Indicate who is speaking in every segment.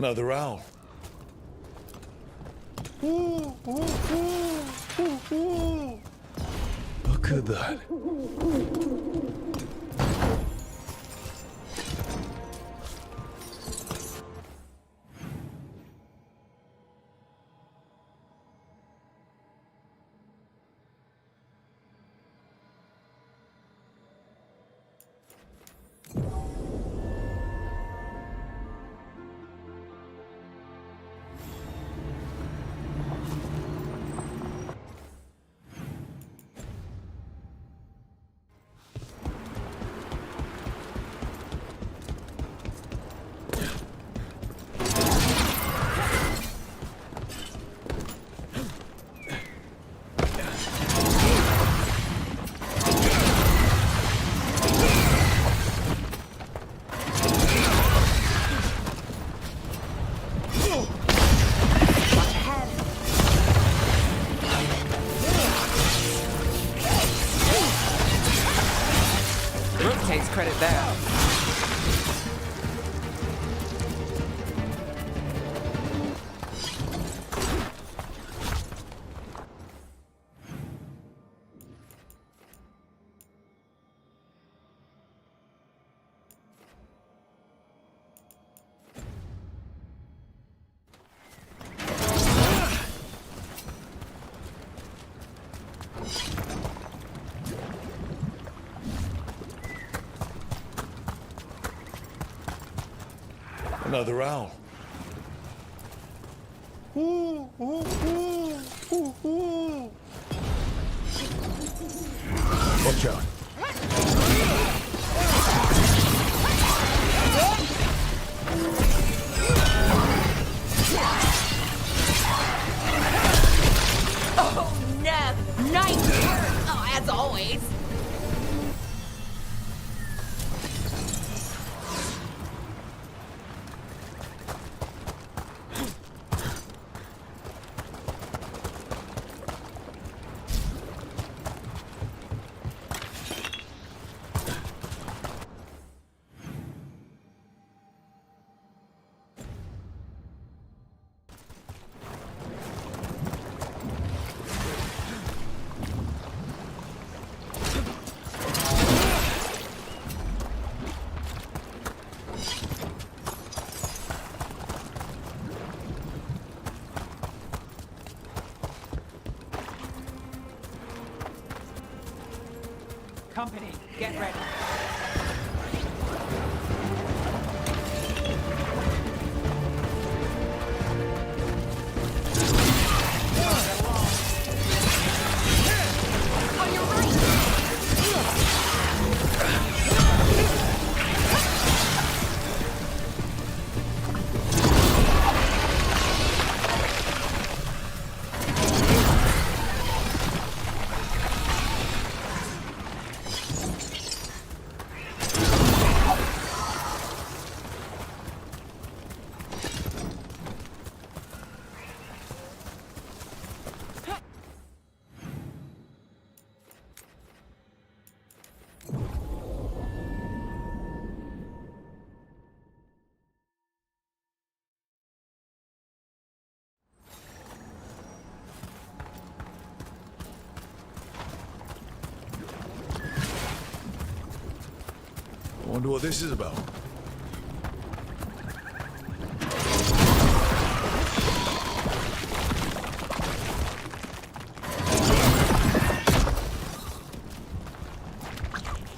Speaker 1: Another owl. Look at that.
Speaker 2: Takes credit there.
Speaker 1: Another owl. Watch out.
Speaker 3: Oh, no! Nice work! Oh, as always.
Speaker 2: Company, get ready.
Speaker 3: On your right!
Speaker 1: I wonder what this is about.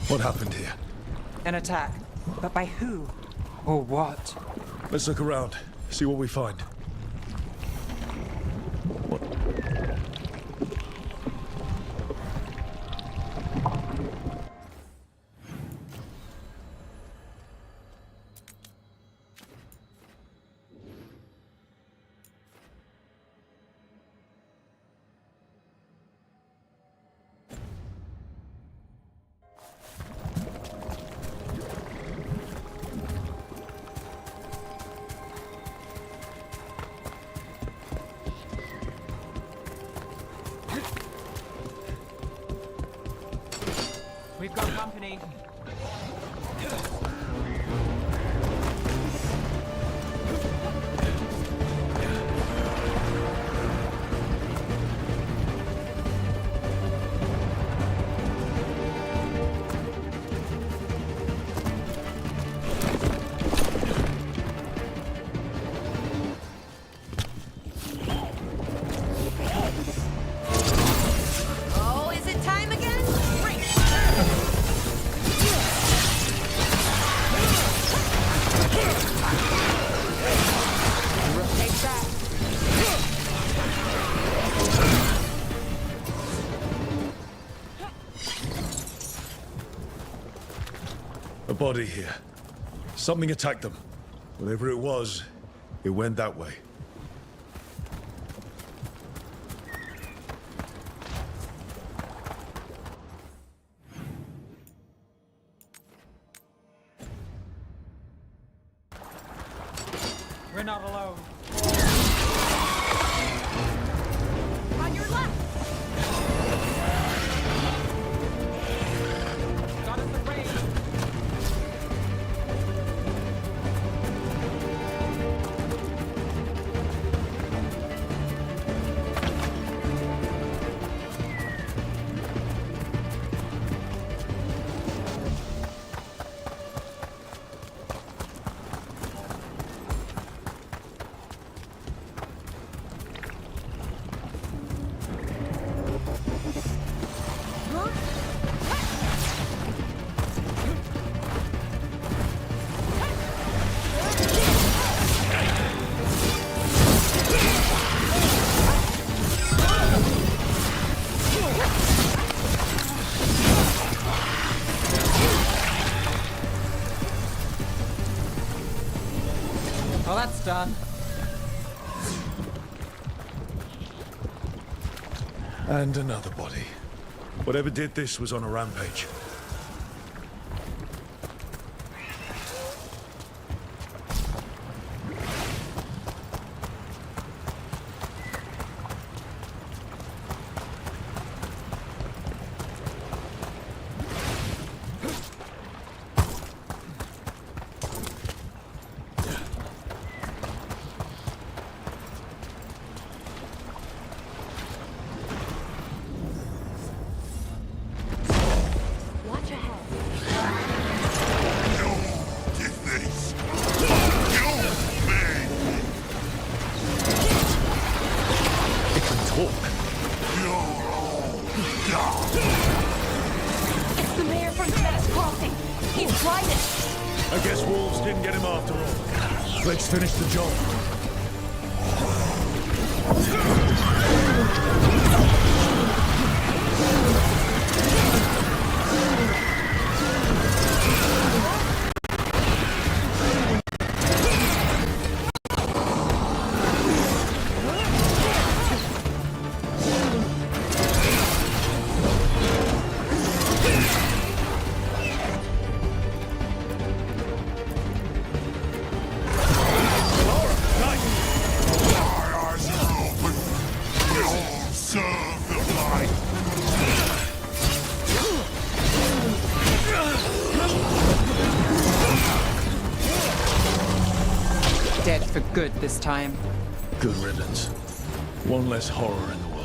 Speaker 1: What happened here?
Speaker 2: An attack. But by who? Or what?
Speaker 1: Let's look around, see what we find. What?
Speaker 2: We've got company.
Speaker 1: body here. Something attacked them. Whatever it was, it went that way.
Speaker 2: We're not alone.
Speaker 3: On your left!
Speaker 2: Got us the range. Well, that's done.
Speaker 1: And another body. Whatever did this was on a rampage.
Speaker 3: Watch ahead.
Speaker 1: It can talk.
Speaker 3: It's the mayor from Space Crossing. He's driving.
Speaker 1: I guess wolves didn't get him after all. Let's finish the job.
Speaker 2: Dead for good this time.
Speaker 1: Good riddance. One less horror in the world.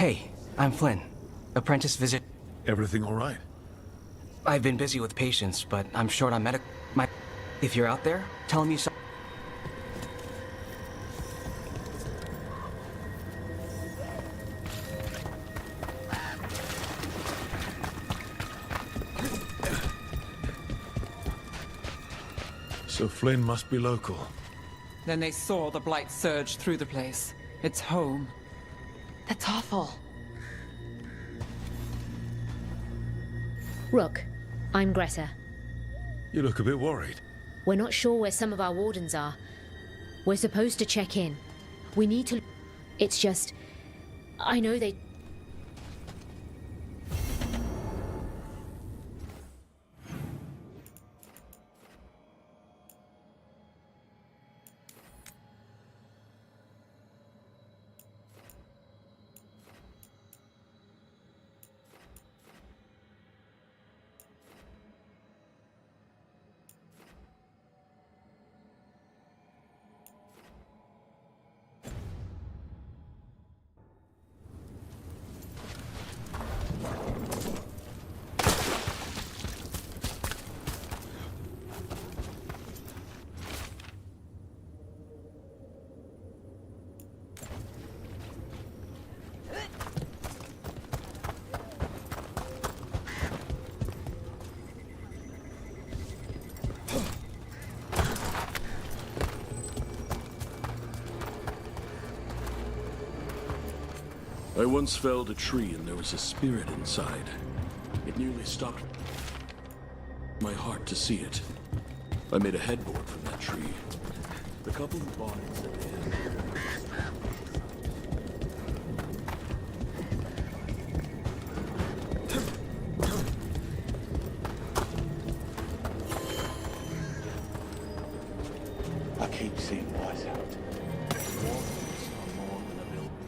Speaker 4: Hey, I'm Flynn. Apprentice visit.
Speaker 1: Everything all right?
Speaker 4: I've been busy with patients, but I'm short on If you're out there, tell me something.
Speaker 1: So Flynn must be local.
Speaker 2: Then they saw the blight surge through the place. It's home.
Speaker 3: That's awful.
Speaker 5: Rook, I'm Greta.
Speaker 1: You look a bit worried.
Speaker 5: We're not sure where some of our wardens are. We're supposed to check in. We need to... It's just... I know they...
Speaker 6: I once felled a tree and there was a spirit inside. It nearly stopped my heart to see it. I made a headboard from that tree. The couple who bought it said they had...
Speaker 7: I keep seeing what's out.
Speaker 6: Walls are more than a building.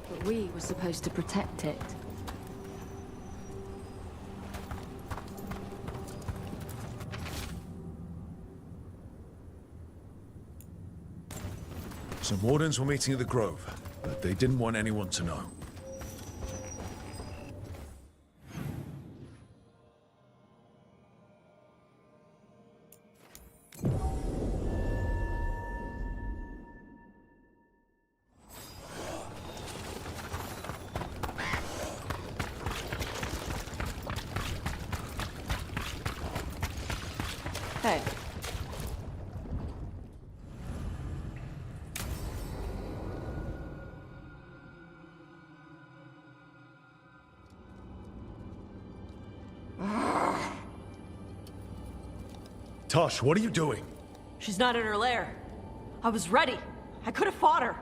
Speaker 3: But we were supposed to protect it.
Speaker 1: Some wardens were meeting at the Grove, but they didn't want anyone to know.
Speaker 3: Hey.
Speaker 1: Tosh, what are you doing?
Speaker 3: She's not in her lair. I was ready. I could have fought her.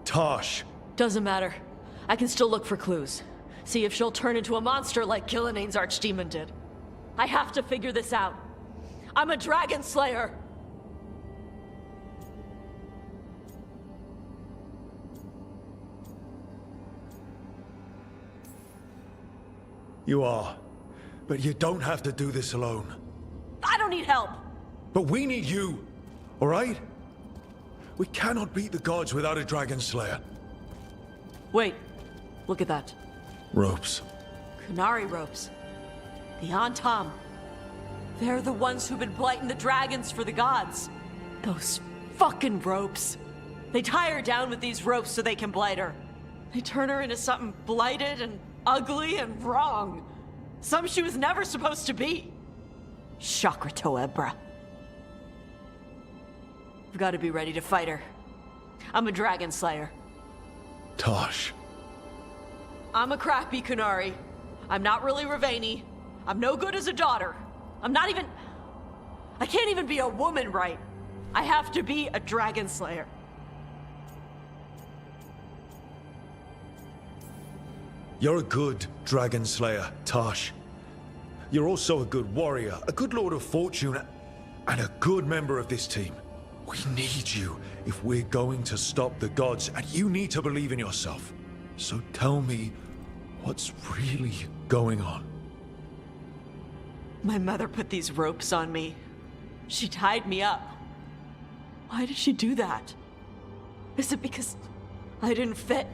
Speaker 1: Tosh!
Speaker 3: Doesn't matter. I can still look for clues. See if she'll turn into a monster like Killiane's archdemon did. I have to figure this out. I'm a dragon slayer.
Speaker 1: You are. But you don't have to do this alone.
Speaker 3: I don't need help.
Speaker 1: But we need you, all right? We cannot beat the gods without a dragon slayer.
Speaker 3: Wait. Look at that.
Speaker 1: Ropes.
Speaker 3: Qunari ropes. The Antam. They're the ones who've been blighting the dragons for the gods. Those fucking ropes. They tie her down with these ropes so they can blight her. They turn her into something blighted and ugly and wrong. Something she was never supposed to be. Chakra Toebra. I've got to be ready to fight her. I'm a dragon slayer.
Speaker 1: Tosh.
Speaker 3: I'm a crappy Qunari. I'm not really Ravani. I'm no good as a daughter. I'm not even... I can't even be a woman right. I have to be a dragon slayer.
Speaker 1: You're a good dragon slayer, Tosh. You're also a good warrior, a good Lord of Fortune, and a good member of this team. We need you if we're going to stop the gods, and you need to believe in yourself. So tell me, what's really going on?
Speaker 3: My mother put these ropes on me. She tied me up. Why did she do that? Is it because I didn't fit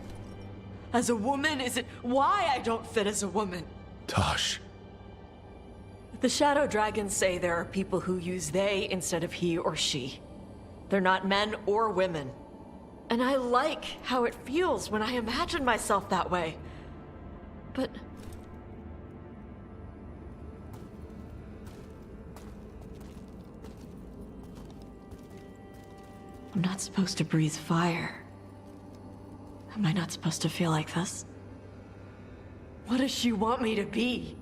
Speaker 3: as a woman? Is it why I don't fit as a woman?
Speaker 1: Tosh.
Speaker 3: The Shadow Dragons say there are people who use they instead of he or she. They're not men or women. And I like how it feels when I imagine myself that way. But I'm not supposed to breathe fire. Am I not supposed to feel like this? What does she want me to be?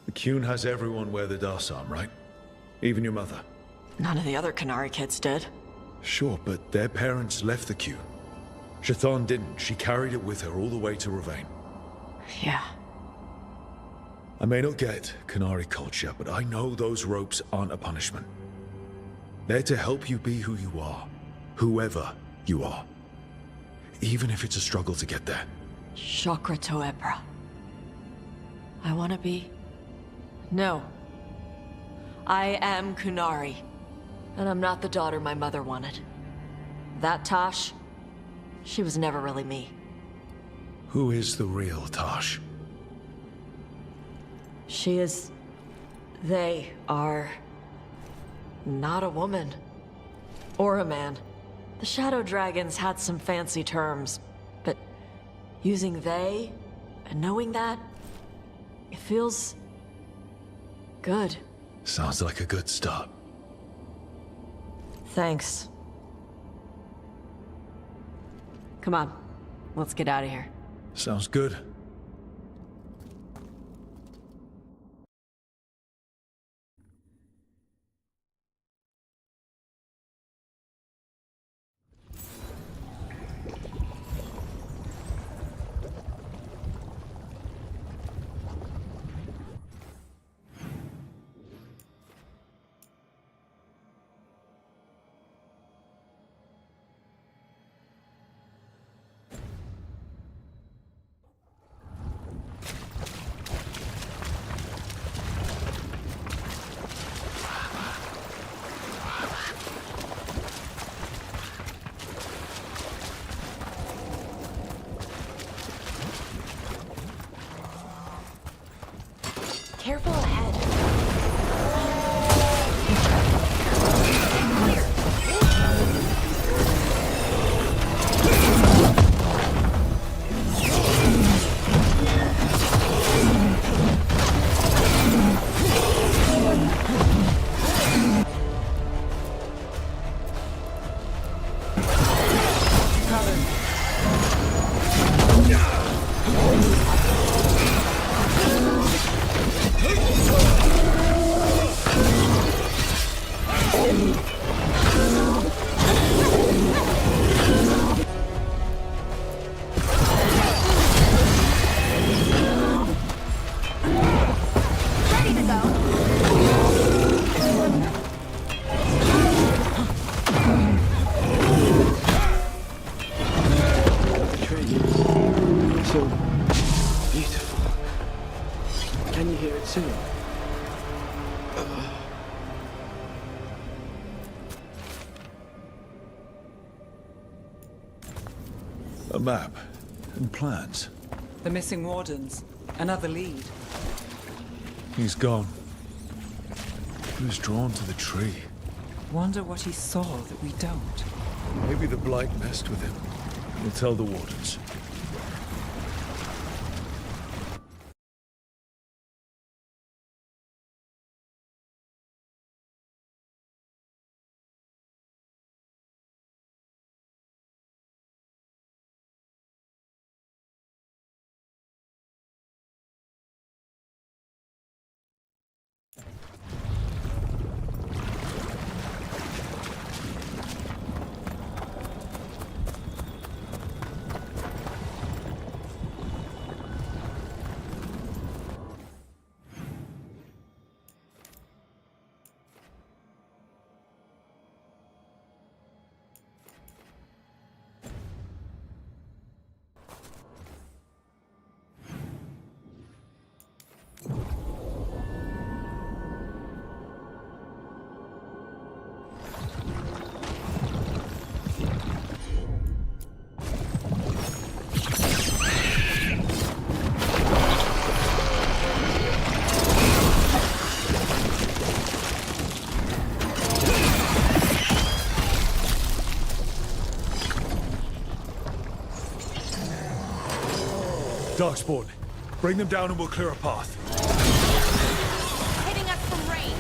Speaker 1: The Qun has everyone wear the Darsam, right? Even your mother.
Speaker 3: None of the other Qunari kids did.
Speaker 1: Sure, but their parents left the Qun. Chthon didn't. She carried it with her all the way to Ravain.
Speaker 3: Yeah.
Speaker 1: I may not get Qunari culture, but I know those ropes aren't a punishment. They're to help you be who you are, whoever you are. Even if it's a struggle to get there.
Speaker 3: Chakra Toebra. I want to be... No. I am Qunari. And I'm not the daughter my mother wanted. That Tosh, she was never really me.
Speaker 1: Who is the real Tosh?
Speaker 3: She is... They are... not a woman. Or a man. The Shadow Dragons had some fancy terms, but using they and knowing that, it feels... good.
Speaker 1: Sounds like a good start.
Speaker 3: Thanks. Come on, let's get out of here.
Speaker 1: Sounds good.
Speaker 3: Careful ahead.
Speaker 8: So beautiful. Can you hear it singing?
Speaker 1: A map and plans.
Speaker 2: The missing wardens. Another lead.
Speaker 1: He's gone. He was drawn to the tree.
Speaker 2: Wonder what he saw that we don't.
Speaker 1: Maybe the blight messed with him. We'll tell the wardens. Darkspawn, bring them down and we'll clear a path.
Speaker 3: Hitting us from range.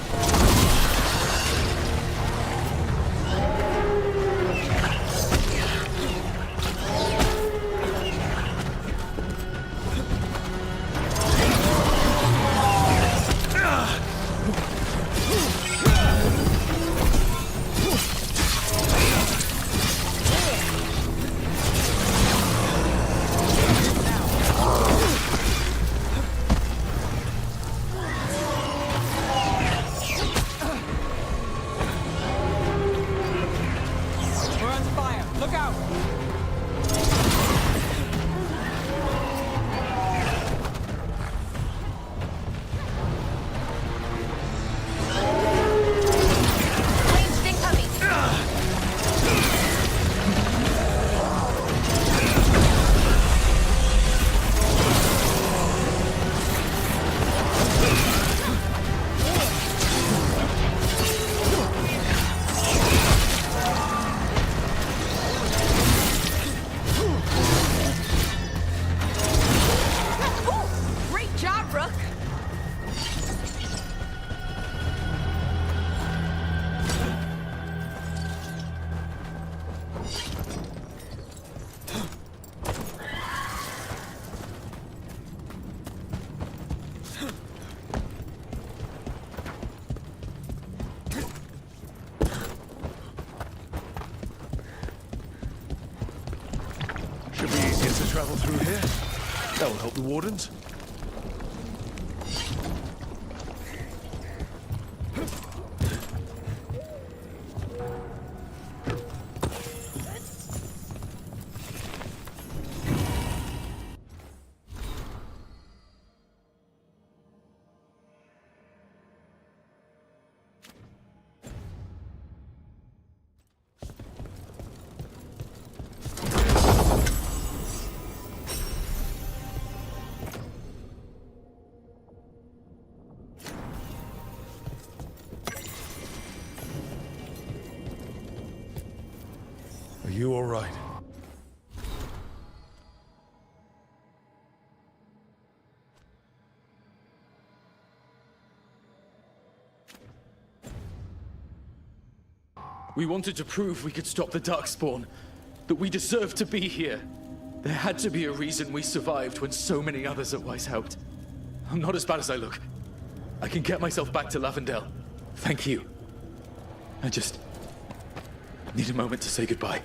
Speaker 2: We're under fire. Look out!
Speaker 3: Ranged incoming. Ooh, great job, Rook.
Speaker 1: Should be easier to travel through here. That will help the Wardens. Are you all right?
Speaker 8: We wanted to prove we could stop the Darkspawn, that we deserved to be here. There had to be a reason we survived when so many others at Weiss helped. I'm not as bad as I look. I can get myself back to Lavendel. Thank you. I just need a moment to say goodbye.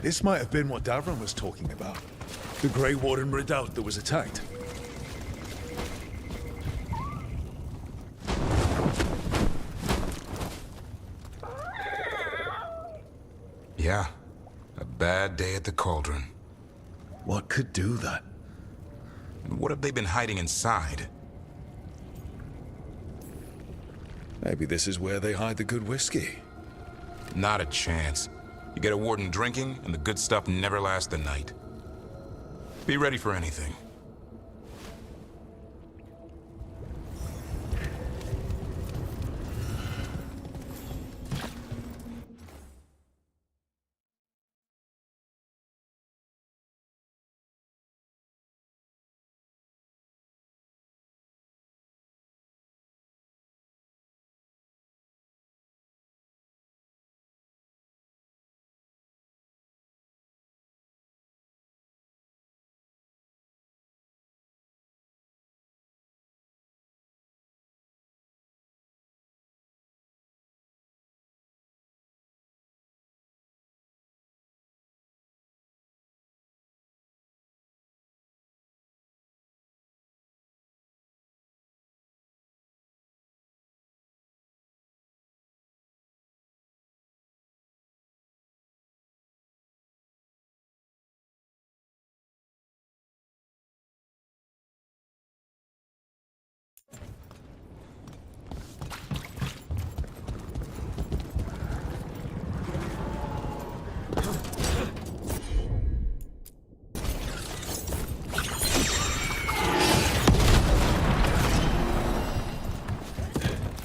Speaker 1: This might have been what Davron was talking about. The Grey Warden redoubt that was attacked.
Speaker 9: Yeah, a bad day at the Cauldron.
Speaker 1: What could do that?
Speaker 9: What have they been hiding inside?
Speaker 1: Maybe this is where they hide the good whiskey.
Speaker 9: Not a chance. You get a warden drinking, and the good stuff never lasts the night. Be ready for anything.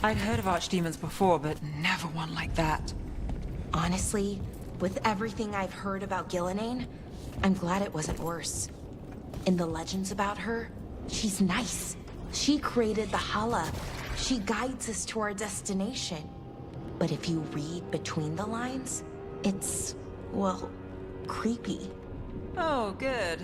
Speaker 2: I'd heard of archdemons before, but never one like that.
Speaker 10: Honestly, with everything I've heard about Gillenane, I'm glad it wasn't worse. In the legends about her, she's nice. She created the Hala. She guides us to our destination. But if you read between the lines, it's, well, creepy.
Speaker 2: Oh, good.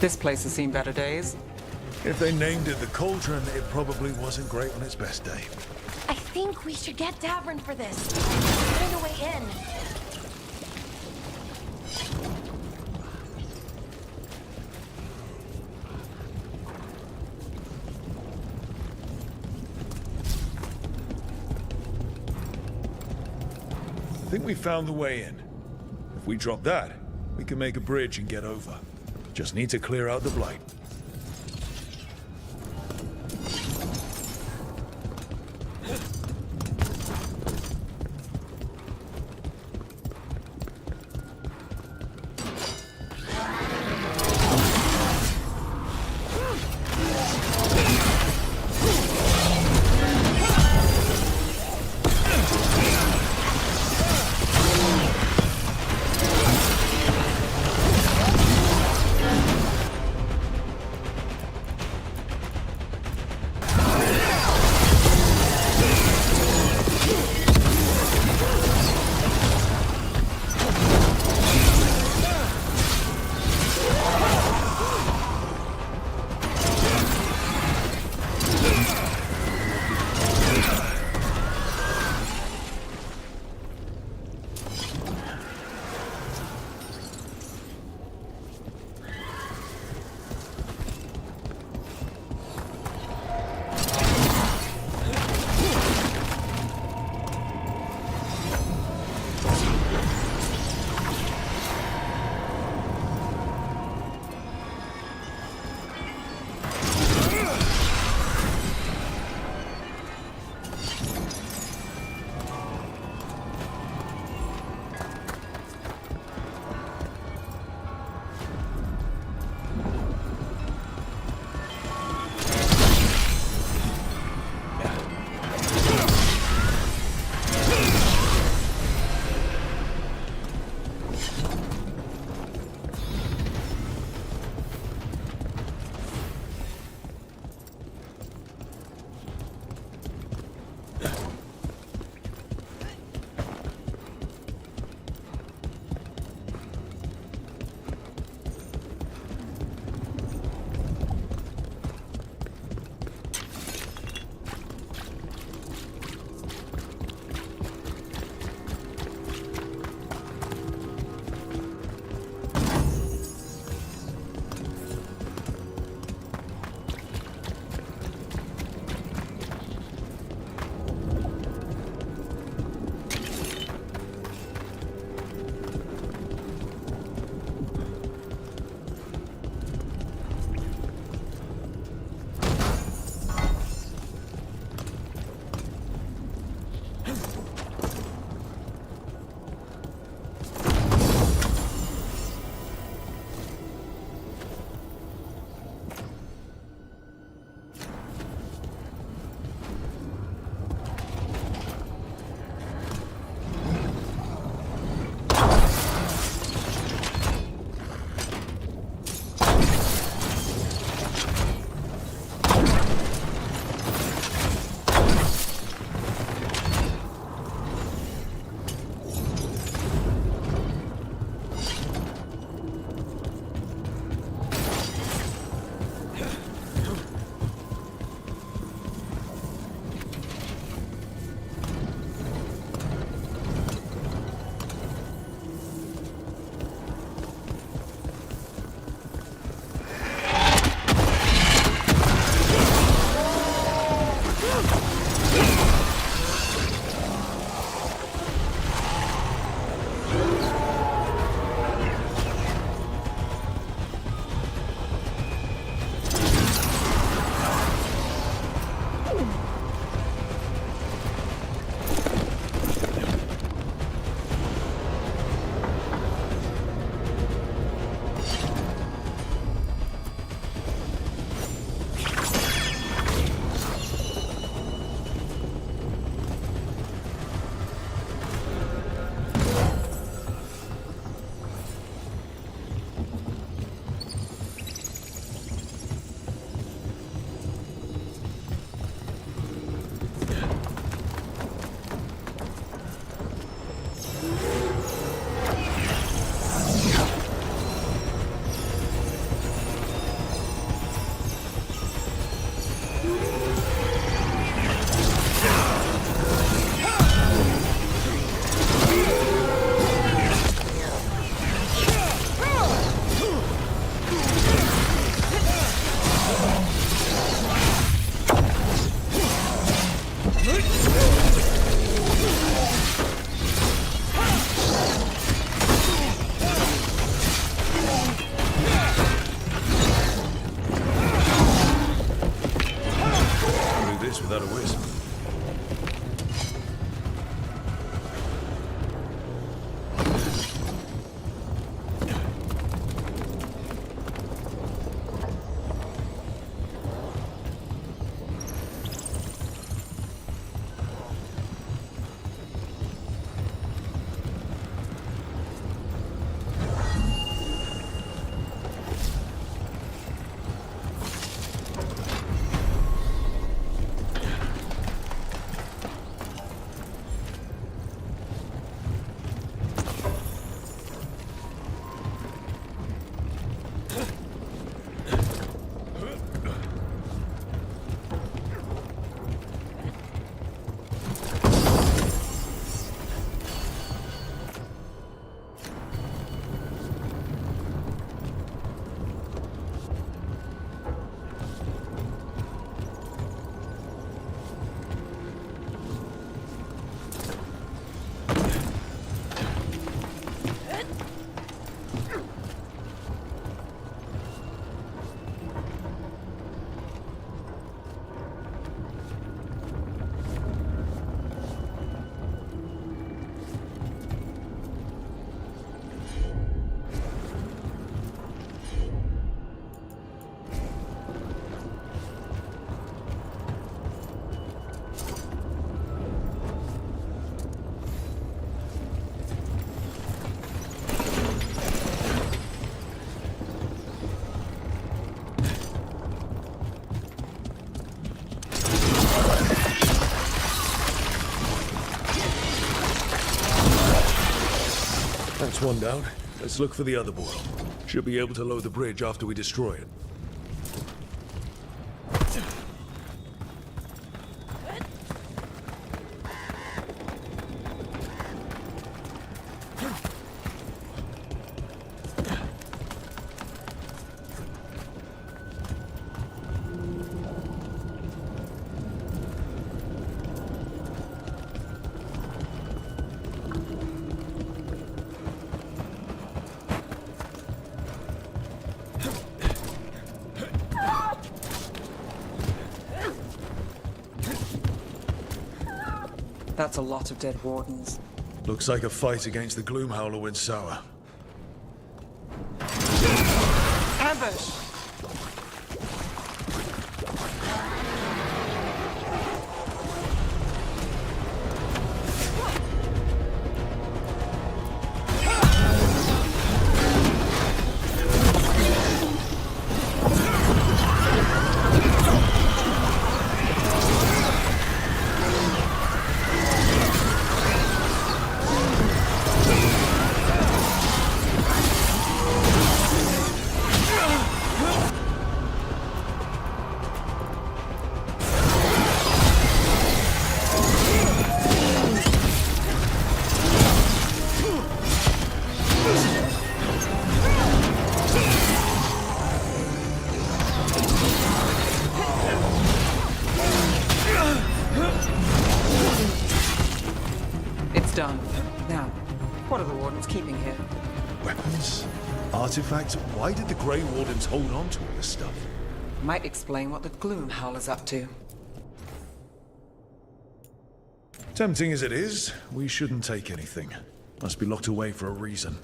Speaker 2: This place has seen better days.
Speaker 1: If they named it the Cauldron, it probably wasn't great on its best day.
Speaker 10: I think we should get Davrin for this. Find a way in.
Speaker 1: I think we found the way in. If we drop that, we can make a bridge and get over. Just need to clear out the blight. without a wisp. That's one down. Let's look for the other boy. Should be able to load the bridge after we destroy it.
Speaker 2: That's a lot of dead wardens.
Speaker 1: Looks like a fight against the Gloomhowler went sour.
Speaker 2: Ambush! done. Now, what are the Wardens keeping here?
Speaker 1: Weapons? Artifacts? Why did the Grey Wardens hold on to all this stuff?
Speaker 2: Might explain what the Gloom Howler's up to.
Speaker 1: Tempting as it is, we shouldn't take anything. Must be locked away for a reason.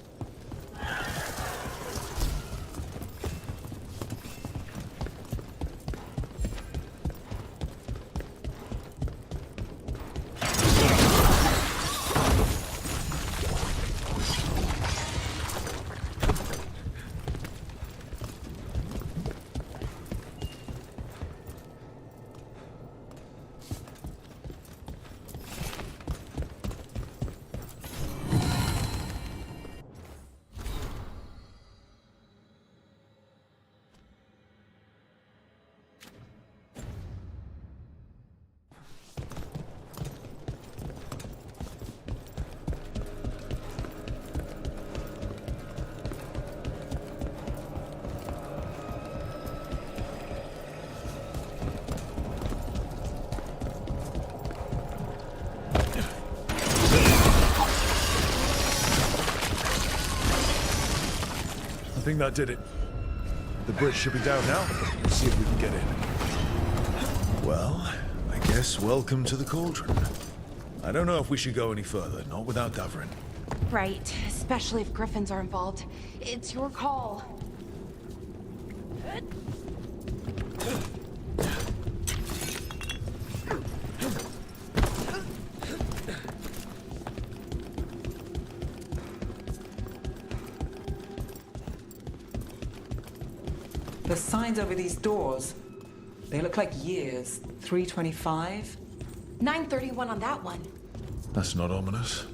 Speaker 1: I think that did it. The bridge should be down now. Let's see if we can get in. Well, I guess welcome to the Cauldron. I don't know if we should go any further, not without Davrin.
Speaker 10: Right, especially if Griffins are involved. It's your call.
Speaker 2: The signs over these doors, they look like years. 325?
Speaker 10: 931 on that one.
Speaker 1: That's not ominous.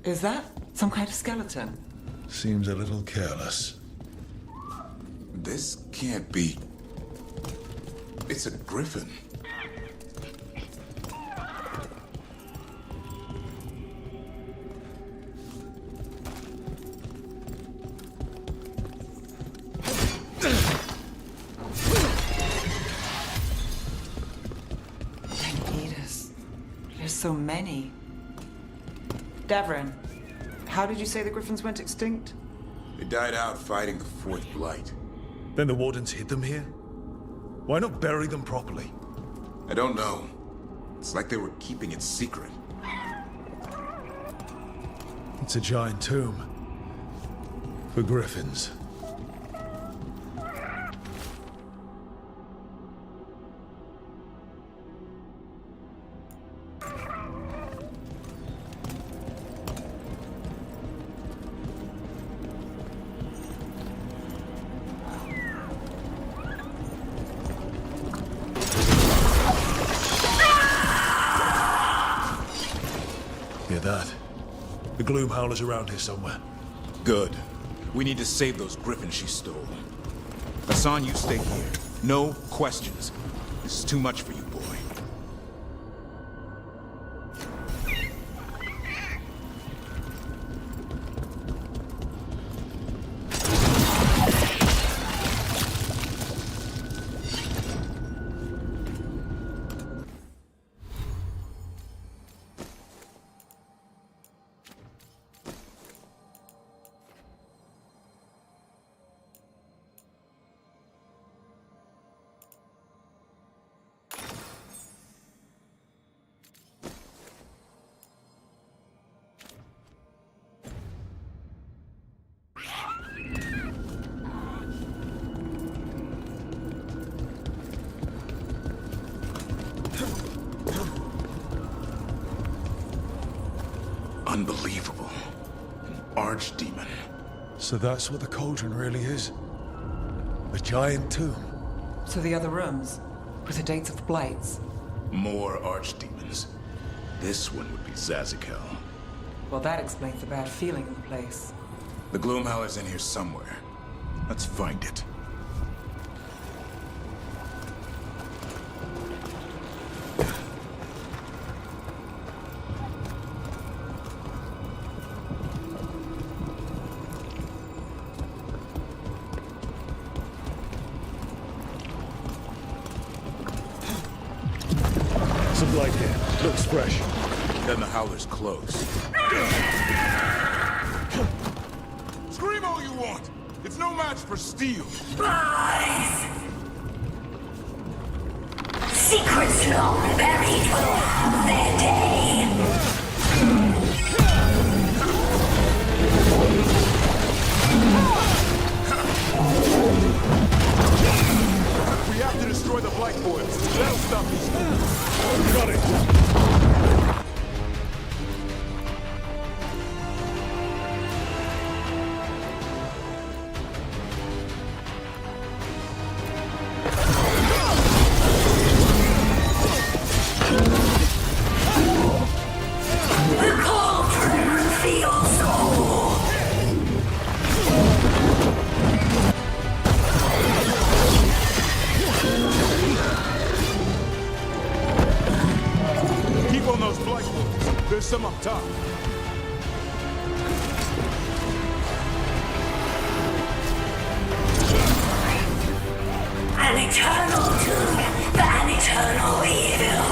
Speaker 2: Is that some kind of skeleton?
Speaker 1: Seems a little careless.
Speaker 9: This can't be... It's a griffin.
Speaker 2: There's so many. Davrin, how did you say the griffins went extinct?
Speaker 9: They died out fighting the Fourth Blight.
Speaker 1: Then the Wardens hid them here? Why not bury them properly?
Speaker 9: I don't know. It's like they were keeping it secret.
Speaker 1: It's a giant tomb. For griffins. Hear that? The Gloom Howler's around here somewhere.
Speaker 9: Good. We need to save those griffins she stole. Hassan, you stay here. No questions. This is too much for you, boy. Unbelievable. An archdemon.
Speaker 1: So that's what the cauldron really is? A giant tomb?
Speaker 2: So the other rooms, with the dates of the blights.
Speaker 9: More archdemons. This one would be Zazikel.
Speaker 2: Well, that explains the bad feeling in the place.
Speaker 9: The Gloomhowler's in here somewhere. Let's find it.
Speaker 1: Some light here. Looks fresh.
Speaker 9: Then the Howler's close. Scream all you want! It's no match for steel!
Speaker 11: Lies! Secrets long buried will have their day.
Speaker 9: We have to destroy the Blight Boils. That'll stop these things.
Speaker 1: Got it!
Speaker 11: The cauldron feels cold.
Speaker 9: Keep on those Blight Boils. There's some up top.
Speaker 11: An eternal tomb for an eternal evil.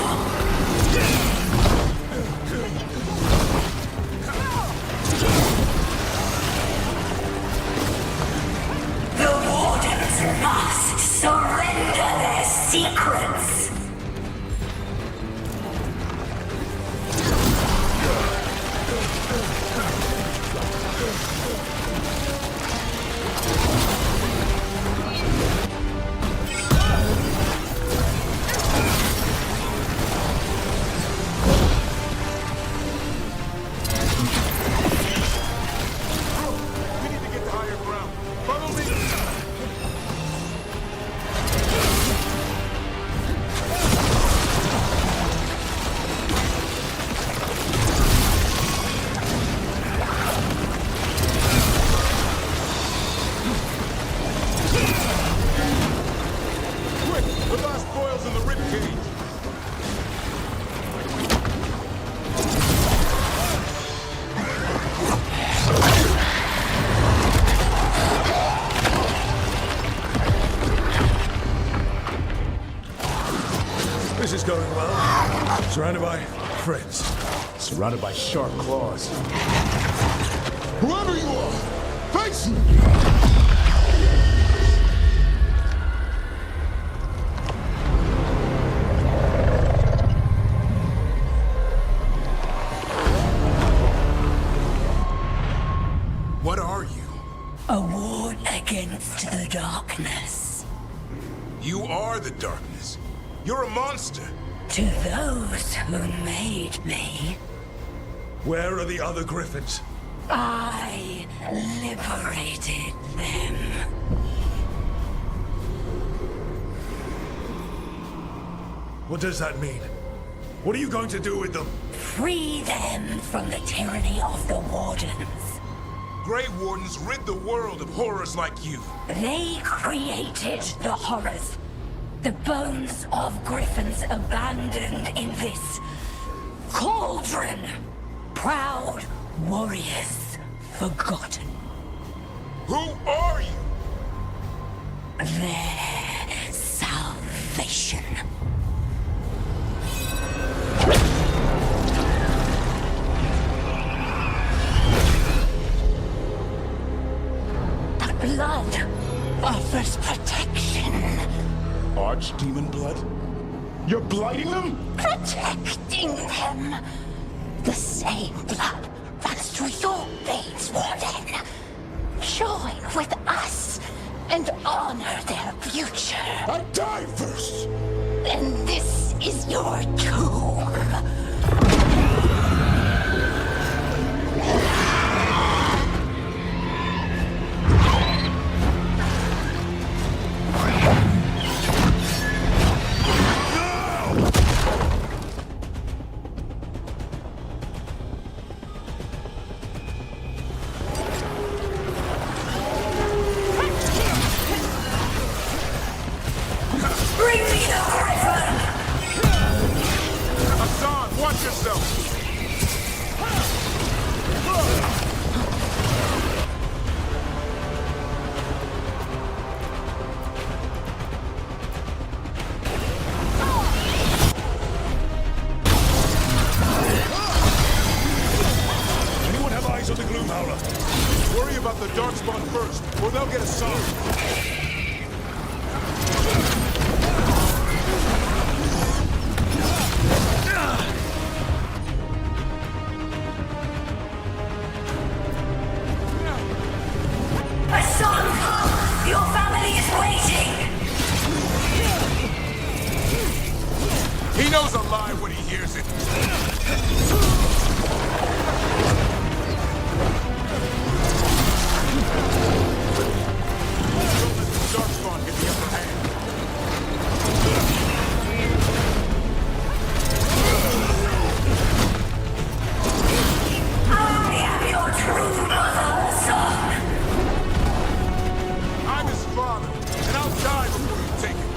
Speaker 11: The Wardens must surrender their secrets.
Speaker 1: Surrounded by friends.
Speaker 7: Surrounded by sharp claws. Whoever you are, face me!
Speaker 9: What are you?
Speaker 11: A ward against the darkness.
Speaker 9: You are the darkness. You're a monster.
Speaker 11: To those who made me,
Speaker 1: Where are the other griffins?
Speaker 11: I liberated them.
Speaker 1: What does that mean? What are you going to do with them?
Speaker 11: Free them from the tyranny of the Wardens.
Speaker 9: Grey Wardens rid the world of horrors like you.
Speaker 11: They created the horrors. The bones of griffins abandoned in this cauldron. Proud warriors forgotten.
Speaker 9: Who are you?
Speaker 11: Their salvation. The blood offers protection.
Speaker 7: Archdemon blood? You're blighting them?
Speaker 11: Protecting them. The same blood runs through your veins, Warden. Join with us and honor their future.
Speaker 7: I die first!
Speaker 11: Then this is your tomb. Bring me the griffin!
Speaker 9: Hassan, watch yourself!
Speaker 1: Anyone have eyes on the Gloom Howler?
Speaker 9: Worry about the Darkspawn first, or they'll get Hassan.
Speaker 11: Hassan, your family is waiting.
Speaker 9: He knows a lie when he hears it. Don't let the Darkspawn get the upper hand.
Speaker 11: I am your true mother, son.
Speaker 9: I'm his father, and I'll die before you take it.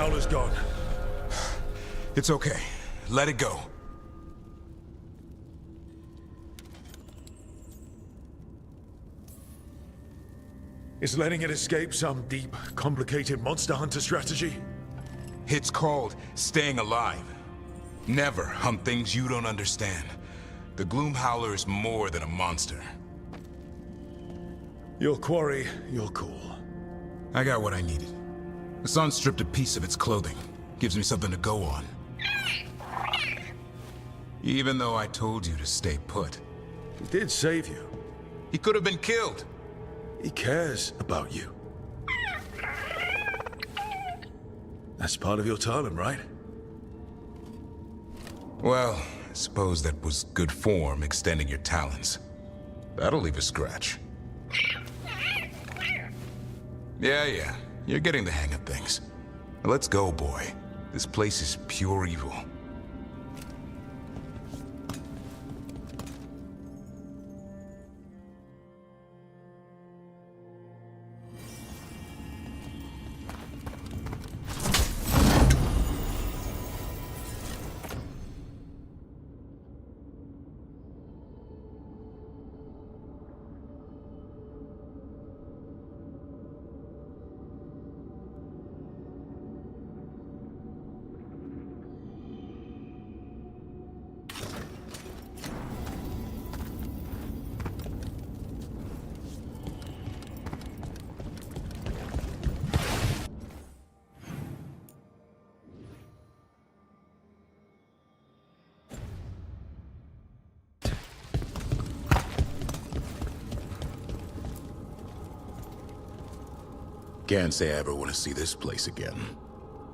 Speaker 1: Howler's gone.
Speaker 9: It's okay. Let it go.
Speaker 1: Is letting it escape some deep, complicated monster hunter strategy?
Speaker 9: It's called staying alive. Never hunt things you don't understand. The Gloom Howler is more than a monster.
Speaker 1: Your quarry, your call.
Speaker 9: I got what I needed. The sun stripped a piece of its clothing. Gives me something to go on. Even though I told you to stay put.
Speaker 1: He did save you.
Speaker 9: He could have been killed.
Speaker 1: He cares about you. That's part of your talent, right?
Speaker 9: Well, I suppose that was good form, extending your talons. That'll leave a scratch. Yeah. You're getting the hang of things. Let's go, boy. This place is pure evil.
Speaker 6: Can't say I ever want to see this place again.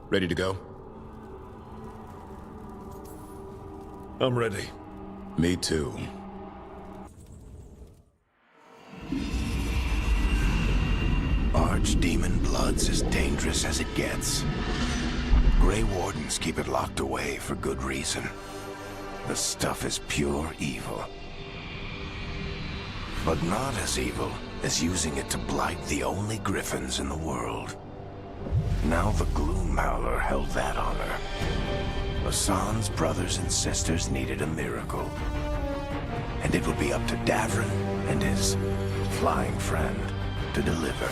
Speaker 6: Ready to go?
Speaker 1: I'm ready.
Speaker 6: Me too.
Speaker 12: Archdemon blood's as dangerous as it gets. Grey Wardens keep it locked away for good reason. The stuff is pure evil. But not as evil as using it to blight the only griffins in the world. Now the Gloom Howler held that honor. Hassan's brothers and sisters needed a miracle. And it would be up to Davrin and his flying friend to deliver.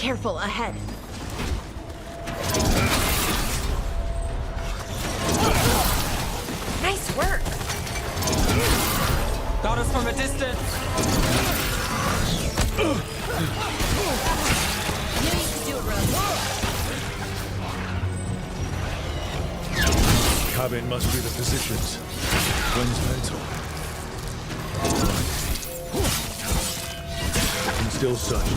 Speaker 11: Careful ahead. Nice work.
Speaker 2: Got us from a distance.
Speaker 11: Knew you could do it, Rose.
Speaker 1: Cabin must be the physician's. When's mental? I can still search.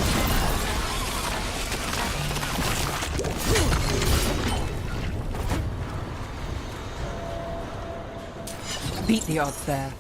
Speaker 2: Beat the odds there.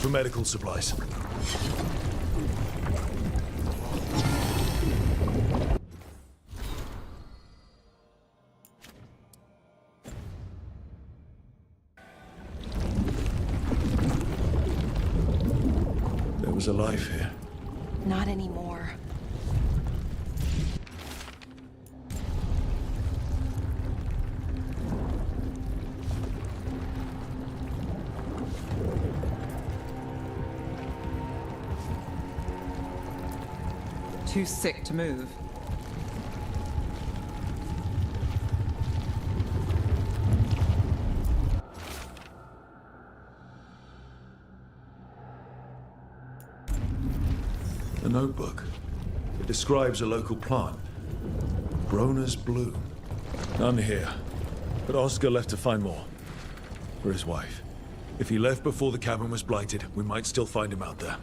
Speaker 1: for medical supplies. There was a life here.
Speaker 10: Not anymore.
Speaker 2: Too sick to move.
Speaker 1: A notebook. It describes a local plant. Brona's bloom. None here. But Oscar left to find more. For his wife. If he left before the cabin was blighted, we might still find him out there.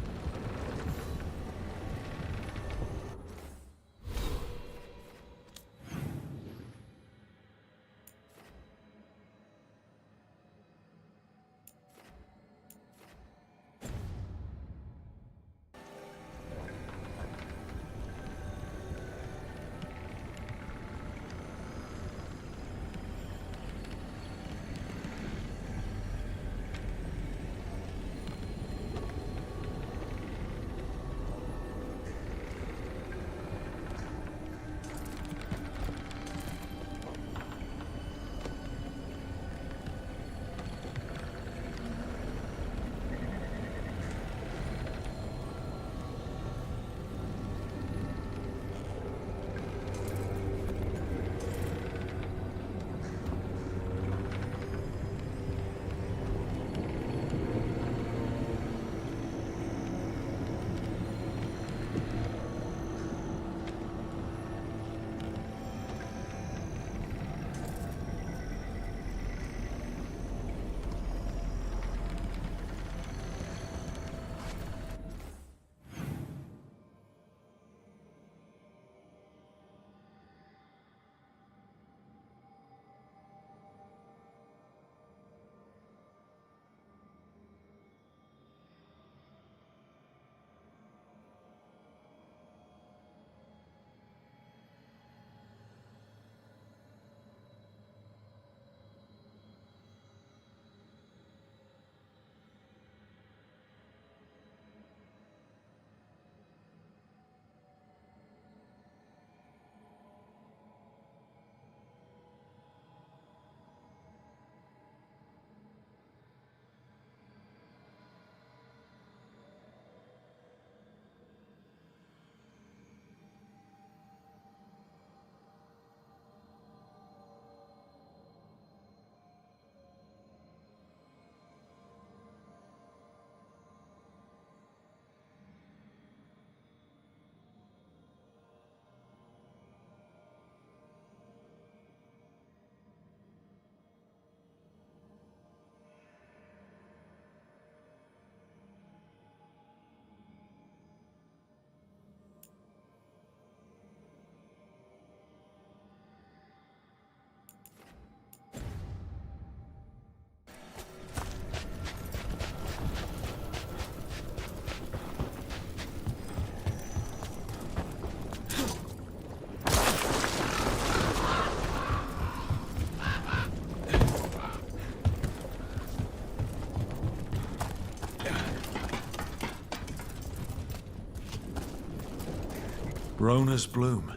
Speaker 1: Brona's bloom.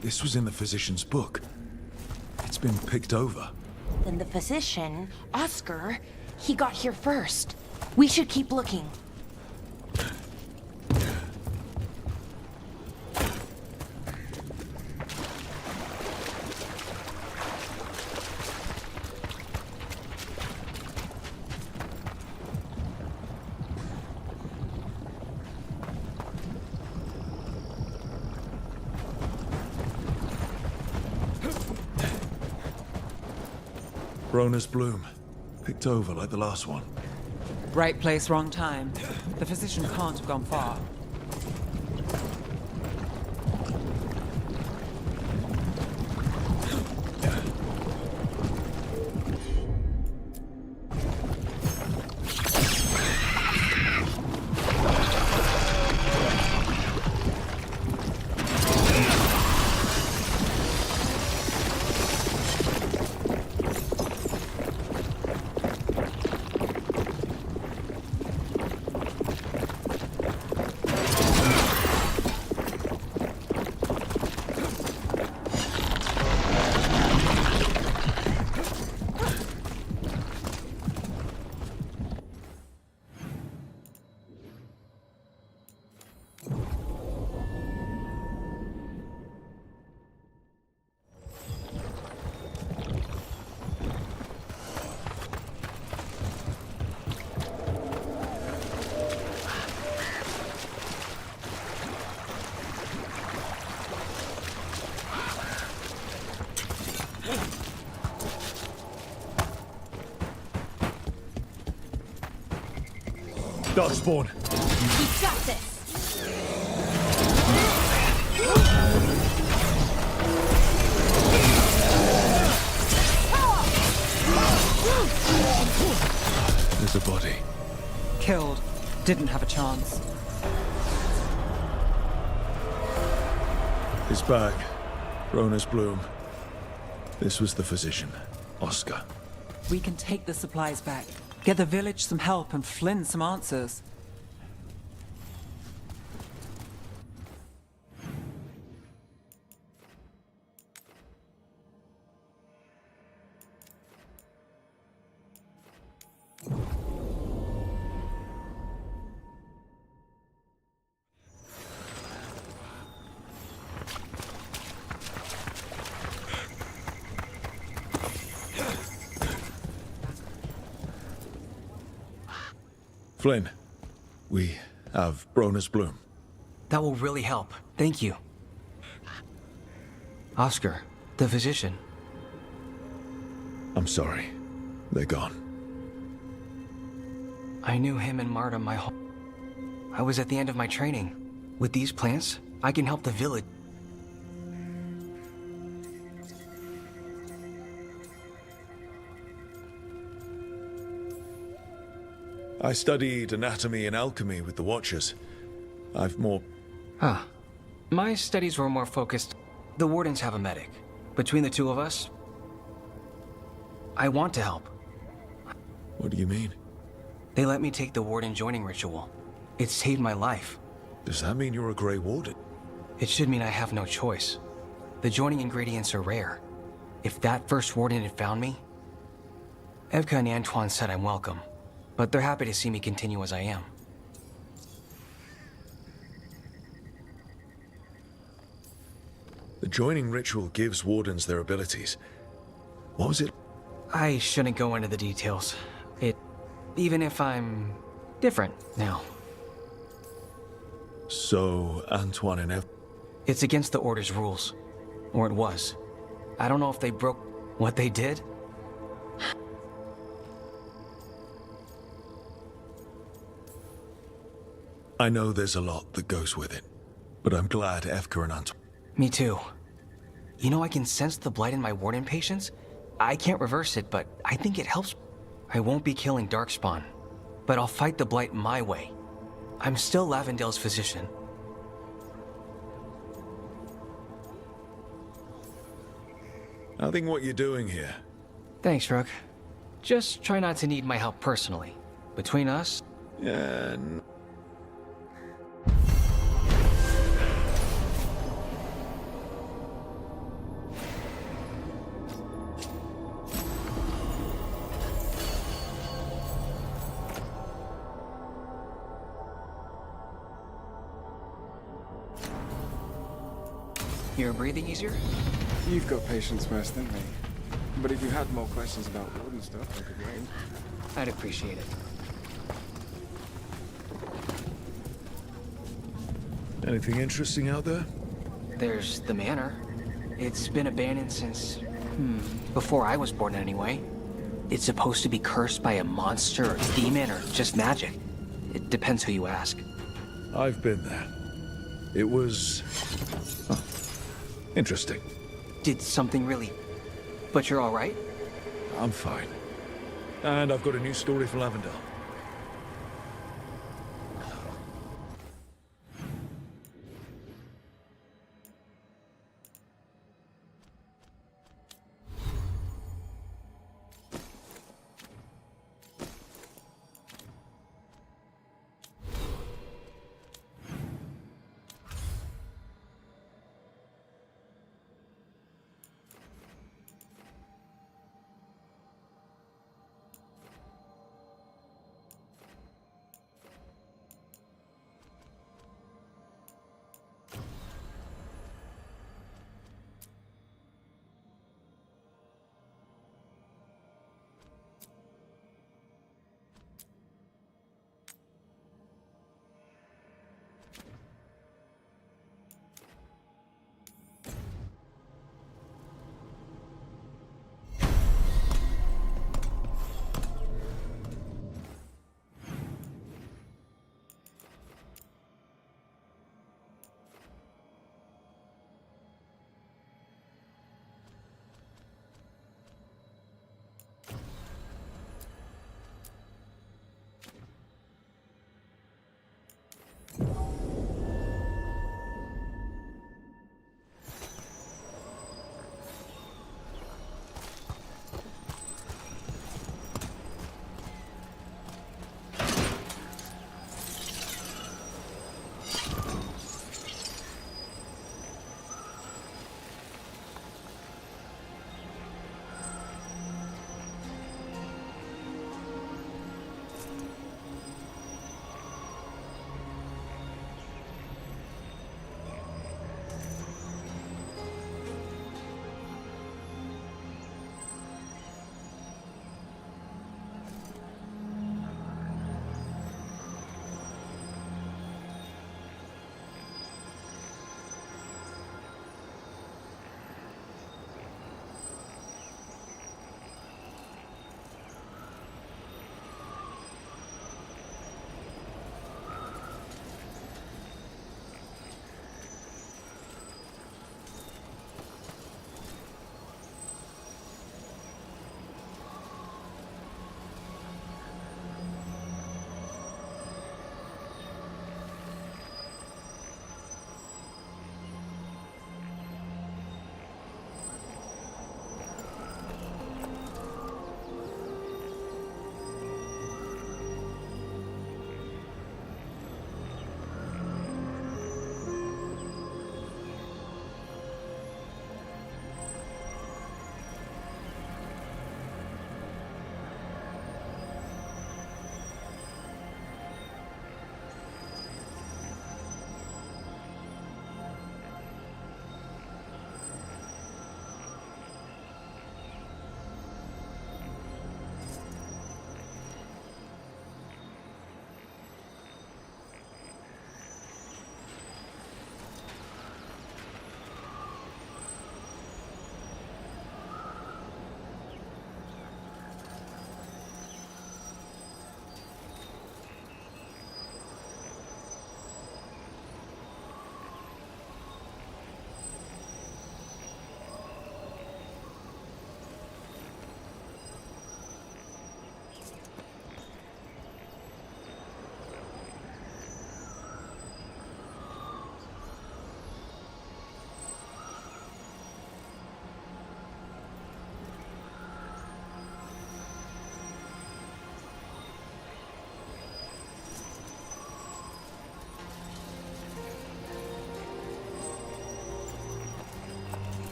Speaker 1: This was in the physician's book. It's been picked over.
Speaker 10: Then the physician, Oscar, he got here first. We should keep looking.
Speaker 1: Brona's bloom. Picked over like the last one.
Speaker 2: Right place, wrong time. The physician can't have gone far.
Speaker 1: Darkspawn.
Speaker 5: We've got this.
Speaker 1: There's a body.
Speaker 2: Killed. Didn't have a chance.
Speaker 1: His bag. Rona's Bloom. This was the physician, Oscar.
Speaker 2: We can take the supplies back. Get the village some help and Flynn some answers.
Speaker 1: Flynn, we have Brona's Bloom.
Speaker 4: That will really help. Thank you. Oscar, the physician.
Speaker 1: I'm sorry. They're gone.
Speaker 4: I knew him and Marta my whole... I was at the end of my training. With these plants, I can help the village.
Speaker 1: I studied anatomy and alchemy with the Watchers. I've more...
Speaker 4: Ah. My studies were more focused. The Wardens have a medic. Between the two of us, I want to help.
Speaker 1: What do you mean?
Speaker 4: They let me take the Warden joining ritual. It saved my life.
Speaker 1: Does that mean you're a Grey Warden?
Speaker 4: It should mean I have no choice. The joining ingredients are rare. If that first Warden had found me... Evka and Antoine said I'm welcome, but they're happy to see me continue as I am.
Speaker 1: The joining ritual gives Wardens their abilities. What was it?
Speaker 4: I shouldn't go into the details. Even if I'm different now.
Speaker 1: So, Antoine and Ev...
Speaker 4: It's against the Order's rules. Or it was. I don't know if they broke what they did.
Speaker 1: I know there's a lot that goes with it, but I'm glad Evka and Antoine...
Speaker 4: Me too. You know, I can sense the blight in my Warden patients. I can't reverse it, but I think it helps. I won't be killing Darkspawn, but I'll fight the blight my way. I'm still Lavendale's physician.
Speaker 1: I think what you're doing here...
Speaker 4: Thanks, Rook. Just try not to need my help personally. Between us...
Speaker 1: Yeah...
Speaker 4: You're breathing easier?
Speaker 13: You've got patience worse than me. But if you had more questions about Warden stuff, I could wait.
Speaker 4: I'd appreciate it.
Speaker 1: Anything interesting out there?
Speaker 4: There's the manor. It's been abandoned since... before I was born anyway. It's supposed to be cursed by a monster or demon or just magic. It depends who you ask.
Speaker 1: I've been there. It was... interesting.
Speaker 4: Did something really... But you're all right?
Speaker 1: I'm fine. And I've got a new story for Lavendale.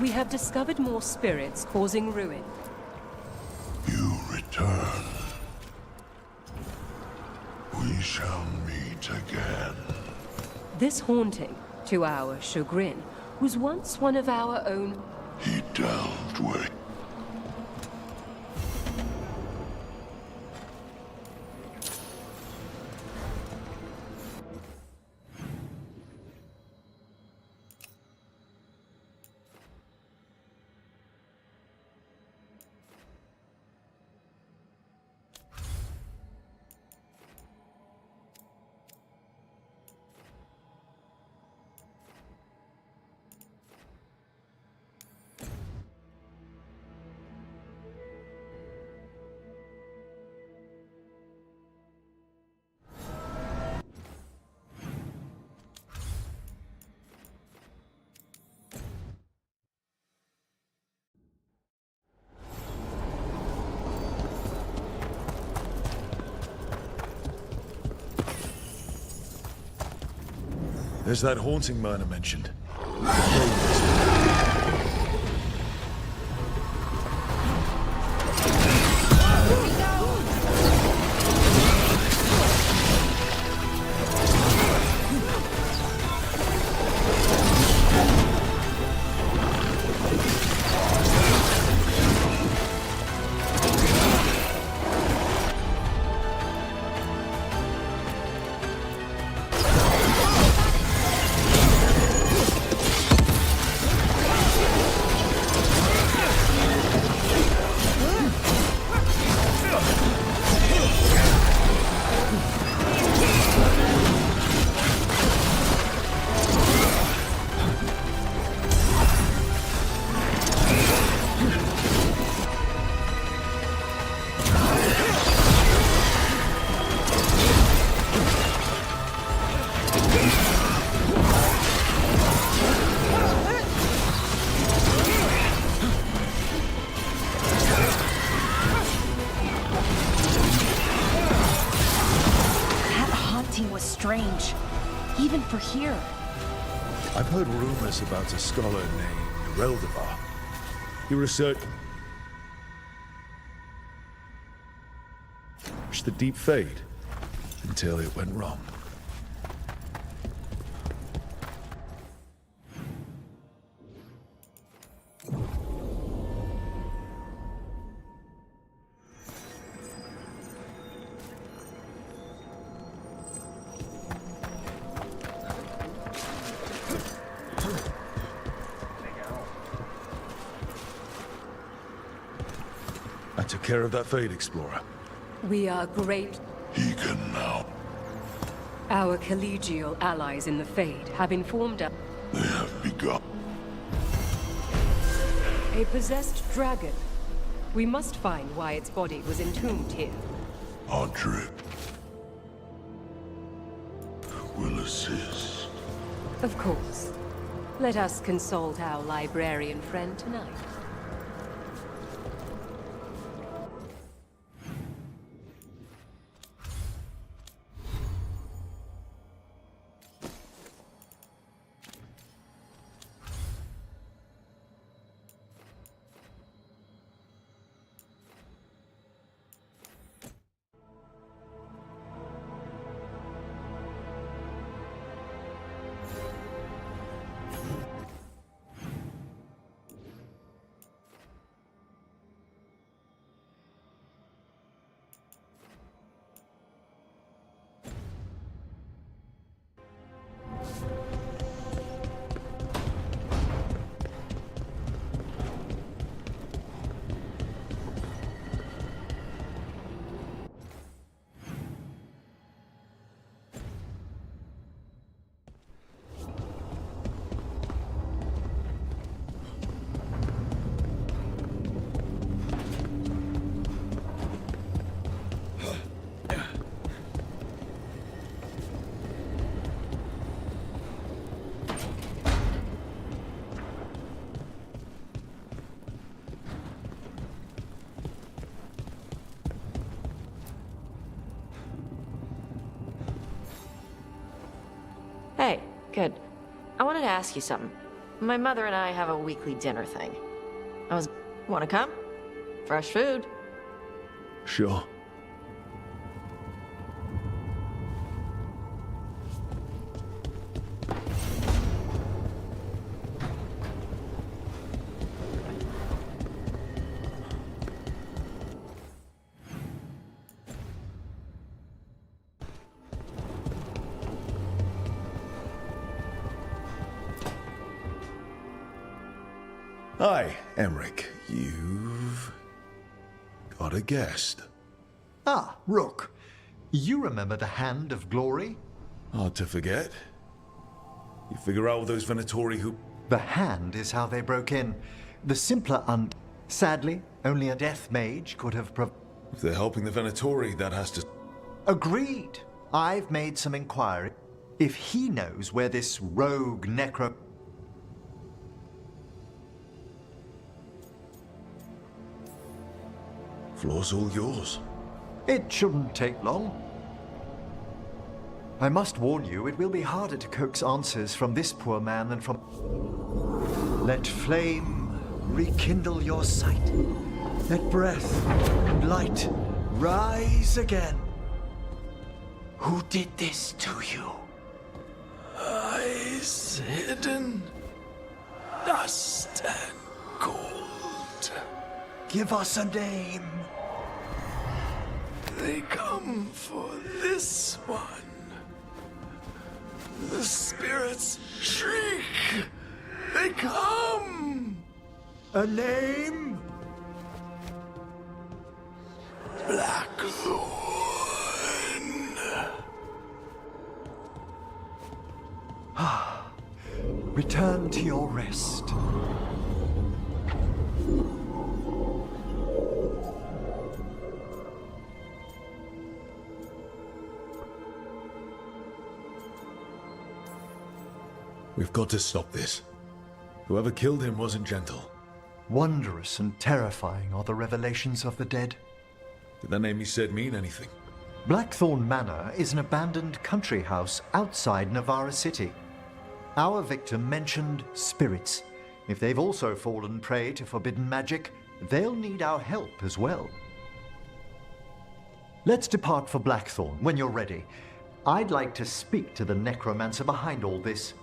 Speaker 14: We have discovered more spirits causing ruin.
Speaker 12: You return. We shall meet again.
Speaker 14: This haunting, to our chagrin, was once one of our own.
Speaker 12: He dealt with.
Speaker 1: There's that haunting man I mentioned.
Speaker 10: Strange, even for here.
Speaker 1: I've heard rumors about a scholar named Reldevar. He researched the deep fade until it went wrong. I took care of that Fade Explorer.
Speaker 14: We are great.
Speaker 12: He can now.
Speaker 14: Our collegial allies in the Fade have informed us.
Speaker 12: They have begun.
Speaker 14: A possessed dragon. We must find why its body was entombed here.
Speaker 12: Our trip will assist.
Speaker 14: Of course. Let us consult our librarian friend tonight.
Speaker 3: Hey, good. I wanted to ask you something. My mother and I have a weekly dinner thing. Wanna come? Fresh food.
Speaker 1: Sure. Hi, Emmerich. You've got a guest.
Speaker 15: Ah, Rook. You remember the Hand of Glory?
Speaker 1: Hard to forget. You figure out those Venatori who...
Speaker 15: The Hand is how they broke in. The simpler Sadly, only a death mage could have
Speaker 1: If they're helping the Venatori, that has to...
Speaker 15: Agreed. I've made some inquiry. If he knows where this rogue necro...
Speaker 1: Floor's all yours.
Speaker 15: It shouldn't take long. I must warn you, it will be harder to coax answers from this poor man than from... Let flame rekindle your sight. Let breath and light rise again. Who did this to you?
Speaker 1: Eyes hidden, dust and gold.
Speaker 15: Give us a name.
Speaker 1: They come for this one. The spirits shriek. They come.
Speaker 15: A name?
Speaker 1: Blackthorn.
Speaker 15: Return to your rest.
Speaker 1: We've got to stop this. Whoever killed him wasn't gentle.
Speaker 15: Wondrous and terrifying are the revelations of the dead.
Speaker 1: Did that name he said mean anything?
Speaker 15: Blackthorn Manor is an abandoned country house outside Navarra City. Our victim mentioned spirits. If they've also fallen prey to forbidden magic, they'll need our help as well. Let's depart for Blackthorn when you're ready. I'd like to speak to the necromancer behind all this.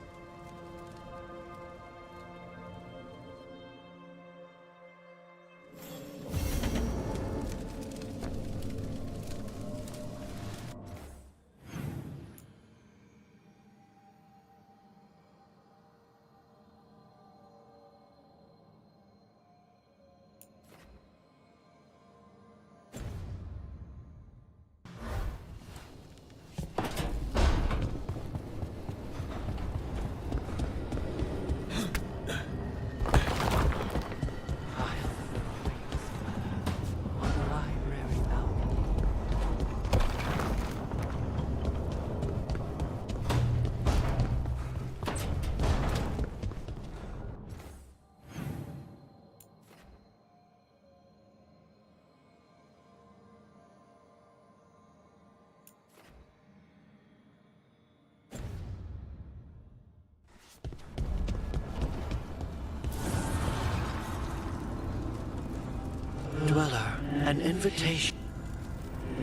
Speaker 16: Dweller, an invitation.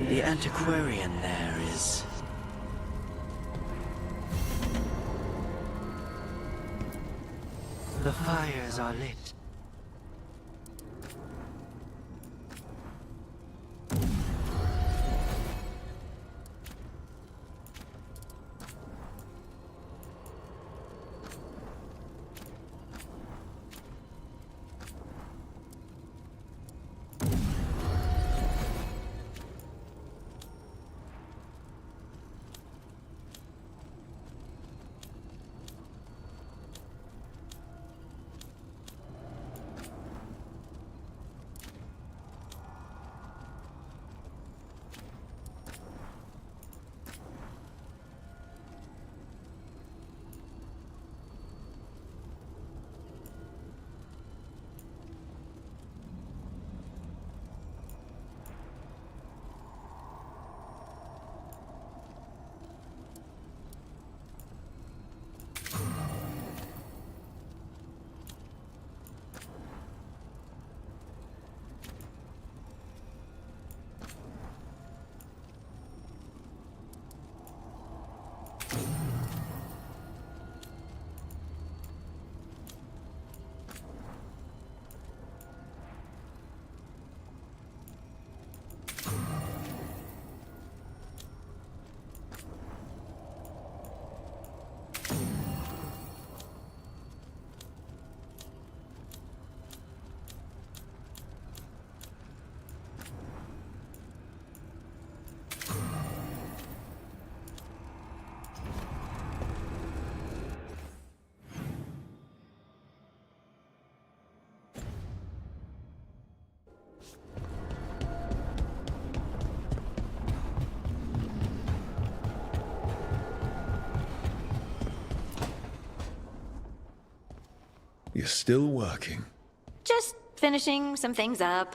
Speaker 16: The antiquarian there is... The fires are lit.
Speaker 1: You're still working.
Speaker 11: Just finishing some things up.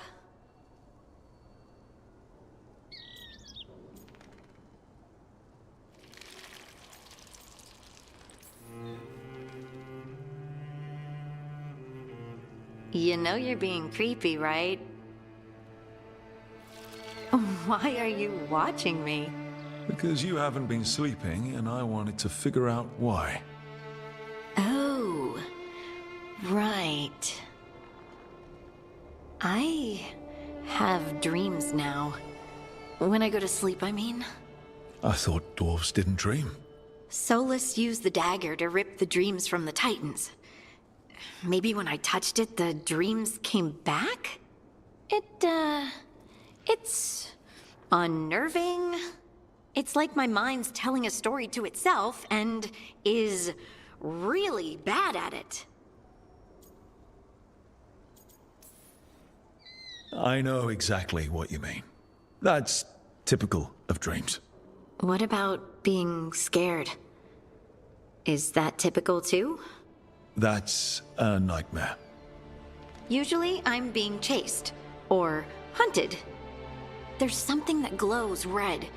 Speaker 11: You know you're being creepy, right? Why are you watching me?
Speaker 1: Because you haven't been sleeping, and I wanted to figure out why.
Speaker 11: Oh, right. I have dreams now. When I go to sleep, I mean.
Speaker 1: I thought dwarves didn't dream.
Speaker 11: Solus used the dagger to rip the dreams from the Titans. Maybe when I touched it, the dreams came back? It's unnerving. It's like my mind's telling a story to itself and is really bad at it.
Speaker 1: I know exactly what you mean. That's typical of dreams.
Speaker 11: What about being scared? Is that typical too?
Speaker 1: That's a nightmare.
Speaker 11: Usually I'm being chased or hunted. There's something that glows red,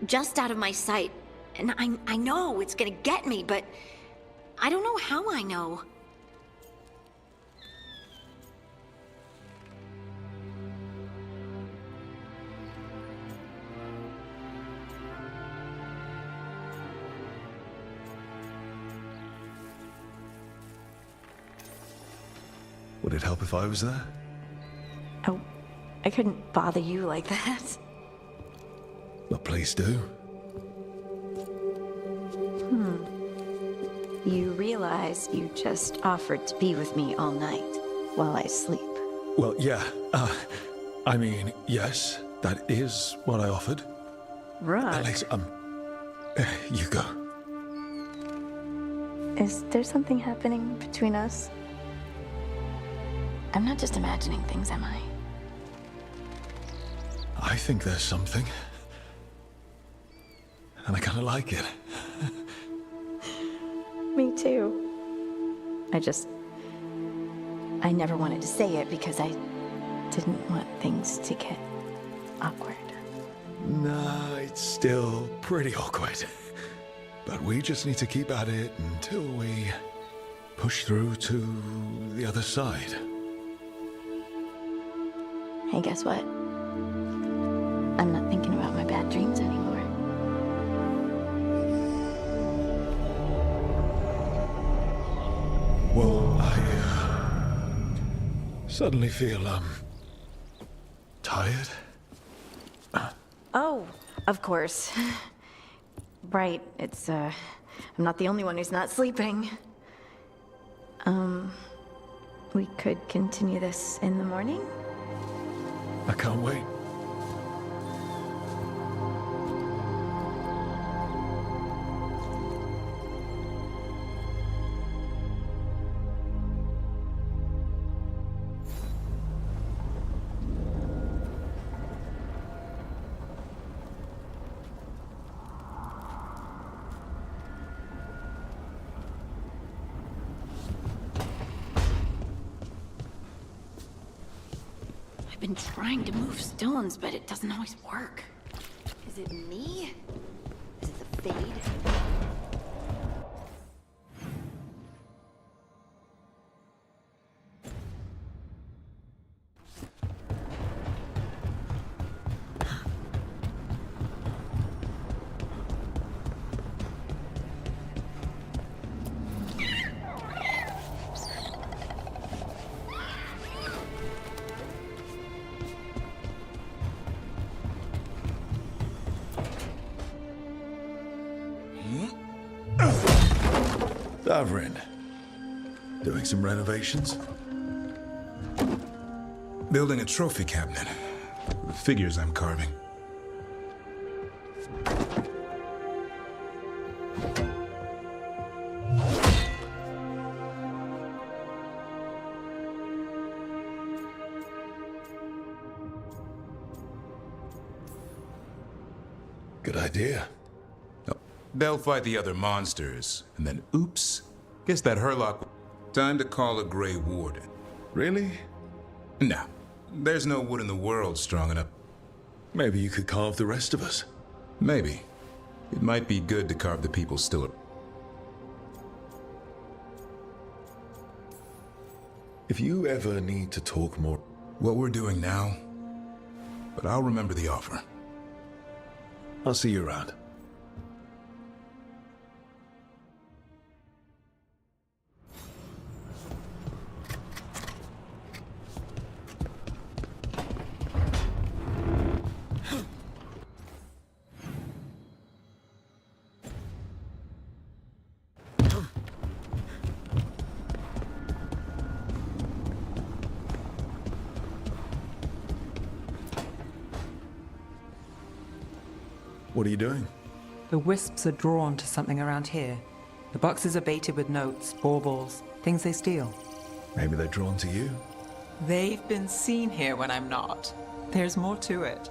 Speaker 11: just out of my sight, and I know it's gonna get me, but I don't know how I know.
Speaker 1: Would it help if I was there?
Speaker 11: Oh, I couldn't bother you like that.
Speaker 1: Well, please do.
Speaker 11: You realize you just offered to be with me all night while I sleep.
Speaker 1: Well, yeah. I mean, yes, that is what I offered.
Speaker 11: Right.
Speaker 1: Alex, you go.
Speaker 11: Is there something happening between us? I'm not just imagining things, am I?
Speaker 1: I think there's something. And I kind of like it.
Speaker 11: Me too. I never wanted to say it because I didn't want things to get awkward.
Speaker 1: No, it's still pretty awkward. But we just need to keep at it until we push through to the other side.
Speaker 11: Hey, guess what? I'm not thinking about my bad dreams anymore.
Speaker 1: Well, I suddenly feel, tired.
Speaker 11: Oh, of course. Right, I'm not the only one who's not sleeping. We could continue this in the morning?
Speaker 1: I can't wait.
Speaker 11: I've been trying to move stones, but it doesn't always work. Is it me? Is it the fade?
Speaker 1: Davrin. Doing some renovations?
Speaker 9: Building a trophy cabinet. The figures I'm carving.
Speaker 1: Good idea.
Speaker 9: They'll fight the other monsters, and then oops, guess that Herlock... Time to call a Grey Warden.
Speaker 1: Really?
Speaker 9: No, there's no wood in the world strong enough.
Speaker 1: Maybe you could carve the rest of us.
Speaker 9: Maybe. It might be good to carve the people still...
Speaker 1: If you ever need to talk more...
Speaker 9: What we're doing now... But I'll remember the offer.
Speaker 1: I'll see you around. What are you doing?
Speaker 2: The wisps are drawn to something around here. The boxes are baited with notes, baubles, things they steal.
Speaker 1: Maybe they're drawn to you.
Speaker 2: They've been seen here when I'm not. There's more to it.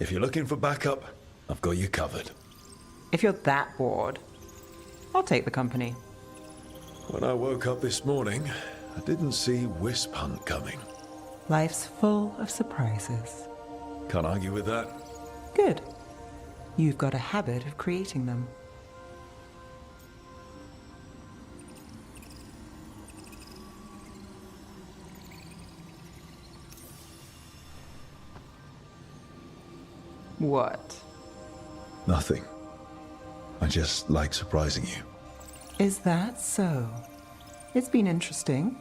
Speaker 1: If you're looking for backup, I've got you covered.
Speaker 2: If you're that bored, I'll take the company.
Speaker 1: When I woke up this morning, I didn't see Wisp Hunt coming.
Speaker 2: Life's full of surprises.
Speaker 1: Can't argue with that.
Speaker 2: Good. You've got a habit of creating them. What?
Speaker 1: Nothing. I just like surprising you.
Speaker 2: Is that so? It's been interesting.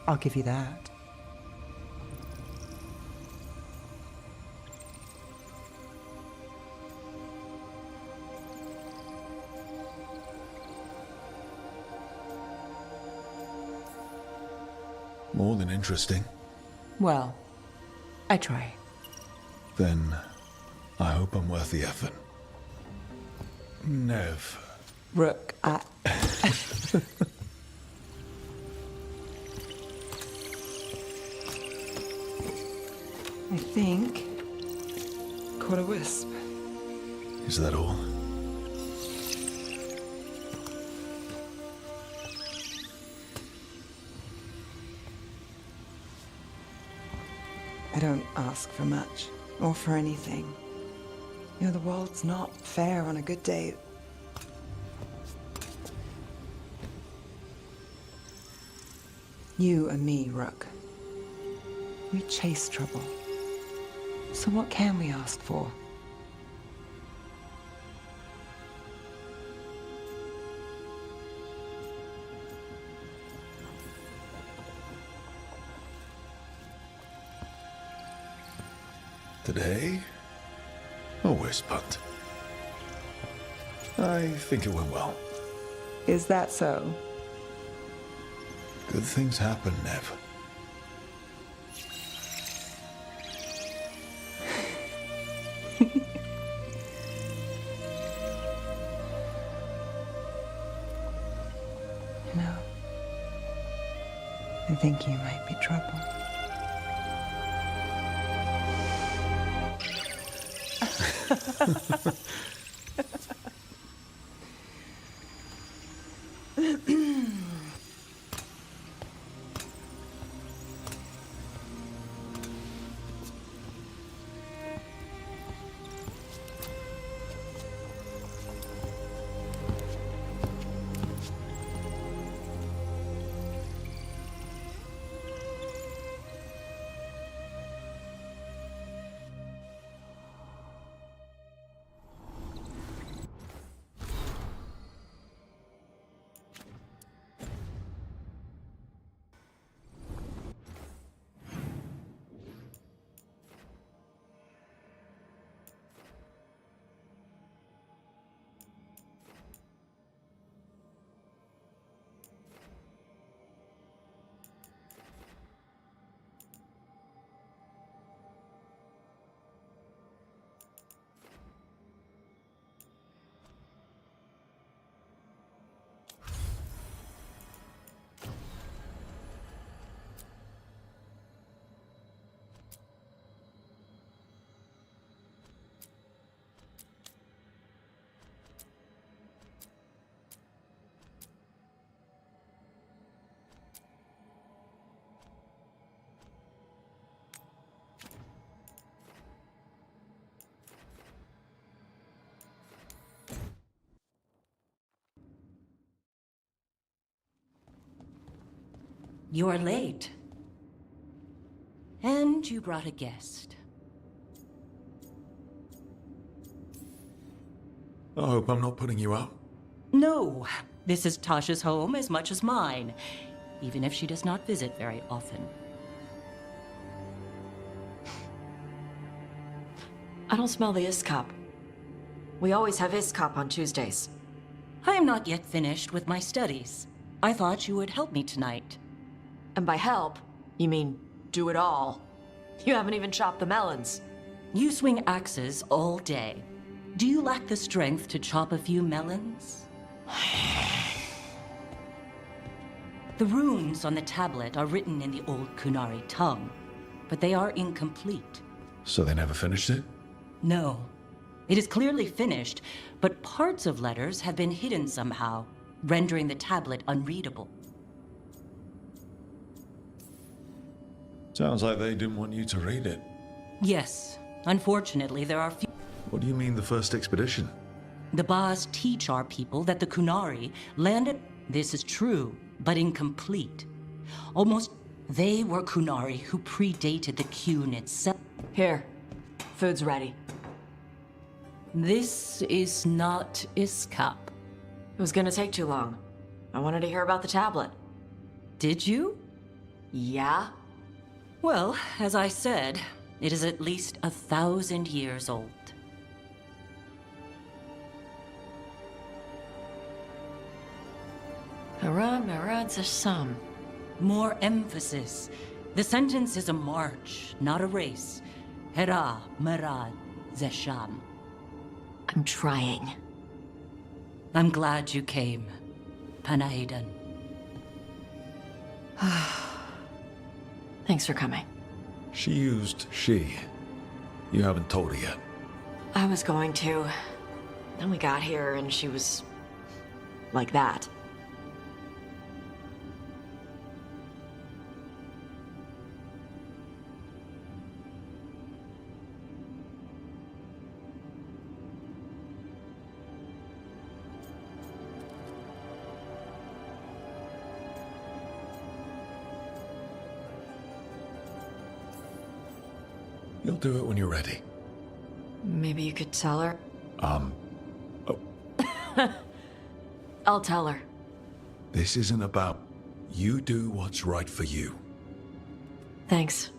Speaker 2: I'll give you that.
Speaker 1: More than interesting.
Speaker 2: Well, I try.
Speaker 1: Then I hope I'm worth the effort. Nev.
Speaker 2: Rook, I think... caught a wisp.
Speaker 1: Is that all?
Speaker 2: I don't ask for much, or for anything. You know, the world's not fair on a good day. You and me, Rook. We chase trouble. So what can we ask for?
Speaker 1: Today? A wisp hunt. I think it went well.
Speaker 2: Is that so?
Speaker 1: Good things happen, Nev.
Speaker 2: You know, I think you might be trouble.
Speaker 17: You're late. And you brought a guest.
Speaker 1: I hope I'm not putting you out.
Speaker 17: No, this is Tasha's home as much as mine, even if she does not visit very often.
Speaker 3: I don't smell the Iskop. We always have Iskop on Tuesdays.
Speaker 17: I am not yet finished with my studies. I thought you would help me tonight.
Speaker 3: And by help, you mean do it all. You haven't even chopped the melons.
Speaker 17: You swing axes all day. Do you lack the strength to chop a few melons? The runes on the tablet are written in the old Kunari tongue, but they are incomplete.
Speaker 1: So they never finished it?
Speaker 17: No. It is clearly finished, but parts of letters have been hidden somehow, rendering the tablet unreadable.
Speaker 1: Sounds like they didn't want you to read it.
Speaker 17: Yes. Unfortunately, there are few...
Speaker 1: What do you mean, the first expedition?
Speaker 17: The Bas teach our people that the Kunari landed... This is true, but incomplete. Almost... They were Kunari who predated the Qun itself.
Speaker 3: Here. Food's ready.
Speaker 17: This is not Iskap.
Speaker 3: It was gonna take too long. I wanted to hear about the tablet.
Speaker 17: Did you?
Speaker 3: Yeah?
Speaker 17: Well, as I said, it is at least 1,000 years old.
Speaker 3: Hara Marad Zasham.
Speaker 17: More emphasis. The sentence is a march, not a race. Hera Marad Zesham.
Speaker 3: I'm trying.
Speaker 17: I'm glad you came, Panaidan.
Speaker 3: Thanks for coming.
Speaker 1: She used she. You haven't told her yet.
Speaker 3: I was going to. Then we got here and she was... like that.
Speaker 1: You'll do it when you're ready.
Speaker 3: Maybe you could tell her?
Speaker 1: Oh,
Speaker 3: I'll tell her.
Speaker 1: this isn't about... You do what's right for you.
Speaker 3: Thanks.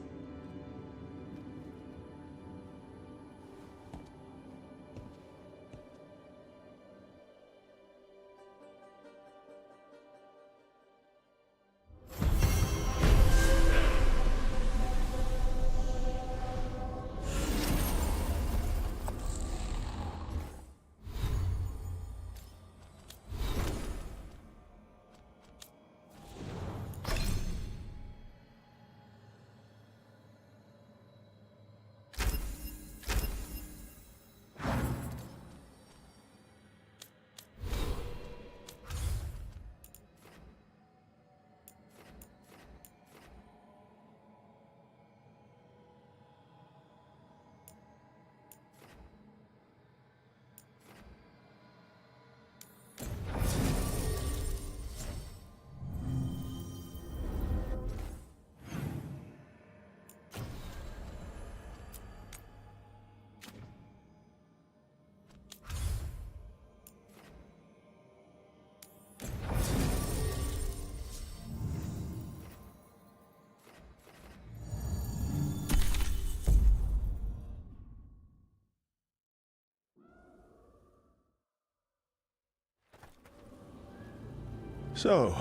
Speaker 1: So,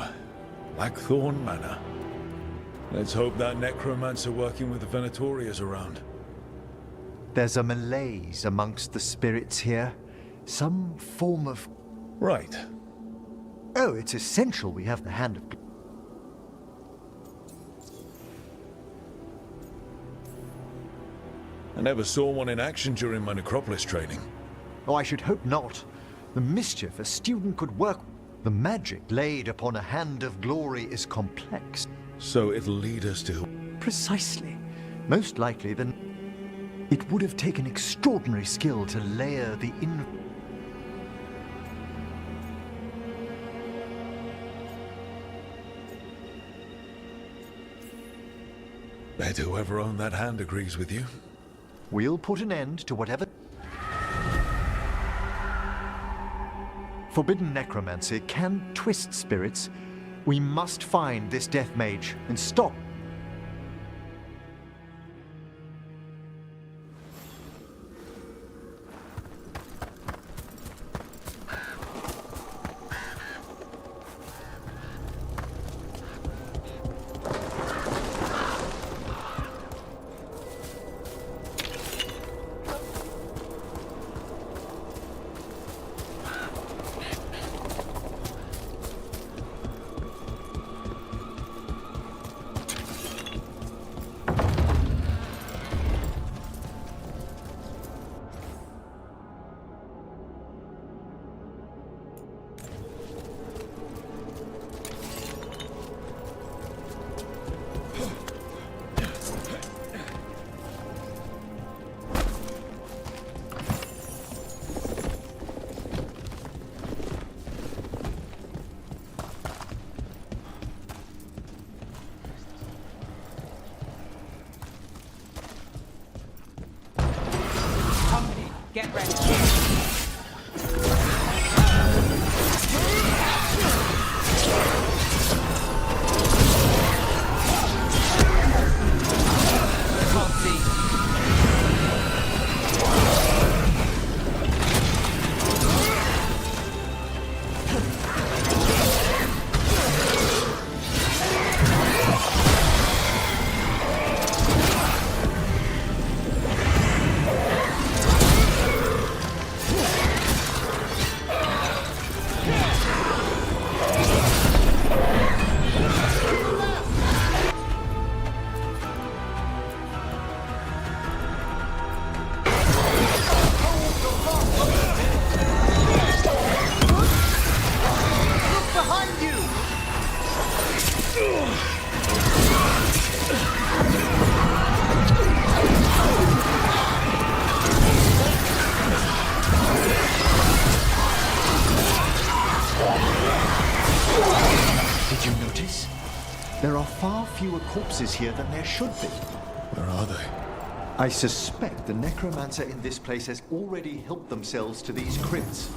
Speaker 1: Blackthorn Manor. Let's hope that necromancer working with the Venatori is around.
Speaker 15: There's a malaise amongst the spirits here. Some form of...
Speaker 1: Right.
Speaker 15: Oh, it's essential we have the hand of...
Speaker 1: I never saw one in action during my Necropolis training.
Speaker 15: Oh, I should hope not. The mischief a student could work... The magic laid upon a hand of glory is complex.
Speaker 1: So it'll lead us to...
Speaker 15: Precisely. Most likely, then... It would have taken extraordinary skill to layer the
Speaker 1: Bet whoever owned that hand agrees with you.
Speaker 15: We'll put an end to whatever... Forbidden necromancy can twist spirits. We must find this death mage and stop. notice? There are far fewer corpses here than there should be.
Speaker 1: Where are they?
Speaker 15: I suspect the necromancer in this place has already helped themselves to these crypts.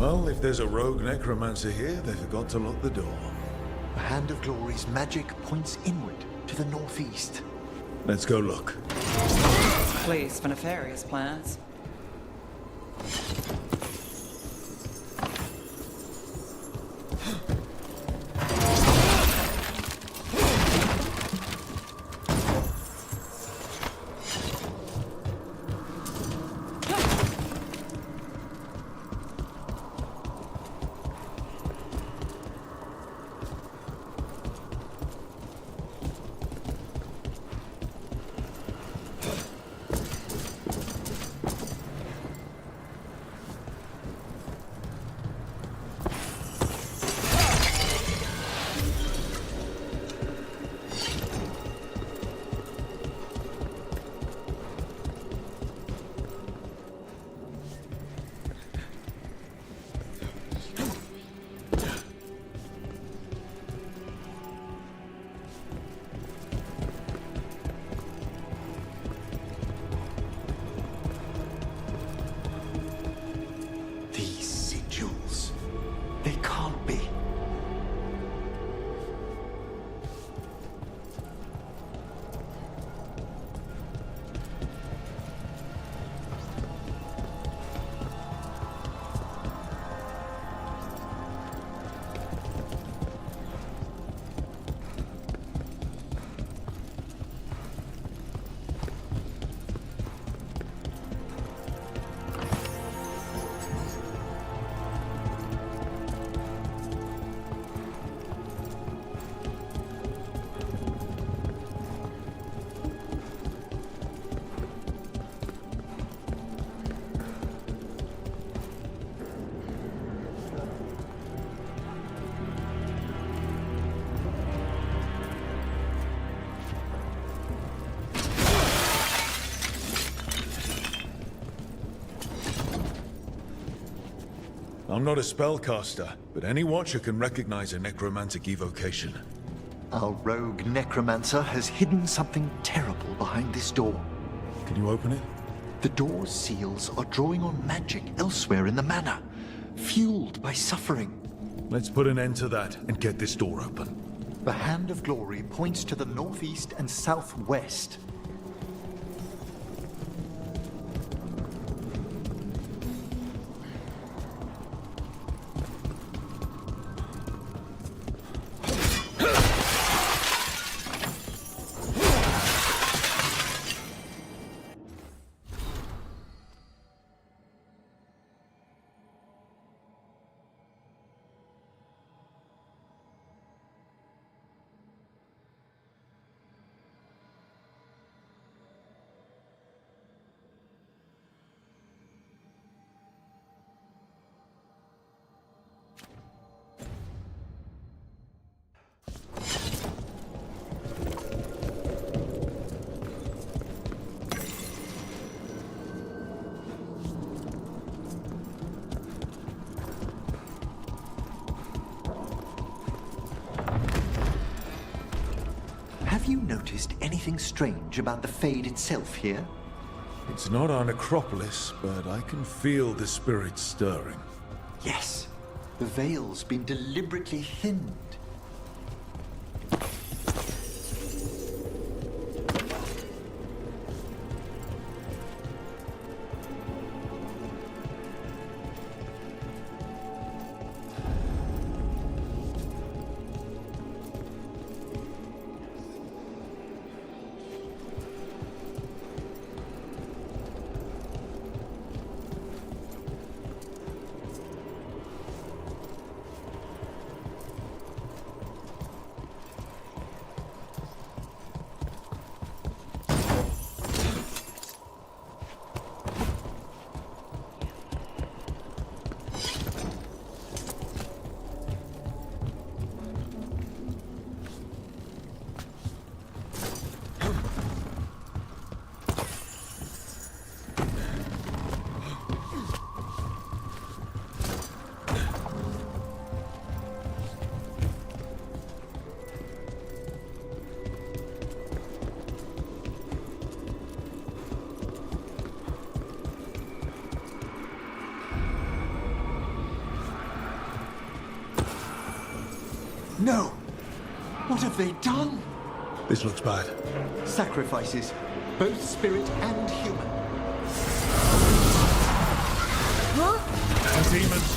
Speaker 1: Well, if there's a rogue necromancer here, they forgot to lock the door.
Speaker 15: The Hand of Glory's magic points inward to the northeast.
Speaker 1: Let's go look.
Speaker 2: Place for nefarious plans.
Speaker 1: I'm not a spellcaster, but any watcher can recognize a necromantic evocation.
Speaker 15: Our rogue necromancer has hidden something terrible behind this door.
Speaker 1: Can you open it?
Speaker 15: The door's seals are drawing on magic elsewhere in the manor, fueled by suffering.
Speaker 1: Let's put an end to that and get this door open.
Speaker 15: The Hand of Glory points to the northeast and southwest. Have you noticed anything strange about the Fade itself here?
Speaker 1: It's not our necropolis, but I can feel the spirits stirring.
Speaker 15: Yes. The veil's been deliberately thinned. No! What have they done?
Speaker 1: This looks bad.
Speaker 15: Sacrifices, both spirit and human.
Speaker 1: Huh? Demons.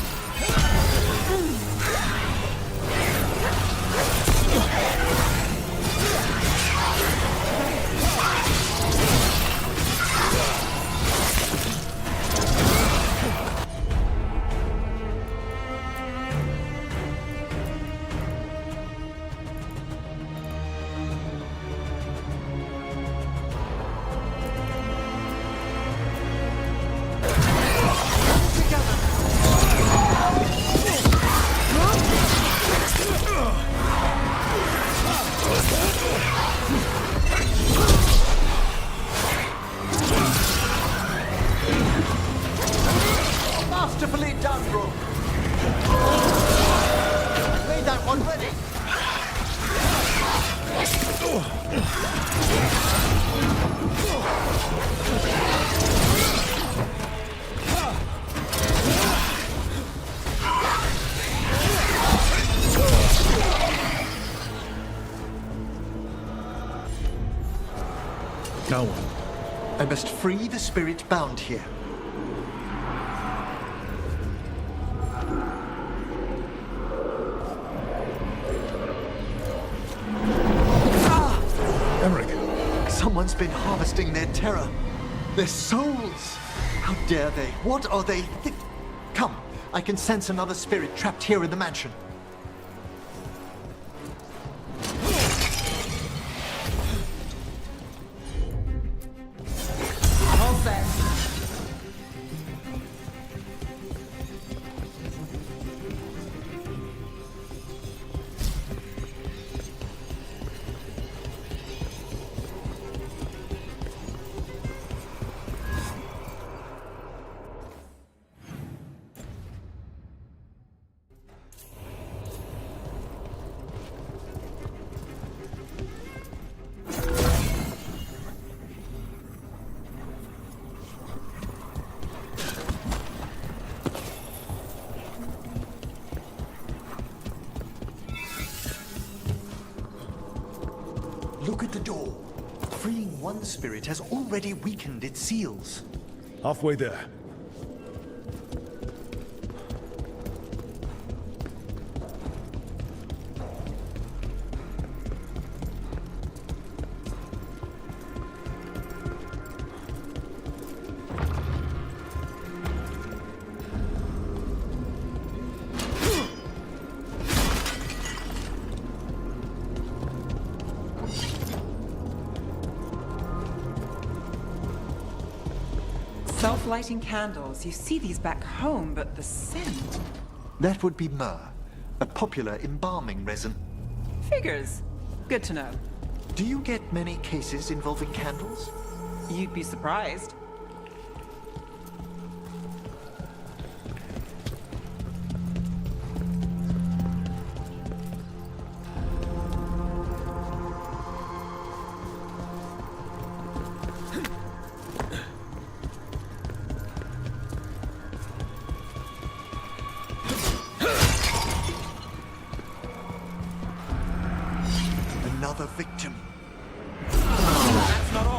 Speaker 15: Masterfully done, bro. Made that one ready.
Speaker 1: Now what?
Speaker 15: I must free the spirit bound here. Someone's been harvesting their terror. Their souls. How dare they? What are they? Come, I can sense another spirit trapped here in the mansion.
Speaker 2: All set.
Speaker 15: Look at the door. Freeing one spirit has already weakened its seals.
Speaker 1: Halfway there.
Speaker 2: Self-lighting candles. You see these back home, but the scent...
Speaker 15: That would be myrrh, a popular embalming resin.
Speaker 2: Figures. Good to know.
Speaker 15: Do you get many cases involving candles?
Speaker 2: You'd be surprised.
Speaker 15: Another victim.
Speaker 8: That's not all.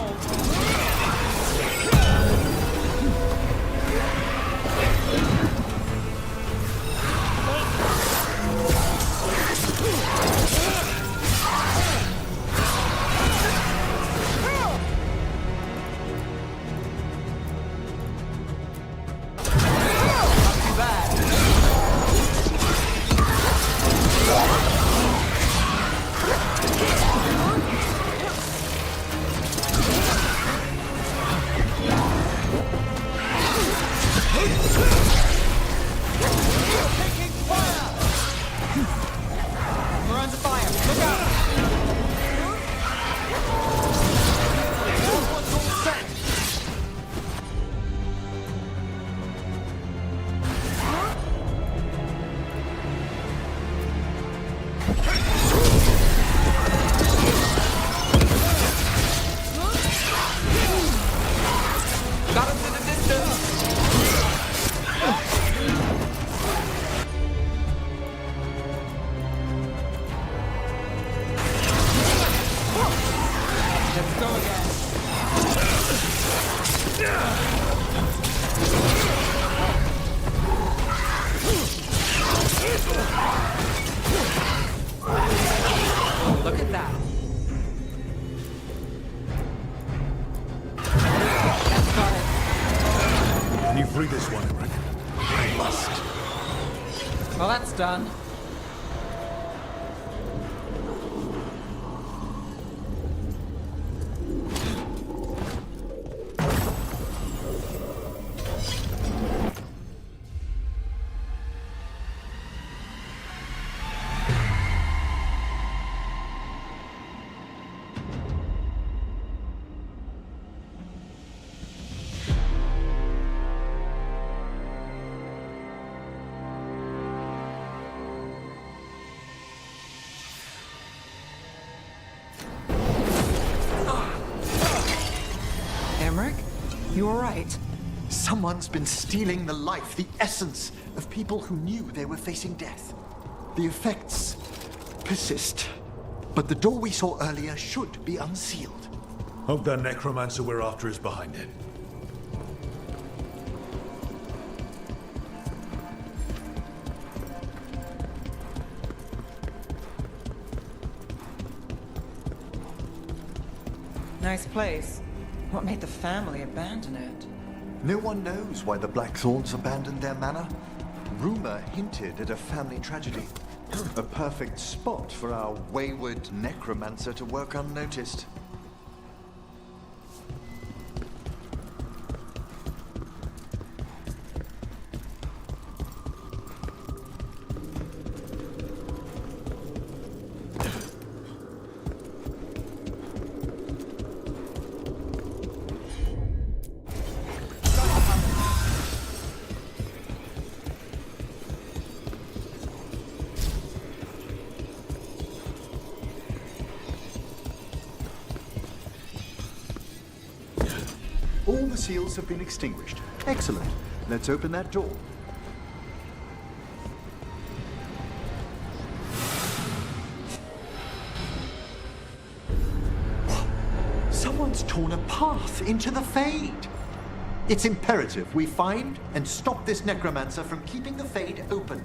Speaker 2: Look at that. That's got it.
Speaker 1: Can you free this one, Emmerich? I must.
Speaker 2: Well, that's done. Emmerich, you all right?
Speaker 15: Someone's been stealing the life, the essence of people who knew they were facing death. The effects persist, but the door we saw earlier should be unsealed.
Speaker 1: Hope that necromancer we're after is behind it.
Speaker 2: Nice place. What made the family abandon it?
Speaker 15: No one knows why the Blackthorns abandoned their manor. Rumor hinted at a family tragedy. A perfect spot for our wayward necromancer to work unnoticed. All the seals have been extinguished. Excellent. Let's open that door. Someone's torn a path into the Fade. It's imperative we find and stop this necromancer from keeping the Fade open.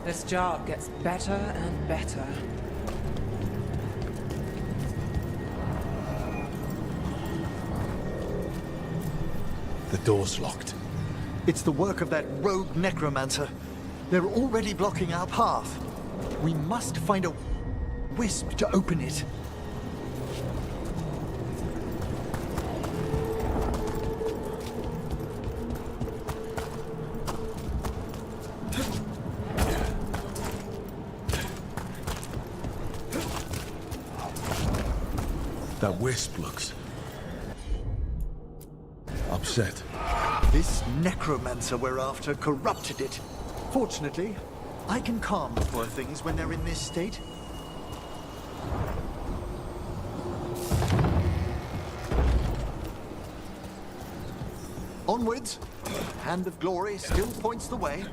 Speaker 2: This job gets better and better.
Speaker 1: The door's locked.
Speaker 15: It's the work of that rogue necromancer. They're already blocking our path. We must find a wisp to open it.
Speaker 1: That wisp looks upset.
Speaker 15: This necromancer we're after corrupted it. Fortunately, I can calm the poor things when they're in this state. Onwards. Hand of Glory still points the way.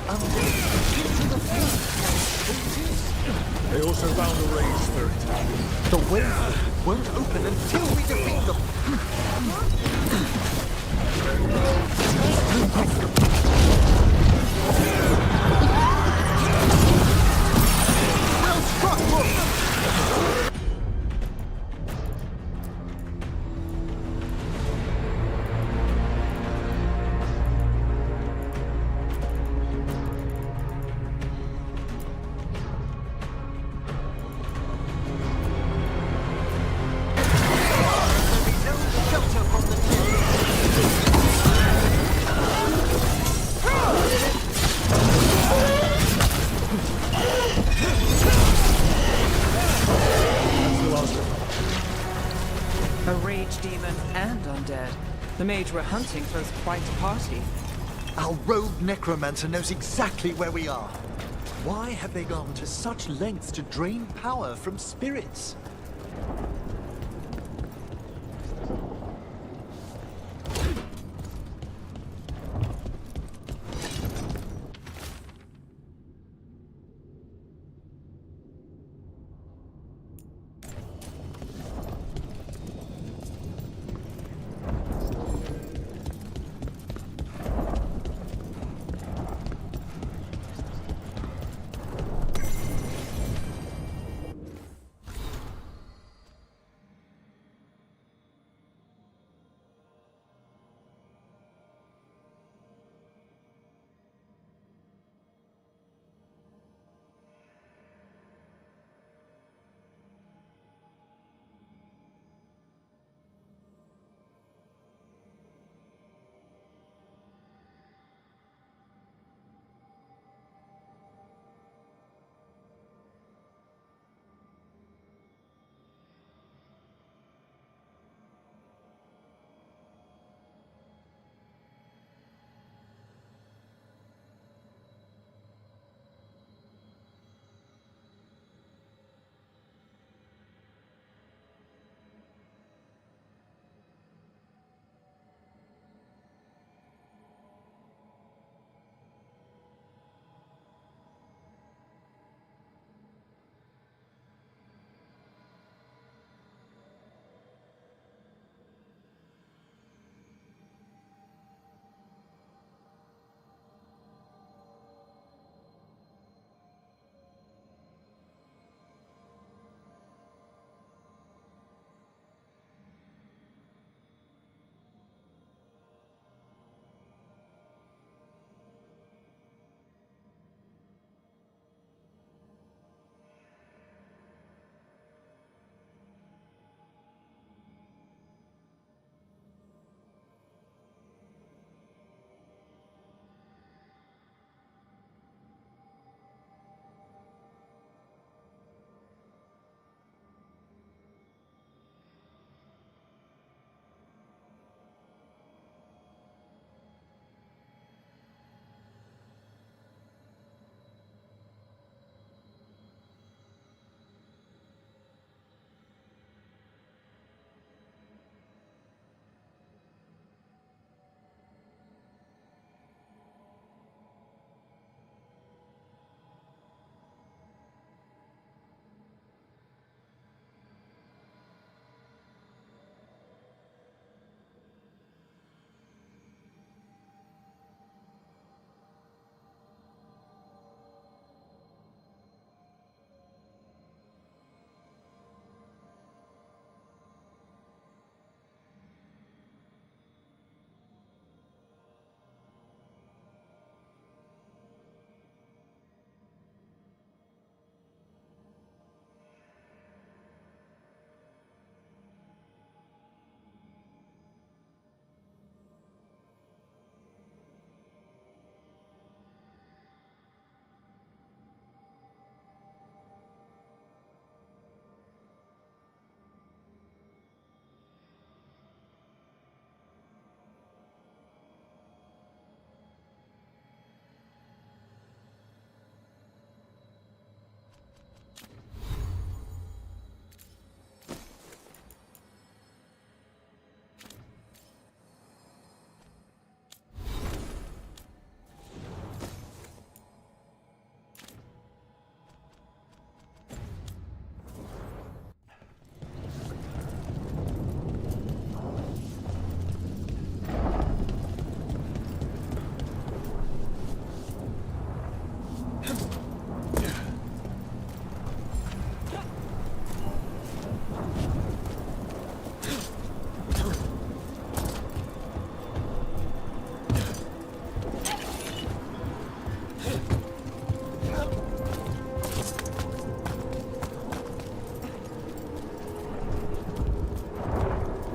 Speaker 15: undead into the fleet.
Speaker 1: They also found a rage spirit.
Speaker 15: The Veilguard won't open until we defeat them. Well struck, look!
Speaker 2: A rage demon and undead. The mage we're hunting throws quite a party.
Speaker 15: Our rogue necromancer knows exactly where we are. Why have they gone to such lengths to drain power from spirits?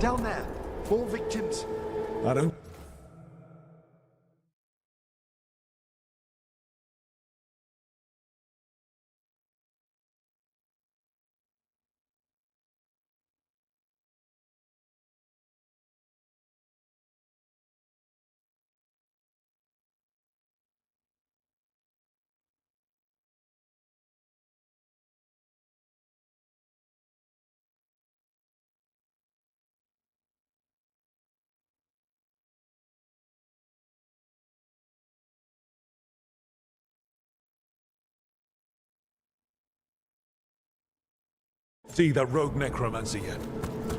Speaker 15: Down there. 4 victims.
Speaker 1: I don't... See that rogue necromancer yet?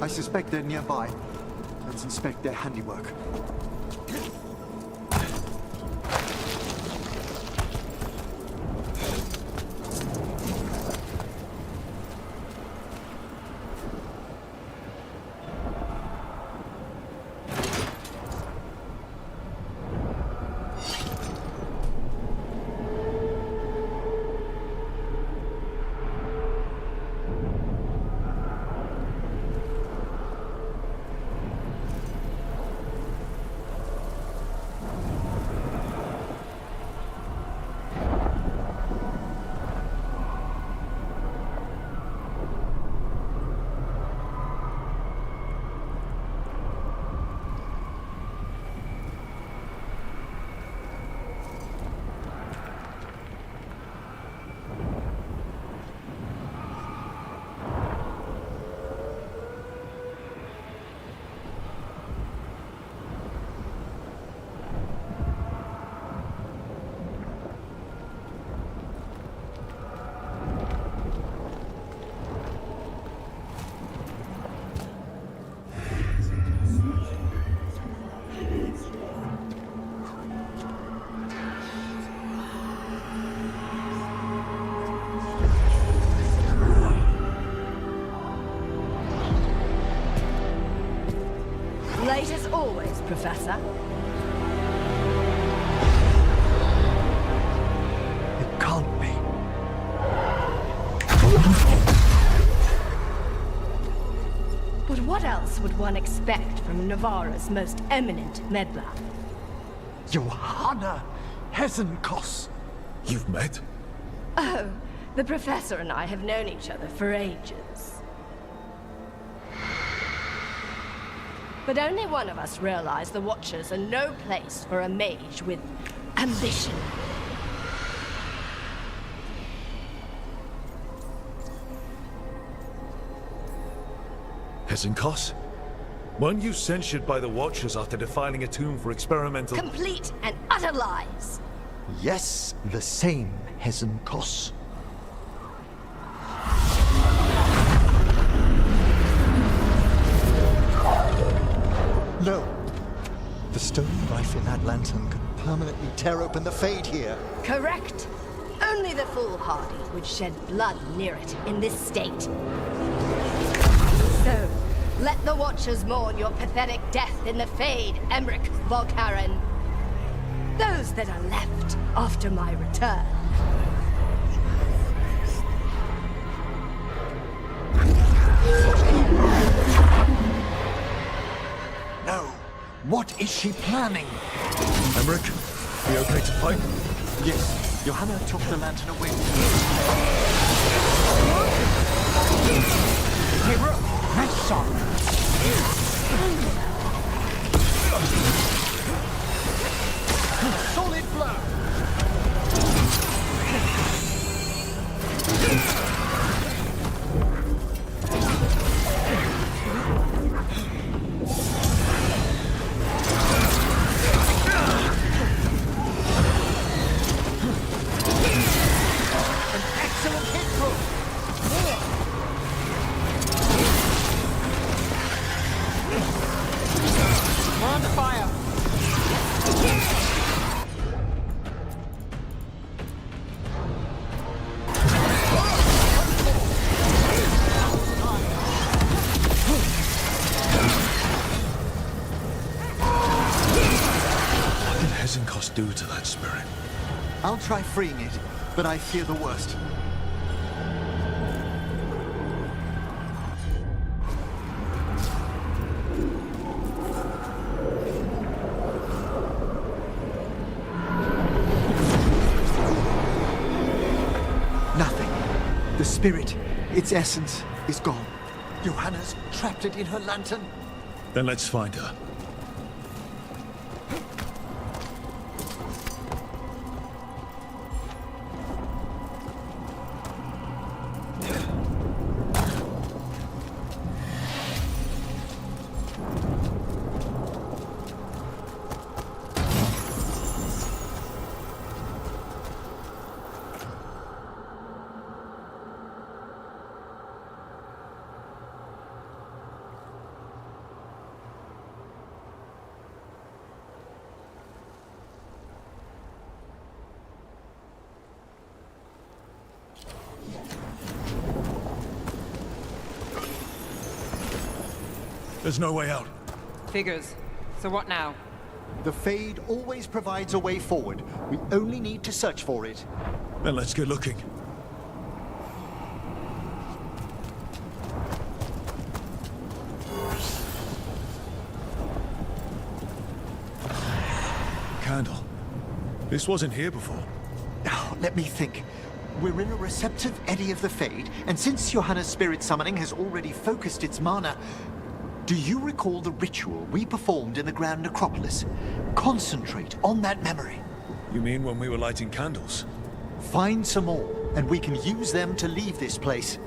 Speaker 15: I suspect they're nearby. Let's inspect their handiwork.
Speaker 18: Late as always, Professor.
Speaker 15: It can't be.
Speaker 18: But what else would one expect from Navarra's most eminent meddler?
Speaker 15: Johanna Hesenkos.
Speaker 1: You've met?
Speaker 18: Oh, the Professor and I have known each other for ages. But only one of us realized the Watchers are no place for a mage with ambition.
Speaker 1: Hesenkos? Weren't you censured by the Watchers after defiling a tomb for experimental...
Speaker 18: Complete and utter lies!
Speaker 15: Yes, the same Hesenkos. No. The stone knife in that lantern could permanently tear open the Fade here.
Speaker 18: Correct. Only the foolhardy would shed blood near it in this state. So, let the Watchers mourn your pathetic death in the Fade, Emmerich Volkaren. Those that are left after my return.
Speaker 15: No. What is she planning?
Speaker 1: Emmerich, you okay to fight?
Speaker 15: Yes. Johanna took the lantern away.
Speaker 16: Hey, Rook! Nice shot!
Speaker 15: Solid blow!
Speaker 1: Do to that spirit?
Speaker 15: I'll try freeing it, but I fear the worst. The spirit, its essence, is gone. Johanna's trapped it in her lantern.
Speaker 1: Then let's find her. There's no way out.
Speaker 2: Figures. So what now?
Speaker 15: The Fade always provides a way forward. We only need to search for it.
Speaker 1: Then let's get looking. Candle. This wasn't here before.
Speaker 15: Oh, let me think. We're in a receptive eddy of the Fade, and since Johanna's spirit summoning has already focused its mana, do you recall the ritual we performed in the Grand Necropolis? Concentrate on that memory.
Speaker 1: You mean when we were lighting candles?
Speaker 15: Find some more, and we can use them to leave this place.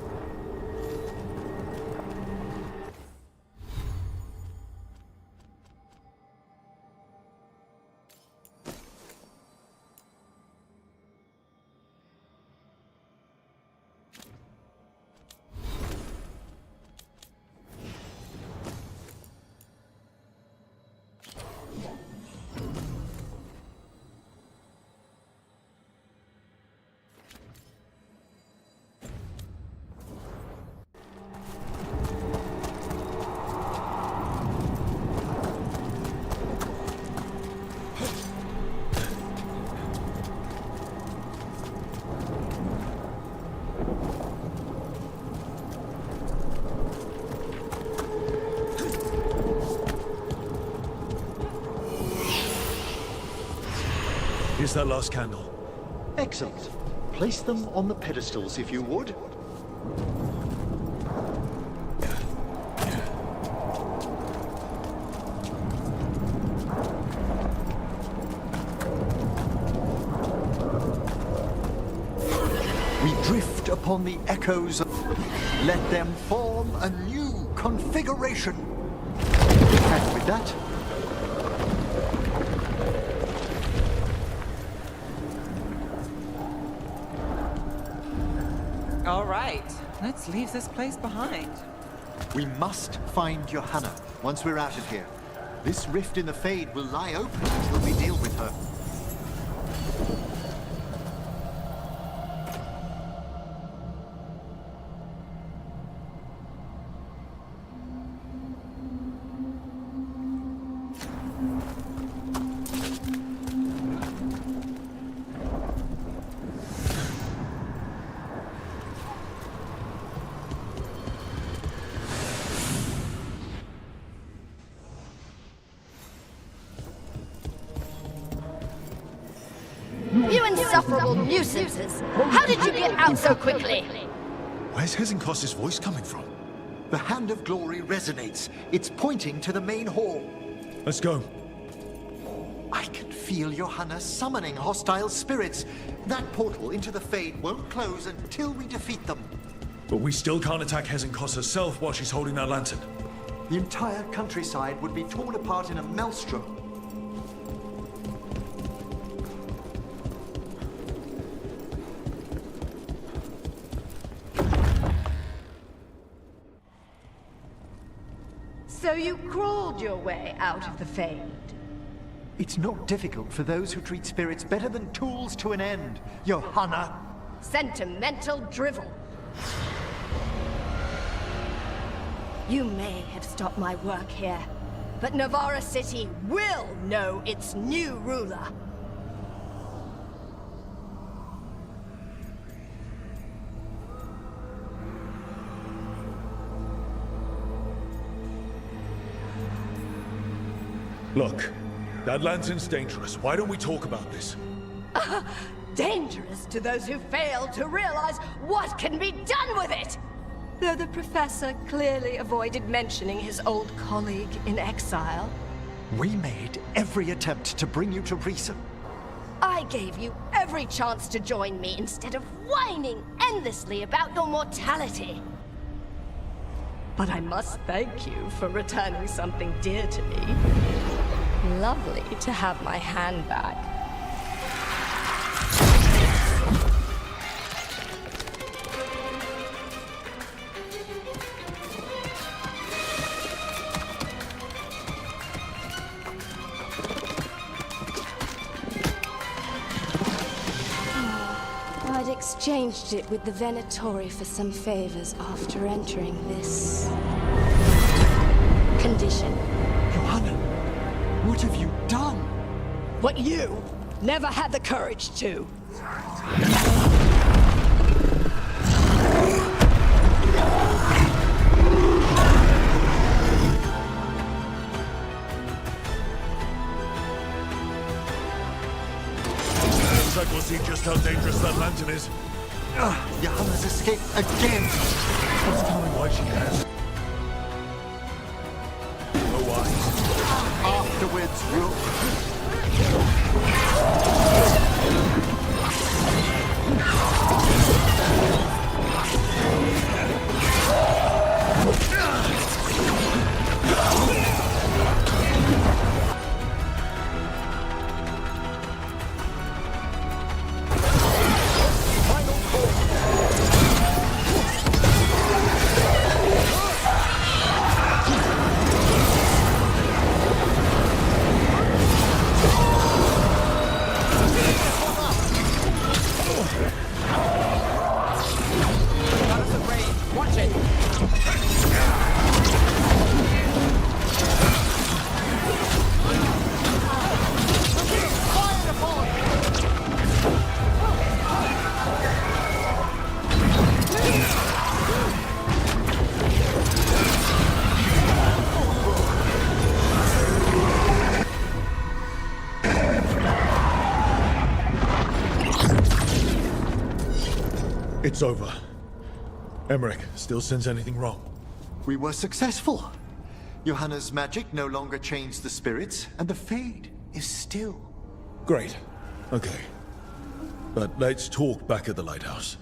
Speaker 1: Here's that last candle.
Speaker 15: Excellent. Place them on the pedestals if you would. We drift upon the echoes. Let them form a new configuration. And with that,
Speaker 2: All right, let's leave this place behind.
Speaker 15: we must find Johanna once we're out of here. This rift in the Fade will lie open until we deal with her.
Speaker 18: You insufferable nuisances! How did you get out so quickly?
Speaker 1: Where's Hezenkos's voice coming from?
Speaker 15: The Hand of Glory resonates. It's pointing to the main hall.
Speaker 1: Let's go.
Speaker 15: I can feel Johanna summoning hostile spirits. That portal into the Fade won't close until we defeat them.
Speaker 1: But we still can't attack Hezenkos herself while she's holding that lantern.
Speaker 15: The entire countryside would be torn apart in a maelstrom.
Speaker 18: So you crawled your way out of the Fade.
Speaker 15: It's not difficult for those who treat spirits better than tools to an end, Johanna.
Speaker 18: Sentimental drivel. You may have stopped my work here, but Navarra City will know its new ruler.
Speaker 1: Look, that lantern's dangerous. Why don't we talk about this?
Speaker 18: dangerous to those who fail to realize what can be done with it! Though the professor clearly avoided mentioning his old colleague in exile.
Speaker 15: We made every attempt to bring you to reason.
Speaker 18: I gave you every chance to join me instead of whining endlessly about your mortality. But I must thank you for returning something dear to me. Lovely to have my hand back. I'd exchanged it with the Venatori for some favors after entering this condition.
Speaker 15: Johanna, what have you done?
Speaker 18: What you never had the courage to.
Speaker 1: Looks like we'll see just how dangerous that lantern is.
Speaker 15: Johanna's escaped again.
Speaker 1: What's telling why she has? No eyes.
Speaker 15: Afterwards,
Speaker 1: It's over. Emmerich, still sense anything wrong?
Speaker 15: we were successful. Johanna's magic no longer changed the spirits, and the Fade is still.
Speaker 1: Great. Okay. But let's talk back at the lighthouse.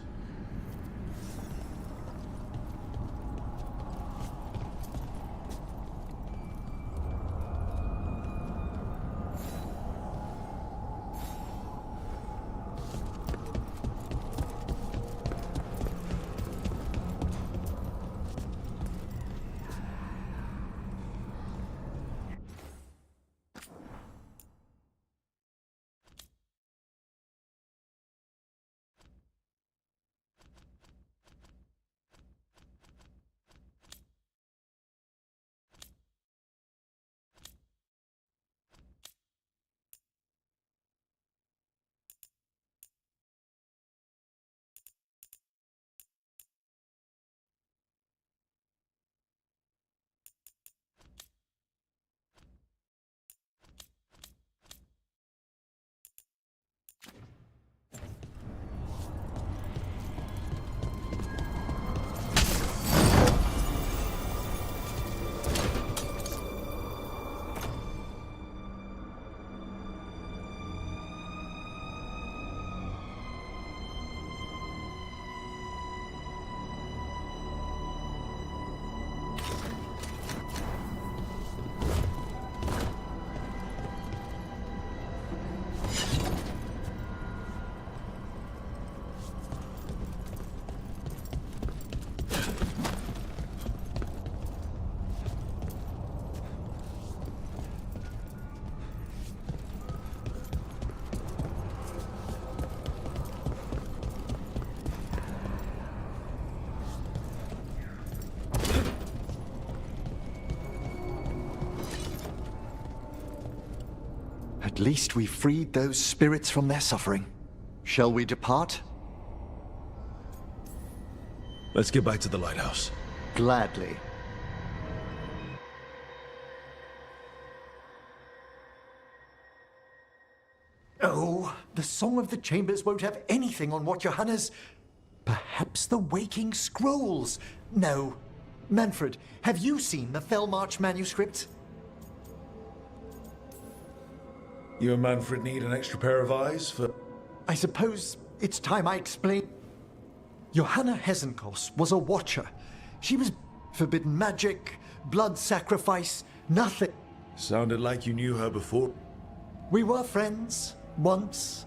Speaker 15: At least we freed those spirits from their suffering. Shall we depart?
Speaker 1: Let's get back to the lighthouse.
Speaker 15: Gladly. Oh, the Song of the Chambers won't have anything on what Johanna's... Perhaps the Waking Scrolls? No. Manfred, have you seen the Fellmarch manuscripts?
Speaker 1: You and Manfred need an extra pair of eyes for...
Speaker 15: I suppose it's time I explain. Johanna Hesenkos was a watcher. She was forbidden magic, blood sacrifice, nothing.
Speaker 1: Sounded like you knew her before.
Speaker 15: We were friends, once.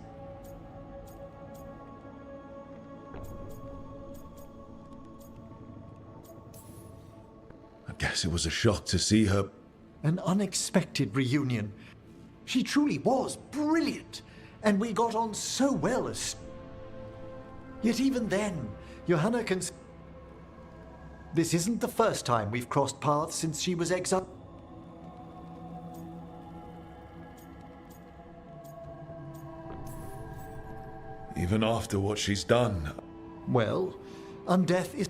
Speaker 1: I guess it was a shock to see her.
Speaker 15: An unexpected reunion. She truly was brilliant, and we got on so well as... Yet even then, Johanna can... This isn't the first time we've crossed paths since she was exiled.
Speaker 1: Even after what she's done.
Speaker 15: Well, undeath is...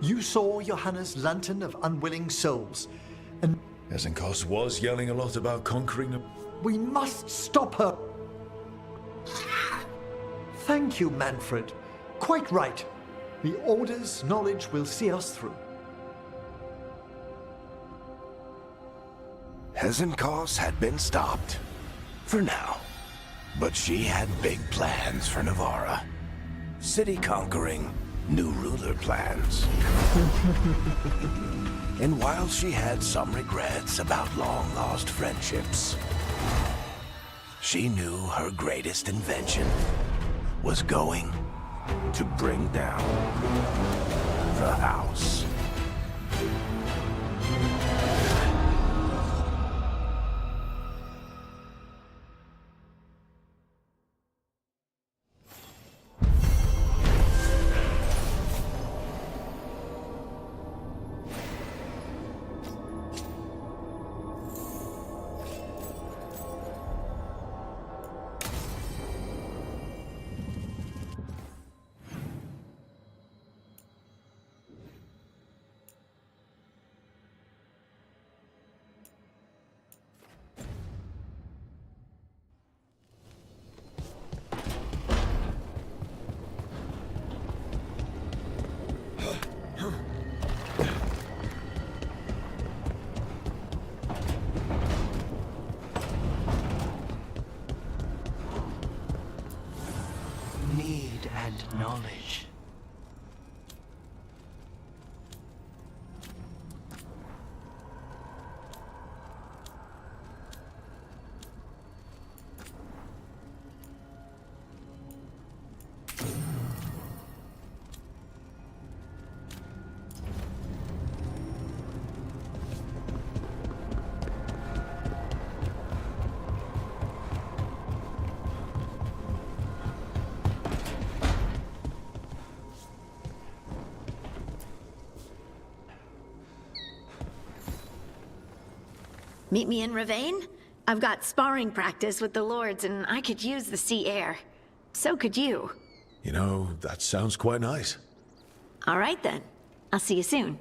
Speaker 15: You saw Johanna's lantern of unwilling souls, and...
Speaker 1: Hesenkos was yelling a lot about conquering them.
Speaker 15: We must stop her! Thank you, Manfred. Quite right. The Order's knowledge will see us through.
Speaker 12: Hesenkos had been stopped. For now. But she had big plans for Navarra. City conquering, new ruler plans. And while she had some regrets about long-lost friendships, she knew her greatest invention was going to bring down the house.
Speaker 4: Need and knowledge.
Speaker 11: Meet me in Ravane? I've got sparring practice with the lords and I could use the sea air. So could you.
Speaker 1: You know, that sounds quite nice.
Speaker 11: All right then. I'll see you soon.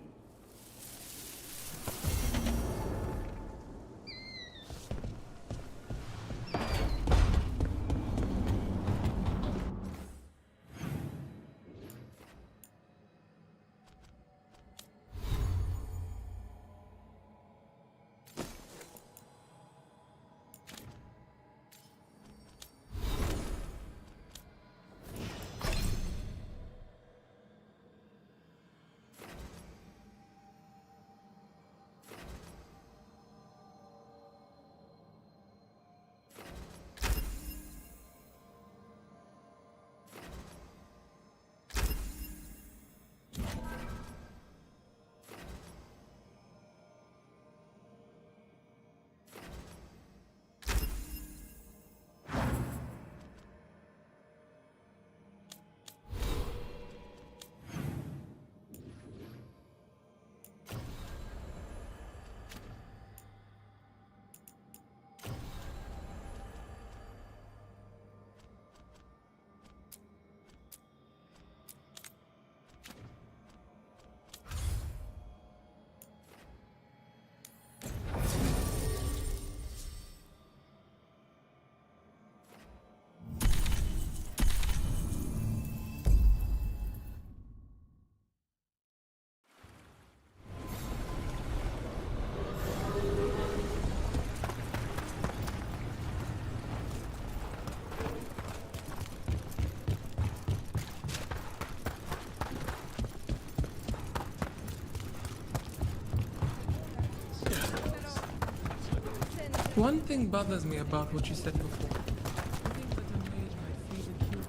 Speaker 19: One thing bothers me about what you said before. I think that a mage might feed a hero.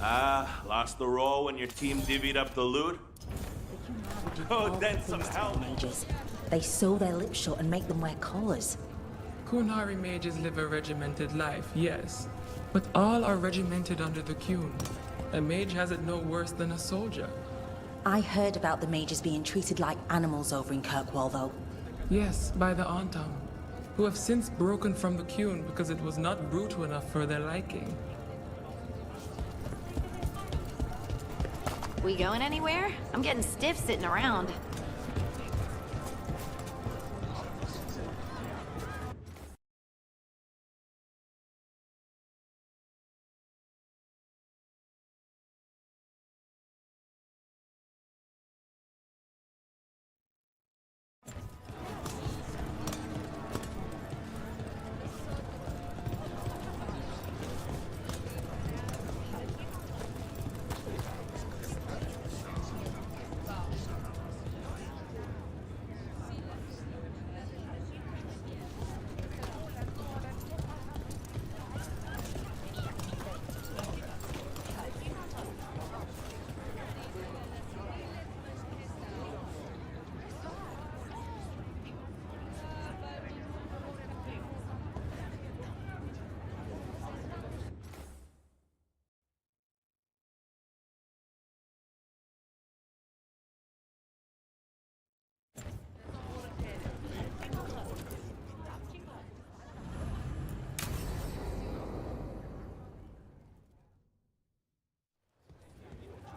Speaker 20: Ah, lost the role when your team divvied up the loot? Oh, then some help.
Speaker 21: Mages. They sew their lips shut and make them wear collars.
Speaker 19: Kunari mages live a regimented life, yes. But all are regimented under the Qun. A mage has it no worse than a soldier.
Speaker 21: I heard about the mages being treated like animals over in Kirkwall, though.
Speaker 19: Yes, by the Antam, who have since broken from the Qun because it was not brutal enough for their liking.
Speaker 22: We going anywhere? I'm getting stiff sitting around.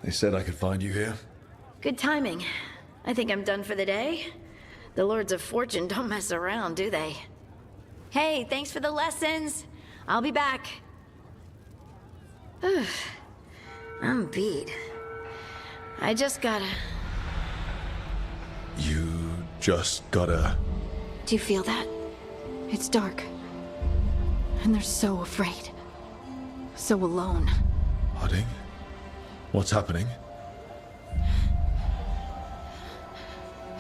Speaker 1: They said I could find you here.
Speaker 22: Good timing. I think I'm done for the day. The Lords of Fortune don't mess around, do they? Hey, thanks for the lessons. I'll be back. I'm beat. I just gotta...
Speaker 1: You just gotta...
Speaker 22: Do you feel that? It's dark. And they're so afraid. So alone.
Speaker 1: Harding? What's happening?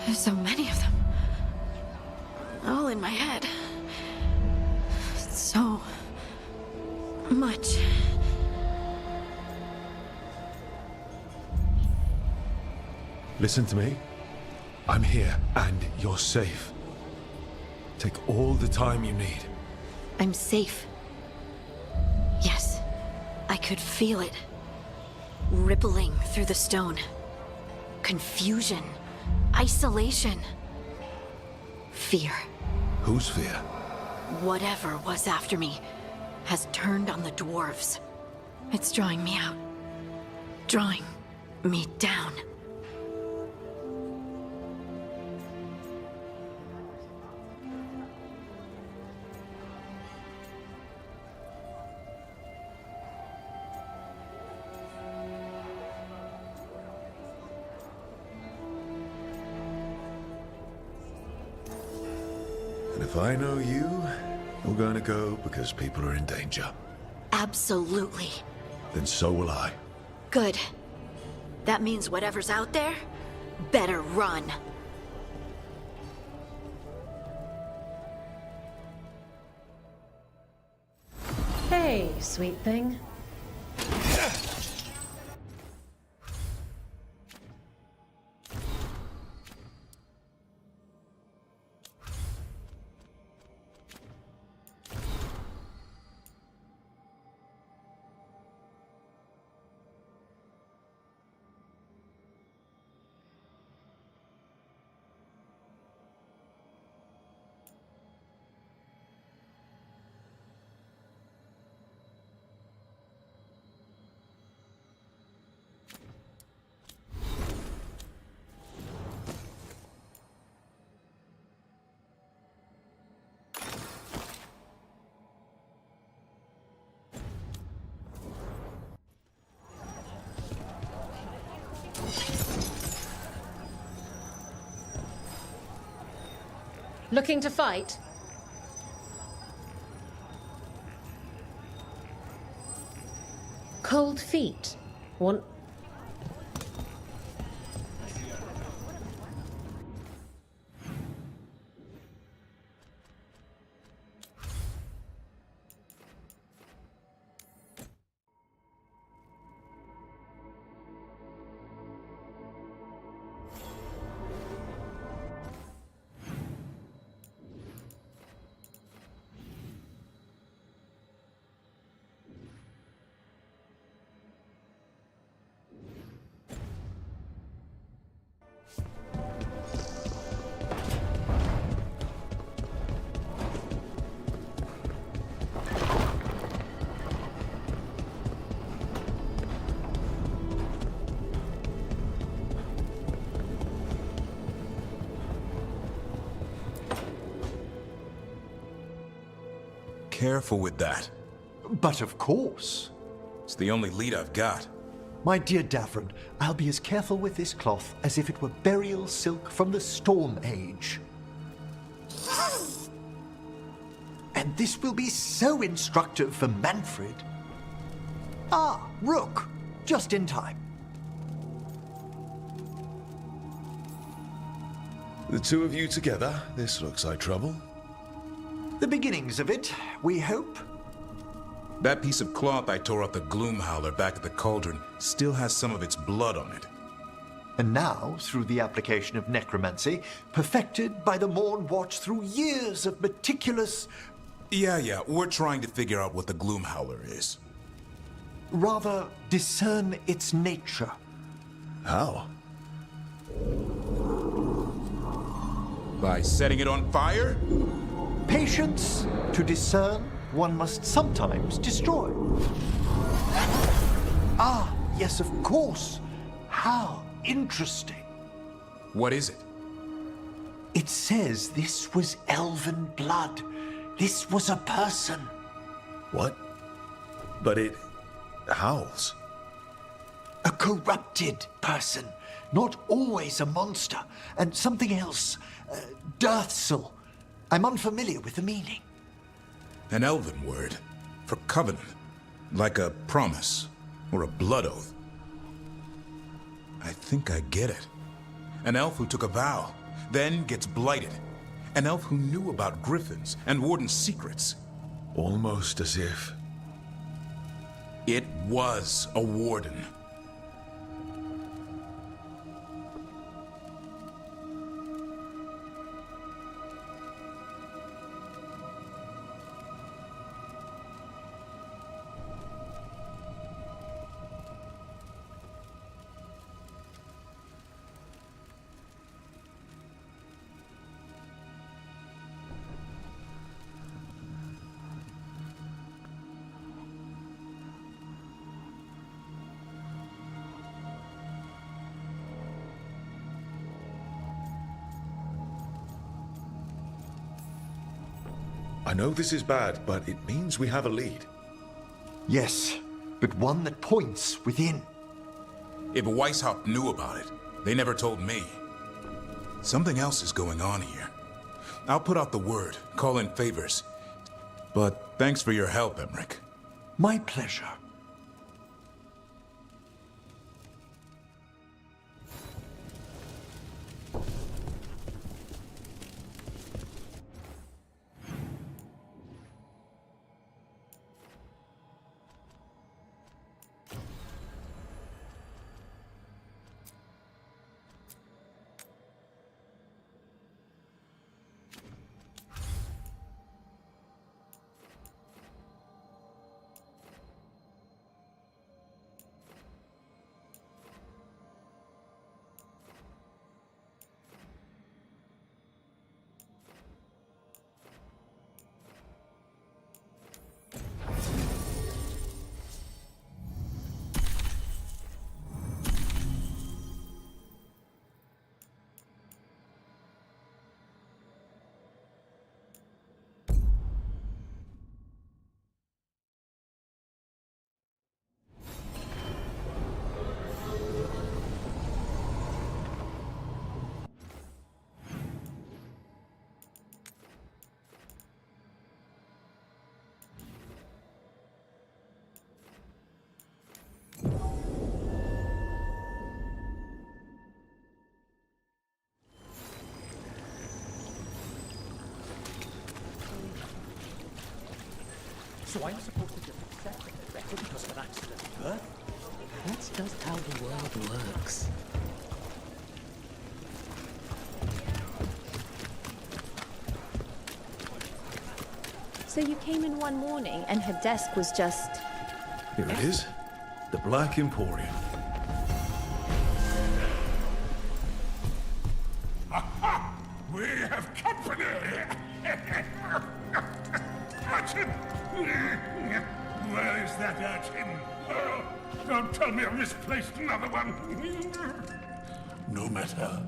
Speaker 22: There's so many of them. All in my head. So... much.
Speaker 1: Listen to me. I'm here, and you're safe. Take all the time you need.
Speaker 22: I'm safe. Yes. I could feel it. Rippling through the stone. Confusion. Isolation. Fear.
Speaker 1: Whose fear?
Speaker 22: Whatever was after me has turned on the dwarves. It's drawing me out. Drawing me down.
Speaker 1: And if I know you, you're going to go because people are in danger.
Speaker 22: Absolutely.
Speaker 1: Then so will I.
Speaker 22: Good. That means whatever's out there better run.
Speaker 5: Hey, sweet thing. Looking to fight? Cold feet. Want...
Speaker 9: careful with that.
Speaker 15: But of course.
Speaker 9: It's the only lead I've got.
Speaker 15: My dear Davron, I'll be as careful with this cloth as if it were burial silk from the Storm Age. And this will be so instructive for Manfred. Ah, Rook, just in time.
Speaker 1: The two of you together, this looks like trouble.
Speaker 15: The beginnings of it, we hope.
Speaker 9: That piece of cloth I tore off the Gloom Howler back at the cauldron still has some of its blood on it.
Speaker 15: And now, through the application of necromancy, perfected by the Morn Watch through years of meticulous...
Speaker 9: Yeah, we're trying to figure out what the Gloom Howler is.
Speaker 15: Rather, discern its nature.
Speaker 1: How?
Speaker 9: By setting it on fire?
Speaker 15: Patience. To discern, one must sometimes destroy. Ah, yes, of course. How interesting.
Speaker 9: What is it?
Speaker 15: It says this was elven blood. This was a person.
Speaker 1: What? But it howls.
Speaker 15: A corrupted person. Not always a monster. And something else. Dirthsel. I'm unfamiliar with the meaning.
Speaker 9: An elven word for covenant. Like a promise or a blood oath. I think I get it. An elf who took a vow, then gets blighted. An elf who knew about griffins and Warden's secrets.
Speaker 1: Almost as if...
Speaker 9: It was a Warden.
Speaker 1: I know this is bad, but it means we have a lead.
Speaker 15: Yes, but one that points within.
Speaker 9: If Weishaupt knew about it, they never told me. Something else is going on here. I'll put out the word, call in favors. But thanks for your help, Emmerich.
Speaker 15: My pleasure.
Speaker 6: So I'm supposed to just accept it directly because of an accident of birth? That's just how the world works.
Speaker 7: So you came in one morning and her desk was just...
Speaker 1: Here it is. The Black Emporium.
Speaker 12: Aha! We have company! Urchin! Where is that urchin? Oh, don't tell me I've misplaced another one! No matter.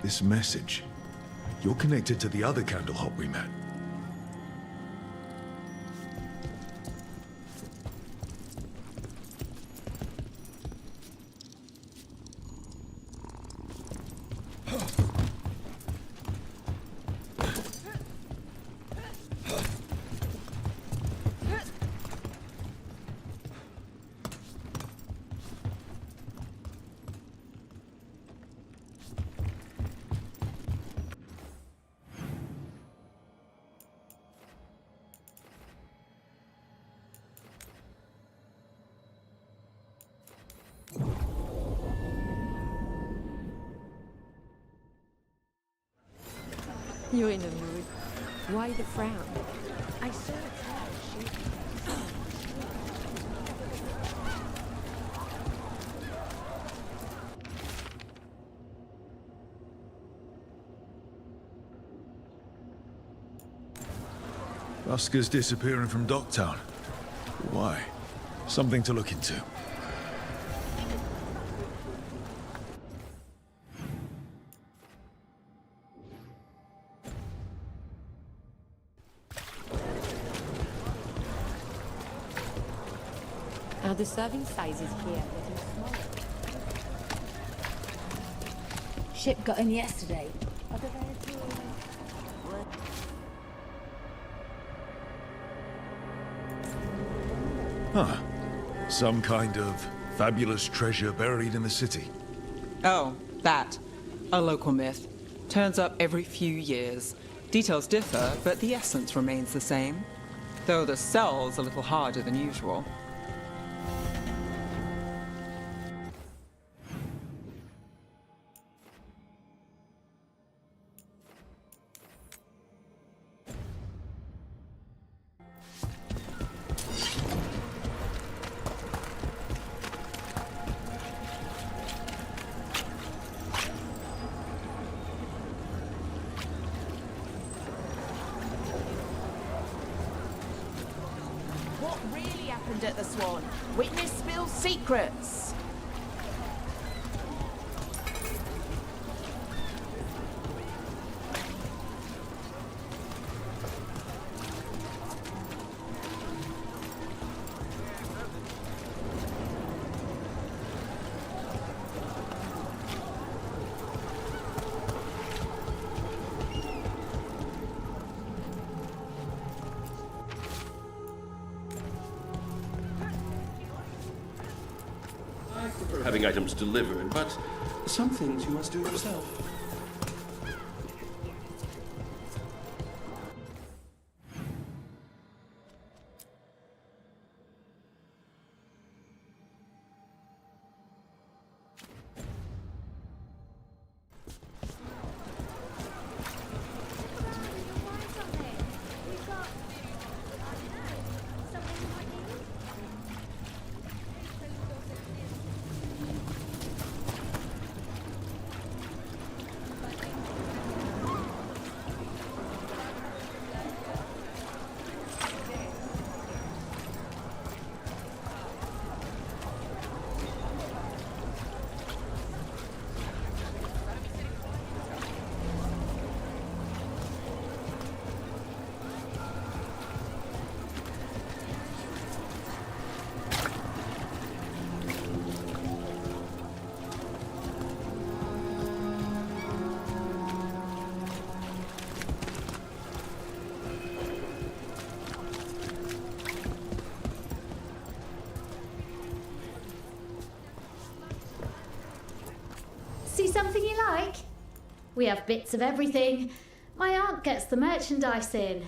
Speaker 1: This message. You're connected to the other Candlehop we met.
Speaker 14: You're in a mood. Why the frown? I saw it.
Speaker 1: Rusker's disappearing from Docktown. Why? Something to look into.
Speaker 14: Are the serving sizes here getting smaller?
Speaker 11: Ship got in yesterday.
Speaker 1: Huh. Some kind of fabulous treasure buried in the city.
Speaker 2: Oh, that. A local myth. Turns up every few years. Details differ, but the essence remains the same. Though the sell's a little harder than usual.
Speaker 10: What really happened at the Swan? Witness spills secrets.
Speaker 13: I prefer having items delivered, but some things you must do yourself.
Speaker 5: See something you like? We have bits of everything. My aunt gets the merchandise in.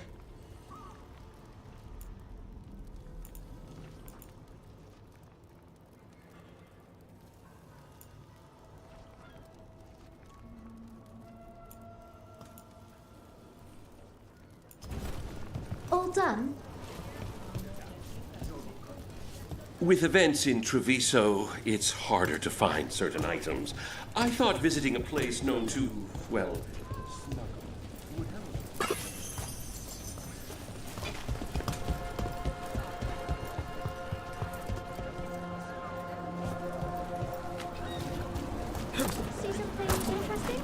Speaker 5: All done?
Speaker 13: With events in Treviso, it's harder to find certain items. I thought visiting a place known to, well,
Speaker 5: See something interesting?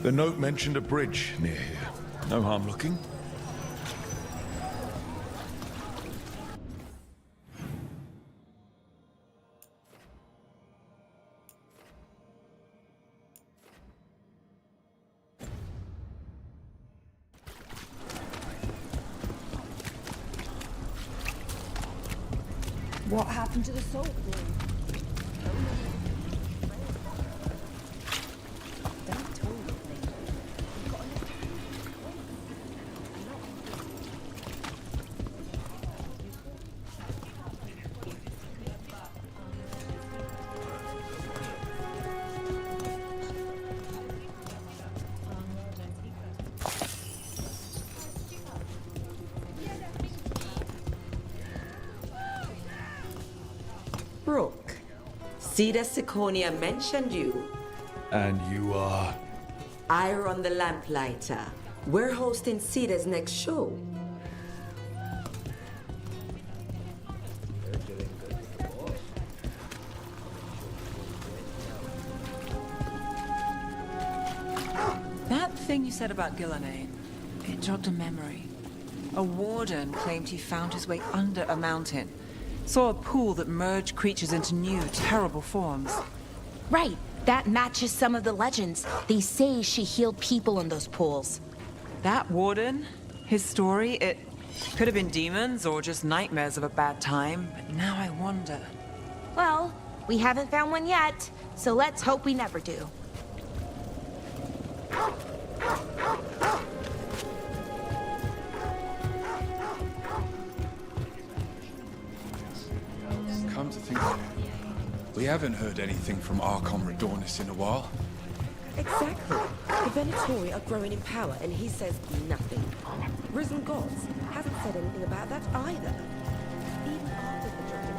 Speaker 1: The note mentioned a bridge near here. No harm looking.
Speaker 10: What happened to the salt room?
Speaker 3: Brooke, Cedar Siconia mentioned you.
Speaker 1: And you are?
Speaker 3: I run the Lamplighter. We're hosting Cedar's next show.
Speaker 2: That thing you said about Gillenane, it jogged a memory. A warden claimed he found his way under a mountain. Saw a pool that merged creatures into new, terrible forms.
Speaker 10: Right, that matches some of the legends. They say she healed people in those pools.
Speaker 2: That warden, his story, it could have been demons or just nightmares of a bad time, but now I wonder.
Speaker 10: Well, we haven't found one yet, so let's hope we never do.
Speaker 17: Come to think of it, we haven't heard anything from Archon Redornis in a while.
Speaker 23: Exactly. The Venatori are growing in power, and he says nothing. Risen Gods hasn't said anything about that either. Even after the dragon.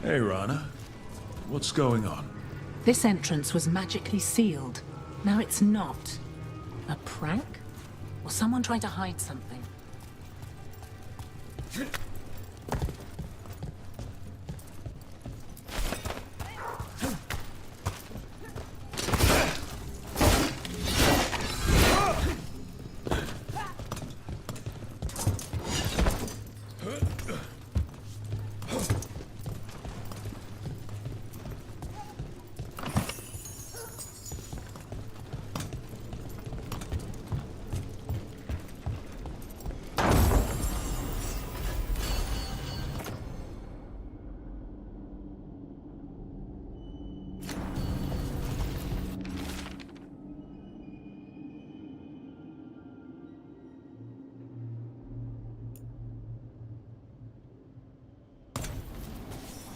Speaker 1: Hey, Rana. What's going on?
Speaker 6: This entrance was magically sealed. Now it's not. A prank? Or someone trying to hide something?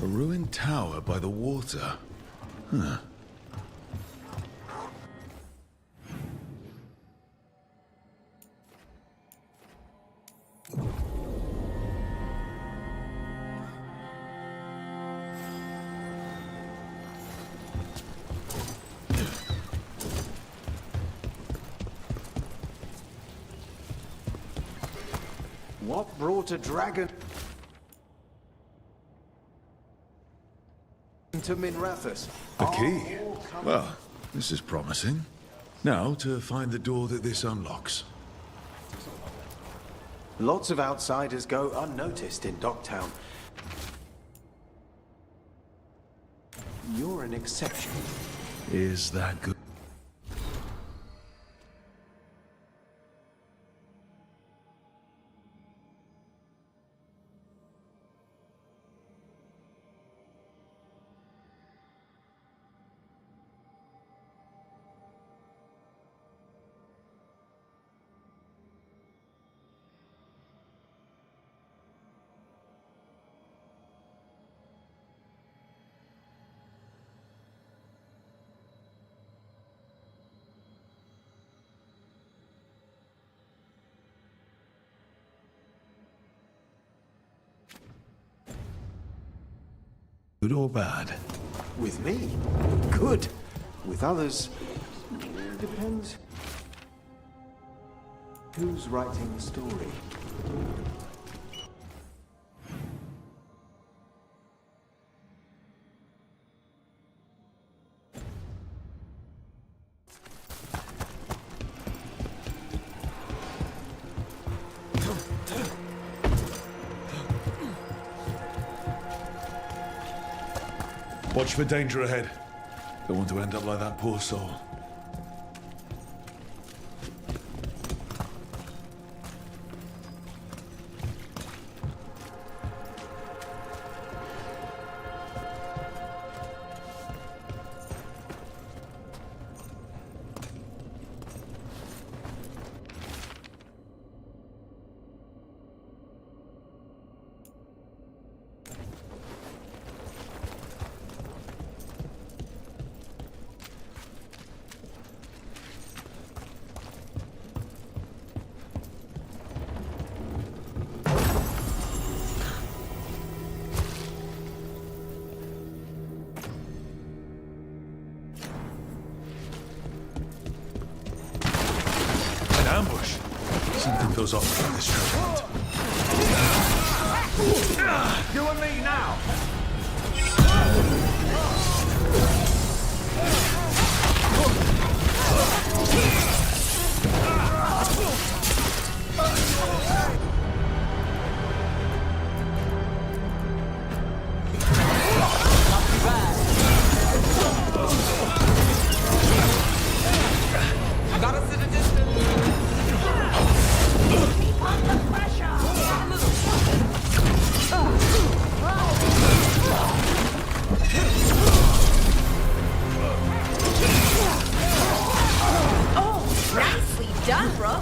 Speaker 1: A ruined tower by the water. Huh.
Speaker 15: What brought a dragon to Minrathous?
Speaker 1: A key. Well, this is promising. Now to find the door that this unlocks.
Speaker 24: Lots of outsiders go unnoticed in Docktown. You're an exception.
Speaker 1: Is that good? Good or bad?
Speaker 24: With me? Good. With others, depends. Who's writing the story?
Speaker 1: Watch for danger ahead. Don't want to end up like that poor soul. Ambush. Something feels off about this treasure hunt.
Speaker 24: You and me now!
Speaker 19: Got us at a distance.
Speaker 11: Keep under pressure!
Speaker 10: Oh, nicely done, bro.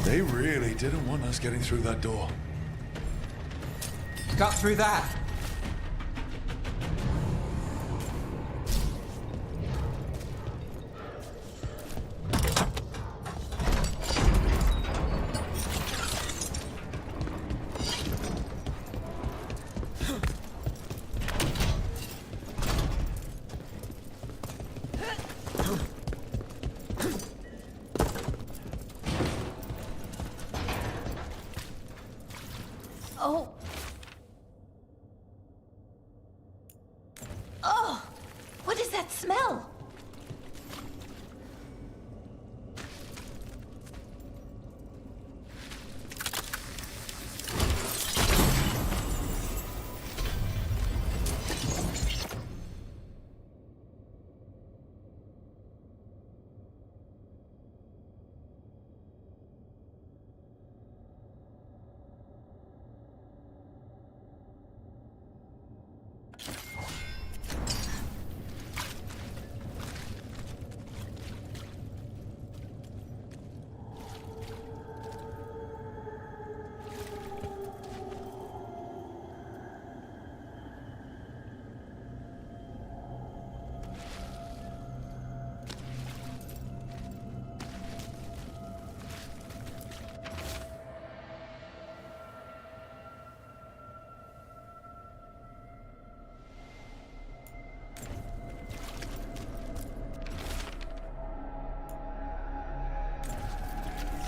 Speaker 1: They really didn't want us getting through that door.
Speaker 19: Got through that.
Speaker 10: Oh. Oh, what is that smell?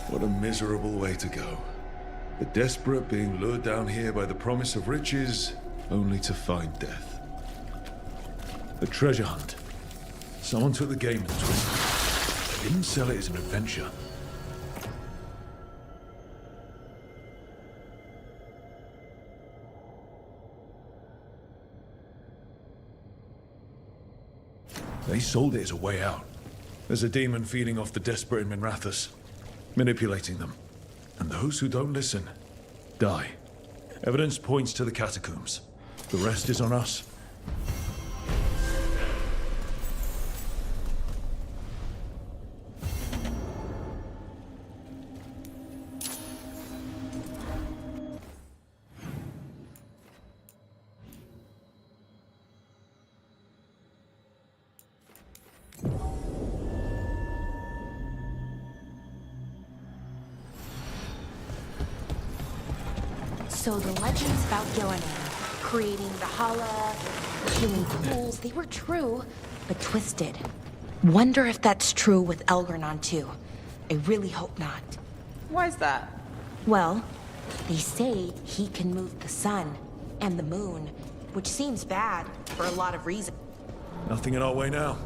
Speaker 1: What a miserable way to go. The desperate being lured down here by the promise of riches, only to find death. The treasure hunt. Someone took the game and twisted it. They didn't sell it as an adventure. They sold it as a way out. There's a demon feeding off the desperate in Minrathous, manipulating them. And those who don't listen, die. Evidence points to the catacombs. The rest is on us.
Speaker 10: So the legends about Gillinan, creating the Hala, healing pools, they were true, but twisted. Wonder if that's true with Elgernon too. I really hope not.
Speaker 2: Why's that?
Speaker 10: Well, they say he can move the sun and the moon, which seems bad for a lot of reasons.
Speaker 1: Nothing in our way now.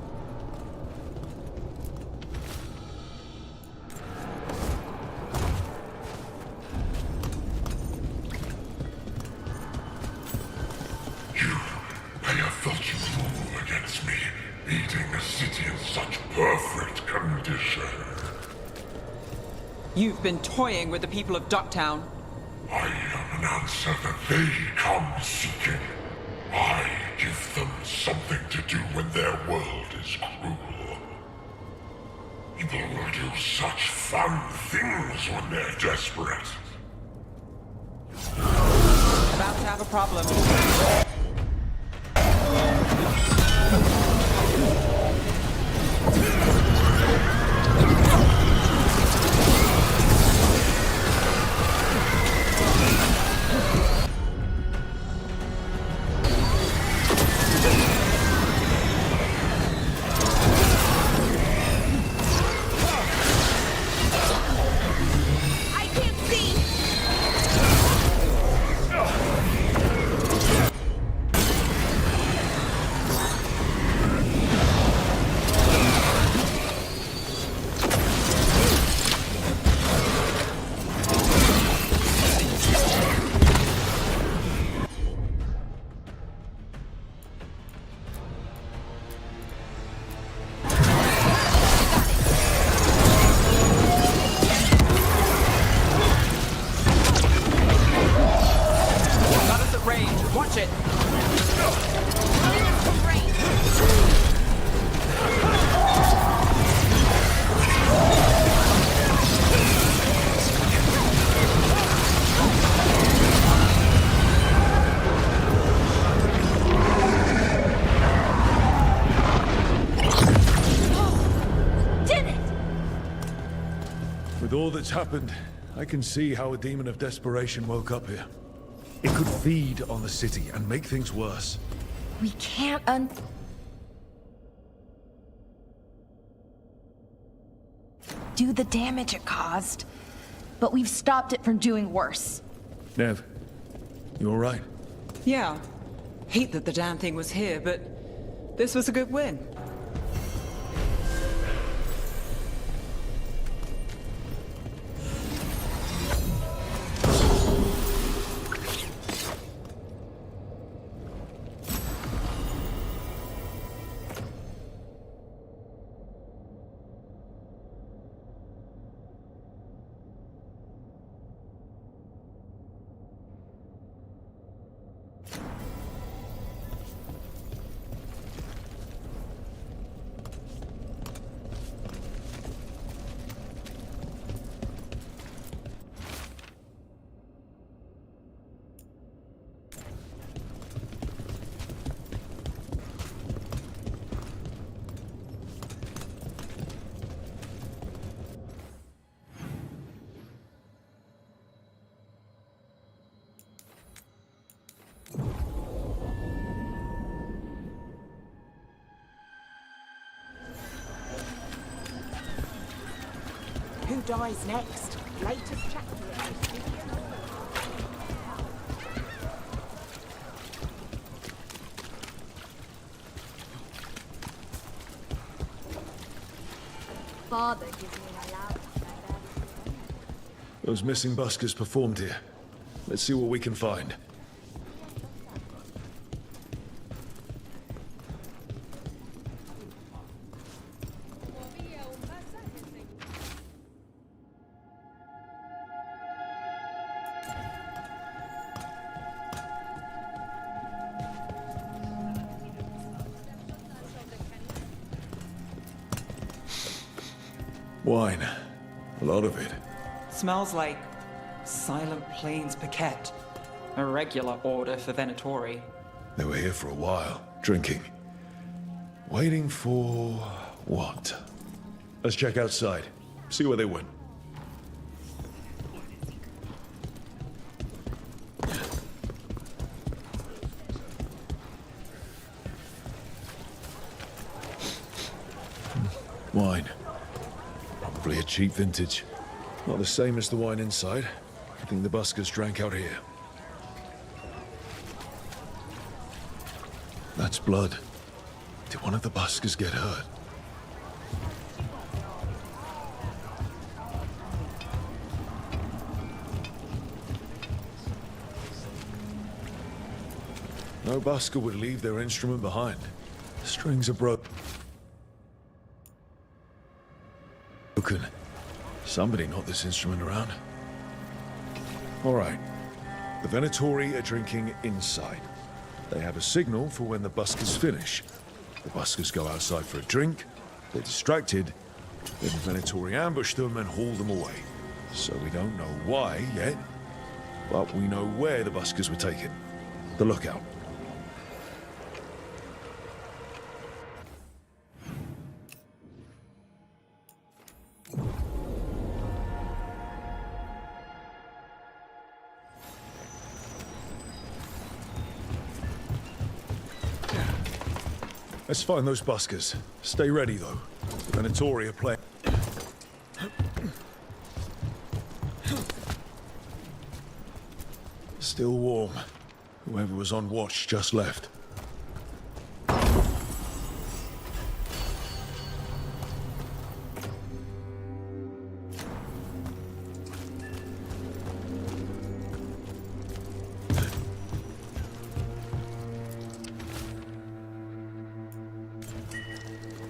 Speaker 4: I have felt you move against me, eating a city in such perfect condition.
Speaker 2: You've been toying with the people of Ducktown.
Speaker 4: I am an answer that they come seeking. I give them something to do when their world is cruel. People will do such fun things when they're desperate.
Speaker 2: About to have a problem.
Speaker 1: With all that's happened, I can see how a demon of desperation woke up here. It could feed on the city and make things worse.
Speaker 10: We can't do the damage it caused, but we've stopped it from doing worse.
Speaker 1: Nev, you all right?
Speaker 2: Yeah. Hate that the damn thing was here, but this was a good win.
Speaker 10: Who dies next? Latest chapter.
Speaker 11: Father gives me an allowance.
Speaker 1: Those missing buskers performed here. Let's see what we can find. Wine. A lot of it.
Speaker 2: Smells like Silent Plains Paquette. A regular order for Venatori.
Speaker 1: They were here for a while, drinking. Waiting for... what? Let's check outside. See where they went. Wine. Probably a cheap vintage. Not the same as the wine inside. I think the buskers drank out here. That's blood. Did one of the buskers get hurt? No busker would leave their instrument behind. The strings are broken. Somebody knocked this instrument around. All right. The Venatori are drinking inside. They have a signal for when the buskers finish. The buskers go outside for a drink, they're distracted, then the Venatori ambush them and haul them away. So we don't know why yet, but we know where the buskers were taken. The lookout. Let's find those buskers. Stay ready, though. The Venatori are playing. Still warm. Whoever was on watch just left.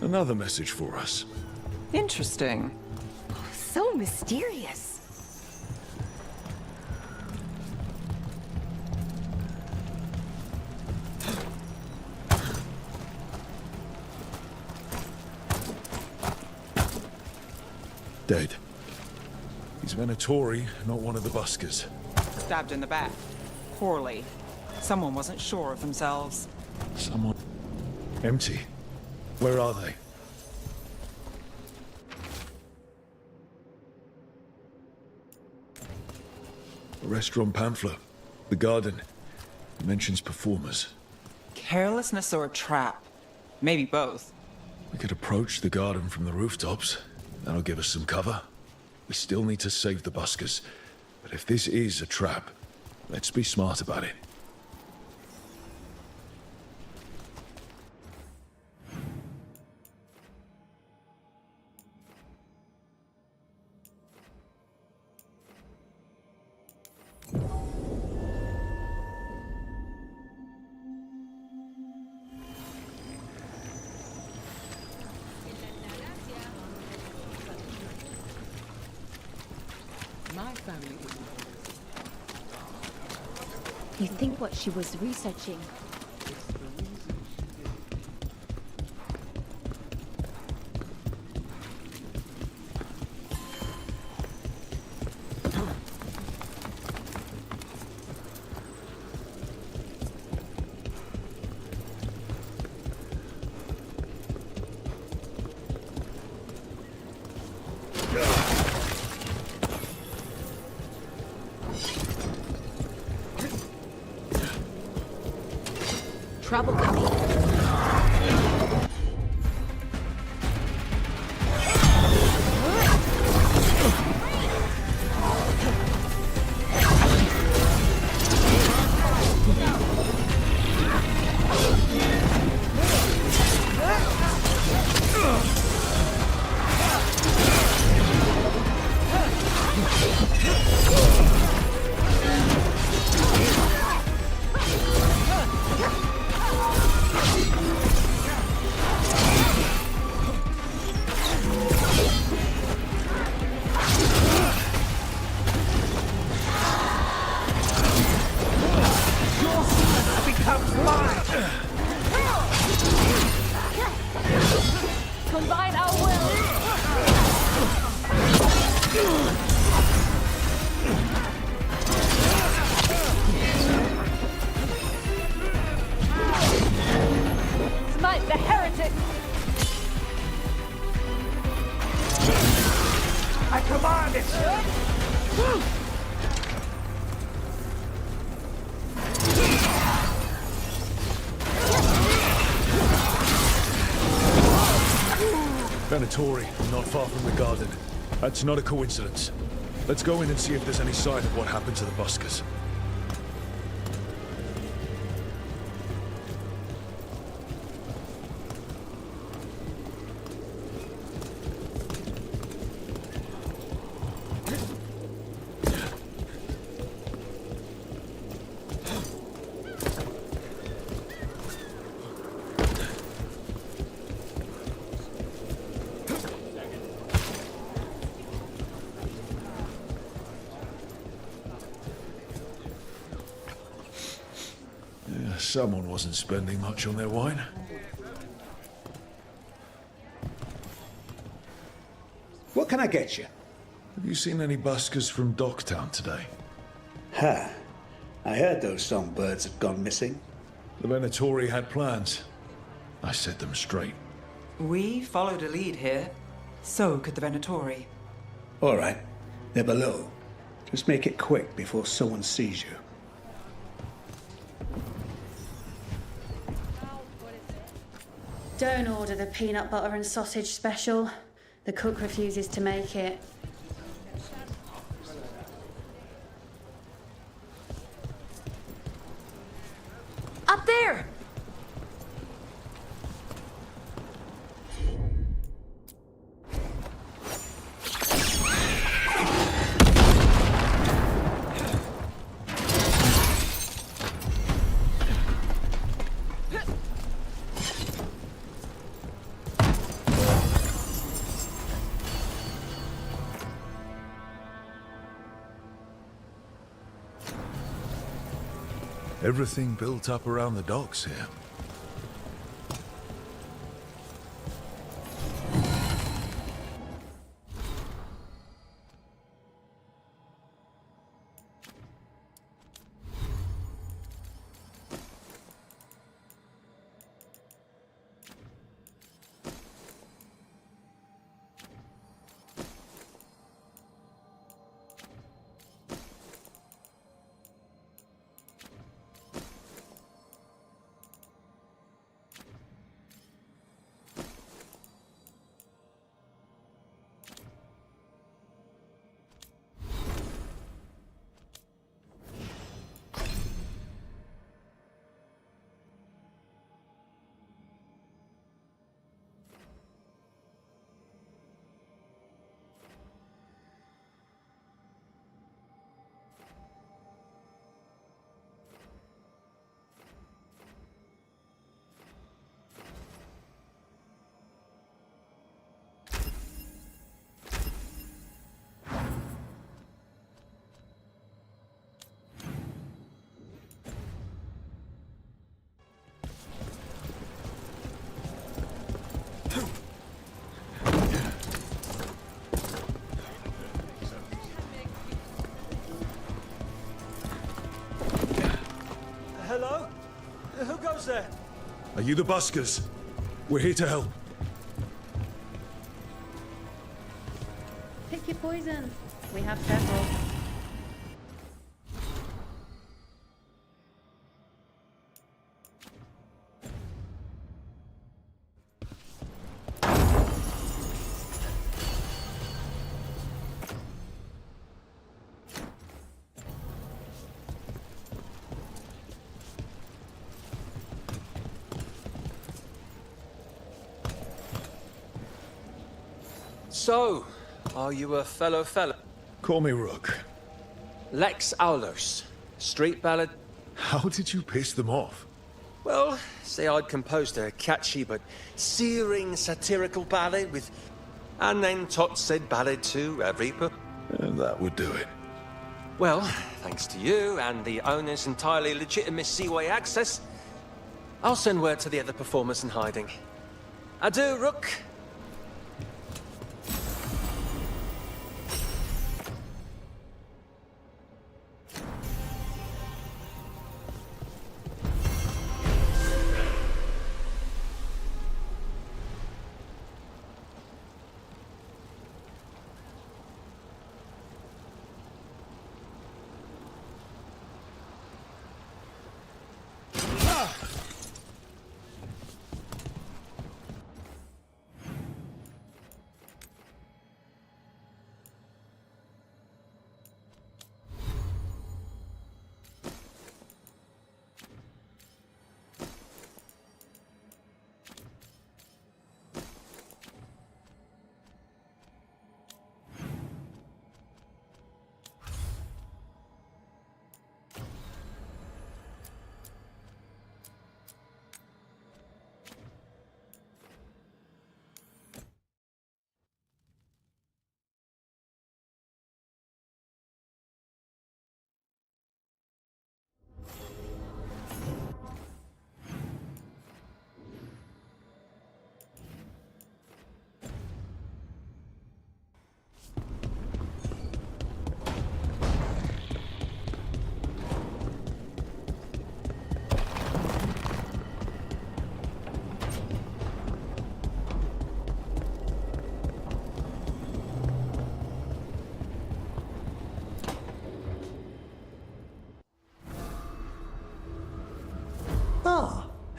Speaker 1: Another message for us.
Speaker 2: Interesting.
Speaker 11: So mysterious.
Speaker 1: Dead. He's Venatori, not one of the buskers.
Speaker 2: Stabbed in the back. Poorly. Someone wasn't sure of themselves.
Speaker 1: Someone... empty. Where are they? A restaurant pamphlet. The garden. It mentions performers.
Speaker 2: Carelessness or a trap? Maybe both.
Speaker 1: We could approach the garden from the rooftops. That'll give us some cover. We still need to save the buskers. But if this is a trap, let's be smart about it.
Speaker 2: My family.
Speaker 7: You think what she was researching?
Speaker 10: Trouble coming.
Speaker 8: I command it!
Speaker 1: Venatori, not far from the garden. That's not a coincidence. Let's go in and see if there's any sign of what happened to the buskers. Someone wasn't spending much on their wine.
Speaker 16: What can I get you?
Speaker 1: Have you seen any buskers from Docktown today?
Speaker 16: Ha! I heard those songbirds had gone missing.
Speaker 1: The Venatori had plans. I set them straight.
Speaker 2: We followed a lead here. So could the Venatori.
Speaker 16: All right. They're below. Just make it quick before someone sees you.
Speaker 18: Don't order the peanut butter and sausage special. The cook refuses to make it.
Speaker 10: Up there!
Speaker 1: Everything built up around the docks here.
Speaker 8: Hello? Who goes there?
Speaker 1: Are you the buskers? We're here to help.
Speaker 18: Pick your poison. We have several.
Speaker 8: So, are you a fellow?
Speaker 1: Call me Rook.
Speaker 8: Lex Aulos, street ballad.
Speaker 1: How did you piss them off?
Speaker 8: Well, say I'd composed a catchy but searing satirical ballad with... And then Tot said ballad to Reaper.
Speaker 1: And that would do it.
Speaker 8: Well, thanks to you and the owner's entirely legitimate seaway access, I'll send word to the other performers in hiding. Adieu, Rook.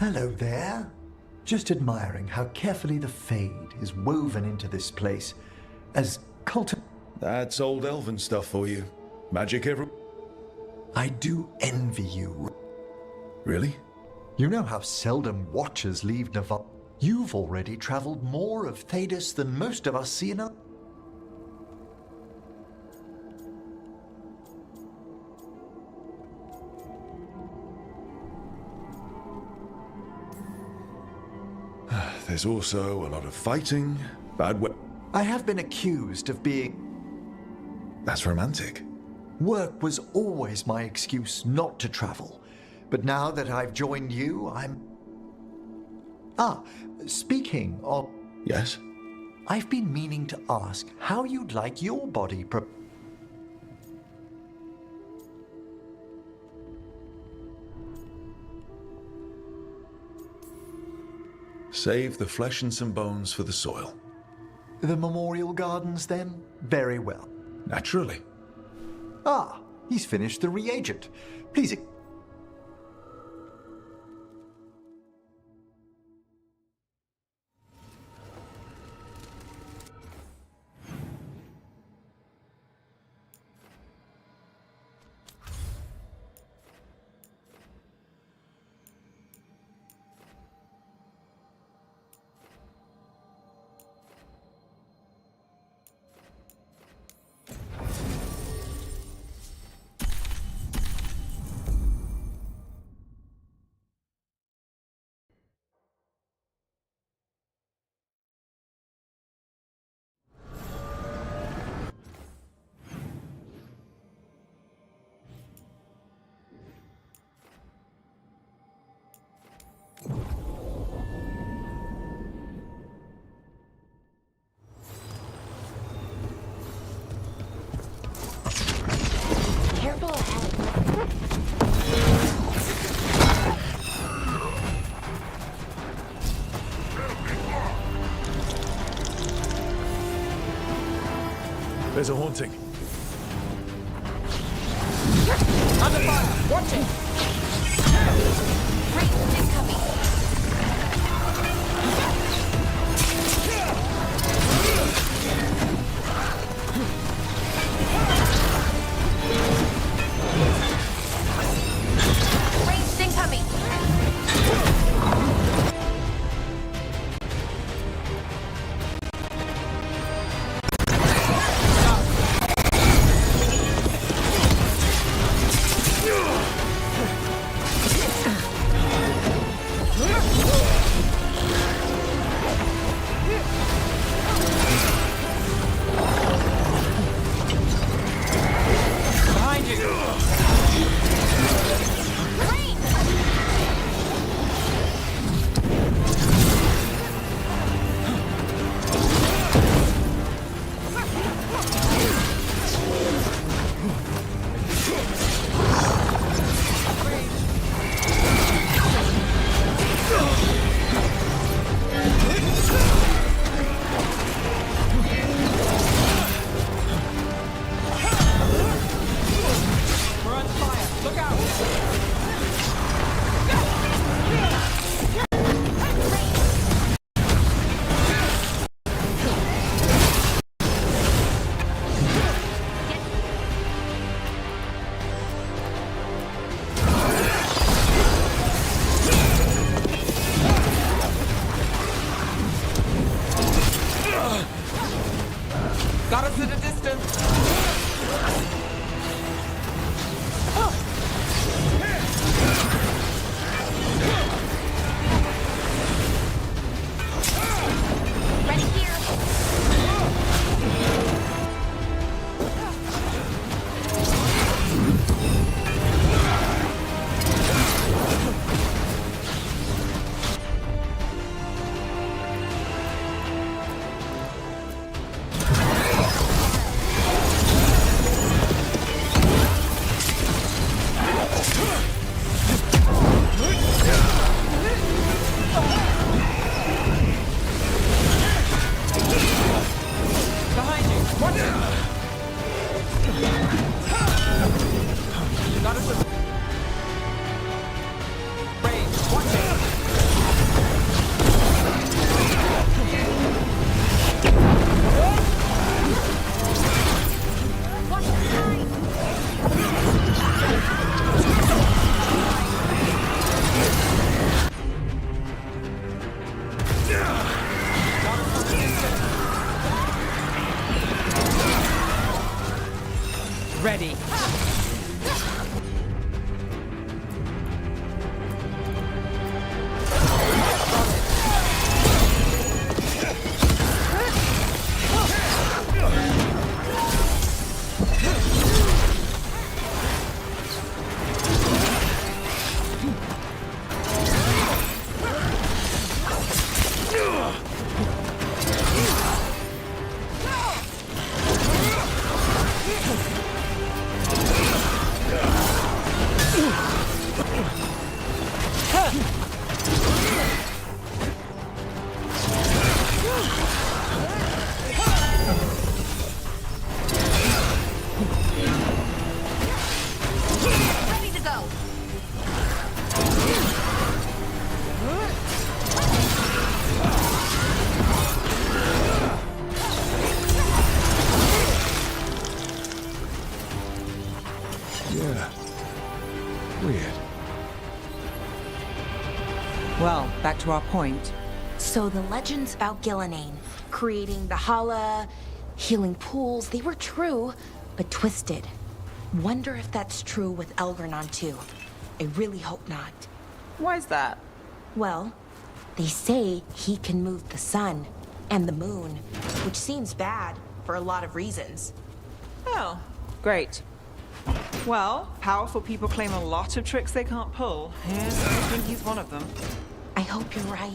Speaker 15: Hello there. Just admiring how carefully the Fade is woven into this place as
Speaker 1: That's old elven stuff for you. Magic every...
Speaker 15: I do envy you.
Speaker 1: Really?
Speaker 15: You know how seldom watchers leave Navarre. You've already traveled more of Thedas than most of us see in a...
Speaker 1: There's also a lot of fighting, bad
Speaker 15: I have been accused of being...
Speaker 1: That's romantic.
Speaker 15: Work was always my excuse not to travel. But now that I've joined you, I'm... Ah, speaking of...
Speaker 1: Yes?
Speaker 15: I've been meaning to ask how you'd like your body
Speaker 1: Save the flesh and some bones for the soil.
Speaker 15: The memorial gardens, then? Very well.
Speaker 1: Naturally.
Speaker 15: Ah, he's finished the reagent. Please...
Speaker 10: Careful ahead.
Speaker 1: There's a haunting.
Speaker 11: Under fire! Watch it! Rain incoming! Rain incoming!
Speaker 8: Behind you! We're on fire! Look out! Got us at a distance!
Speaker 11: Ready here!
Speaker 8: Behind you! Watch it! Got us with... Rain, watch it!
Speaker 2: ready.
Speaker 11: Ready to go.
Speaker 1: Yeah. Weird.
Speaker 2: Well, back to our point.
Speaker 10: So the legends about Gillenane, creating the Hala, healing pools, they were true, but twisted. Wonder if that's true with Elgernon too. I really hope not.
Speaker 2: Why's that?
Speaker 10: Well, they say he can move the sun and the moon, which seems bad for a lot of reasons.
Speaker 2: Oh, great. Well, powerful people claim a lot of tricks they can't pull. Here's hoping he's one of them.
Speaker 10: I hope you're right.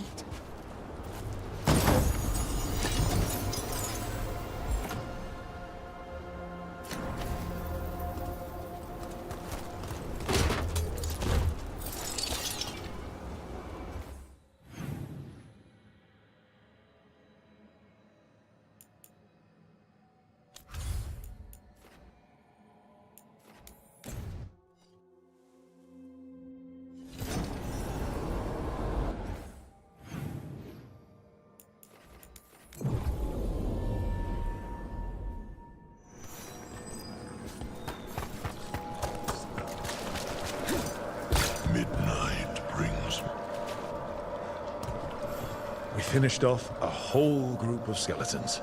Speaker 1: We finished off a whole group of skeletons.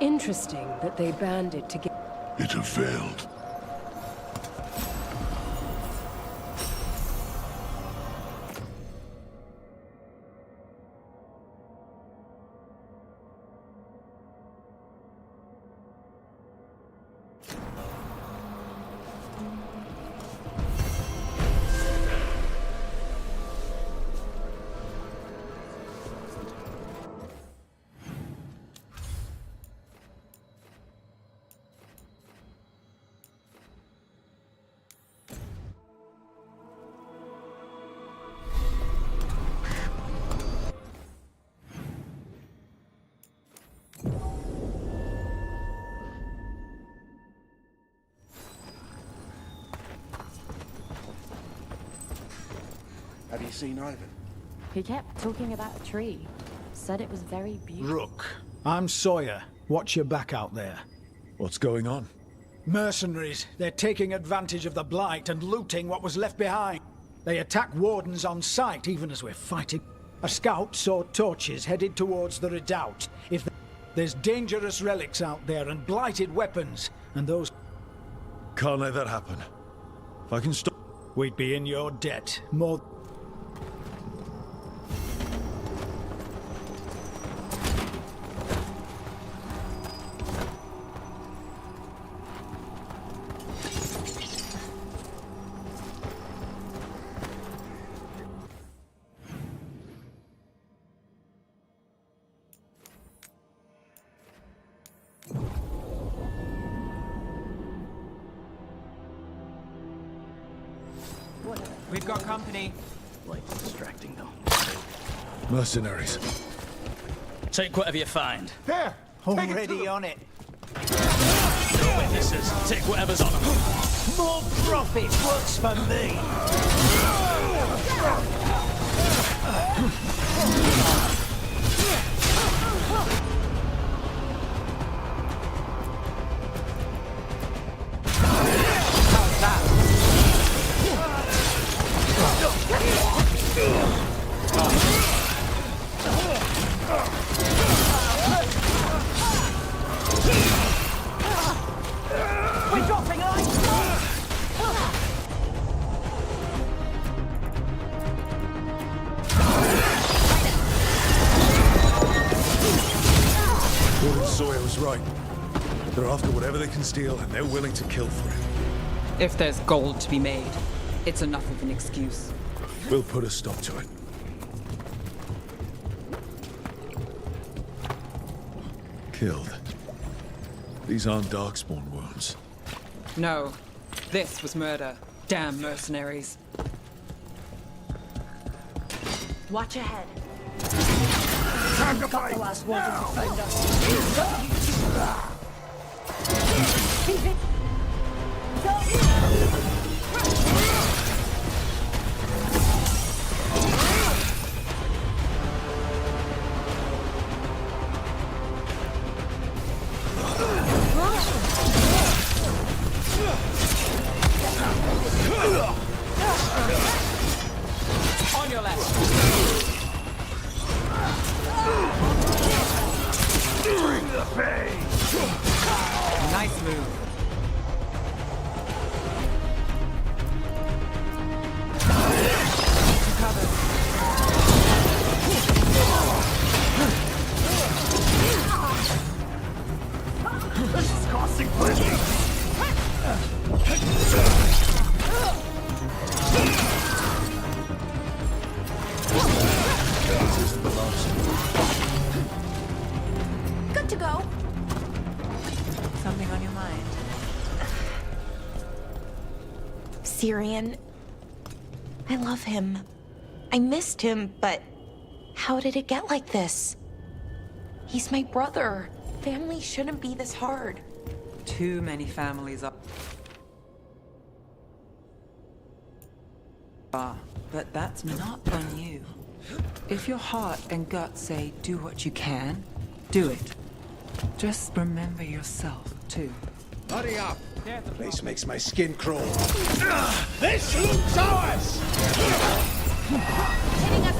Speaker 14: Interesting that they banded together.
Speaker 4: It availed.
Speaker 9: Have you seen Ivan?
Speaker 7: He kept talking about a tree. Said it was very beautiful.
Speaker 16: Rook, I'm Sawyer. Watch your back out there.
Speaker 1: What's going on?
Speaker 16: Mercenaries. They're taking advantage of the Blight and looting what was left behind. They attack wardens on sight, even as we're fighting. A scout saw torches headed towards the redoubt. There's dangerous relics out there and blighted weapons, and those...
Speaker 1: Can't let that happen. If I can stop...
Speaker 16: We'd be in your debt. More...
Speaker 2: We've got company.
Speaker 20: Light's distracting though.
Speaker 1: Mercenaries.
Speaker 20: Take whatever you find.
Speaker 16: There! Already on it.
Speaker 20: No witnesses. Take whatever's on them.
Speaker 16: More profit works for me.
Speaker 11: We're dropping light!
Speaker 1: They're after whatever they can steal, and they're willing to kill for it.
Speaker 2: If there's gold to be made, it's enough of an excuse.
Speaker 1: We'll put a stop to it. Killed. These aren't Darkspawn wounds.
Speaker 2: No. This was murder. Damn mercenaries.
Speaker 10: Watch ahead.
Speaker 11: Time to fight! The last one to defend us.
Speaker 2: On your left.
Speaker 11: Bring the pain!
Speaker 2: Nice move.
Speaker 11: This is costing plenty!
Speaker 10: Good to go.
Speaker 2: Something on your mind?
Speaker 10: Syrian. I love him. I missed him, but how did it get like this? He's my brother. Family shouldn't be this hard.
Speaker 2: Too many families are. But that's not on you. If your heart and gut say do what you can, do it. Just remember yourself, too.
Speaker 9: Hurry up! The place makes my skin crawl. This looks ours!
Speaker 11: Hitting us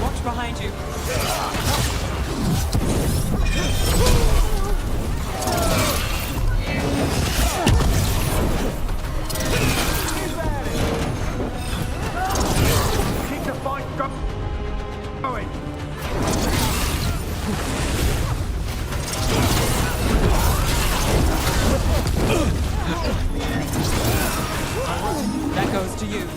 Speaker 2: Watch behind you.
Speaker 11: Keep the fight going!
Speaker 2: That goes to you.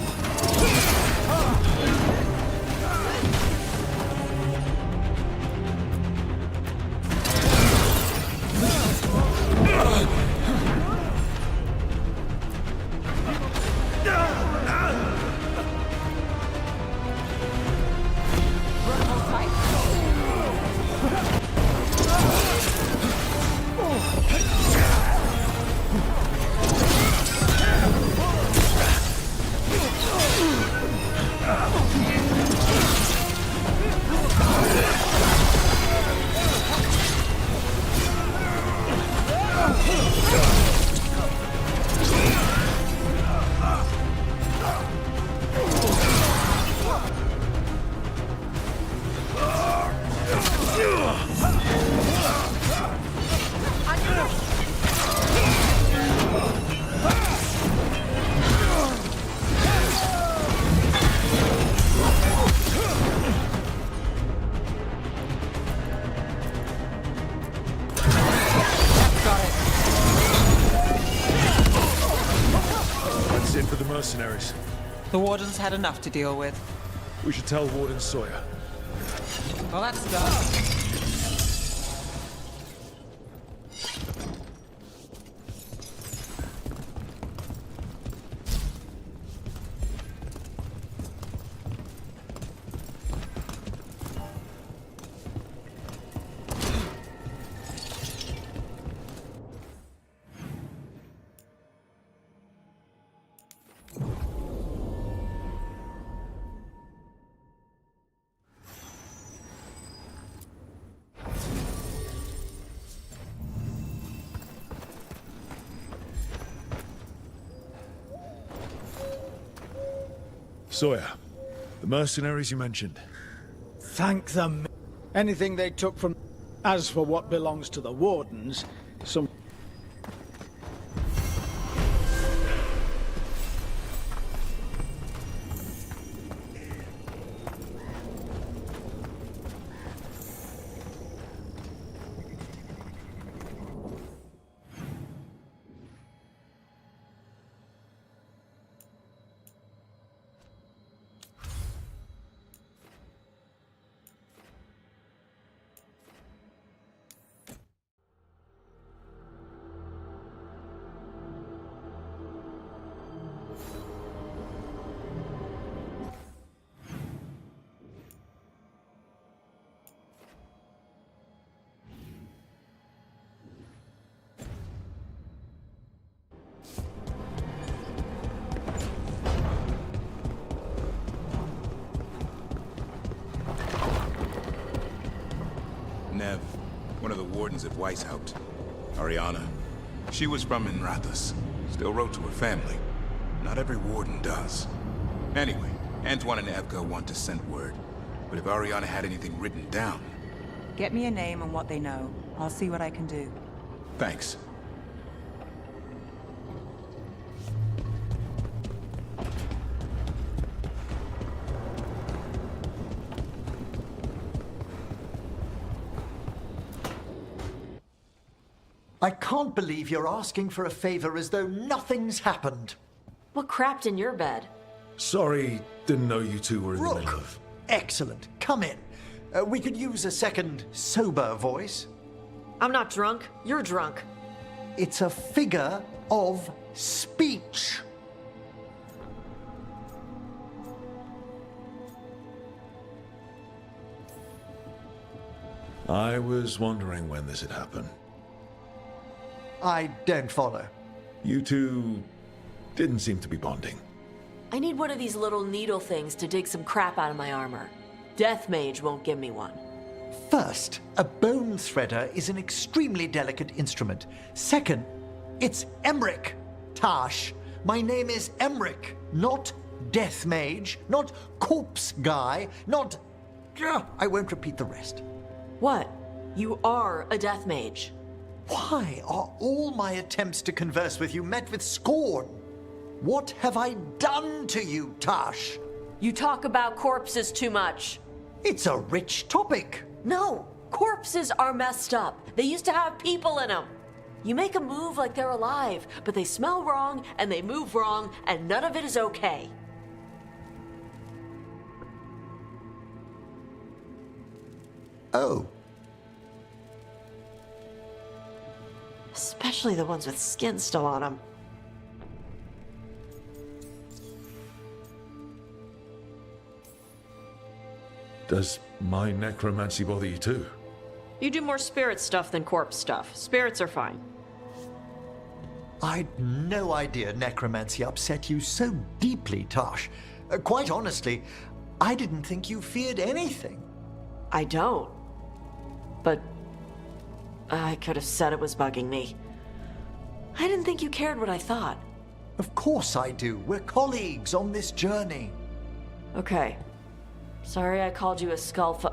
Speaker 1: That's it for the mercenaries.
Speaker 2: The Warden's had enough to deal with.
Speaker 1: We should tell Warden Sawyer.
Speaker 2: Well, that's done.
Speaker 1: Sawyer, the mercenaries you mentioned?
Speaker 16: Thank them. Anything they took from... As for what belongs to the Wardens, some...
Speaker 12: Nev, one of the wardens at Weishaupt. Ariana. She was from Inrathus. Still wrote to her family. Not every warden does. Anyway, Antoine and Evka want to send word. But if Ariana had anything written down...
Speaker 2: Get me a name and what they know. I'll see what I can do.
Speaker 12: Thanks.
Speaker 15: I can't believe you're asking for a favor as though nothing's happened.
Speaker 3: What crapped in your bed?
Speaker 1: Sorry, didn't know you two were in the middle of...
Speaker 15: Excellent. Come in. We could use a second sober voice.
Speaker 3: I'm not drunk. You're drunk.
Speaker 15: It's a figure of speech.
Speaker 1: I was wondering when this had happened.
Speaker 15: I don't follow.
Speaker 1: You two didn't seem to be bonding.
Speaker 3: I need one of these little needle things to dig some crap out of my armor. Death Mage won't give me one.
Speaker 15: First, a bone threader is an extremely delicate instrument. Second, it's Emmerich. Tash, my name is Emmerich, not Death Mage, not Corpse Guy, not... I won't repeat the rest.
Speaker 3: What? You are a Death Mage.
Speaker 15: Why are all my attempts to converse with you met with scorn? What have I done to you, Tash?
Speaker 3: You talk about corpses too much.
Speaker 15: It's a rich topic.
Speaker 3: No, corpses are messed up. They used to have people in them. You make a move like they're alive, but they smell wrong and they move wrong, and none of it is okay.
Speaker 15: Oh.
Speaker 3: Especially the ones with skin still on them.
Speaker 1: Does my necromancy bother you too?
Speaker 3: You do more spirit stuff than corpse stuff. Spirits are fine.
Speaker 15: I'd no idea necromancy upset you so deeply, Tash. Quite honestly, I didn't think you feared anything.
Speaker 3: I don't. But I could have said it was bugging me. I didn't think you cared what I thought.
Speaker 15: Of course I do. We're colleagues on this journey.
Speaker 3: Okay. Sorry I called you a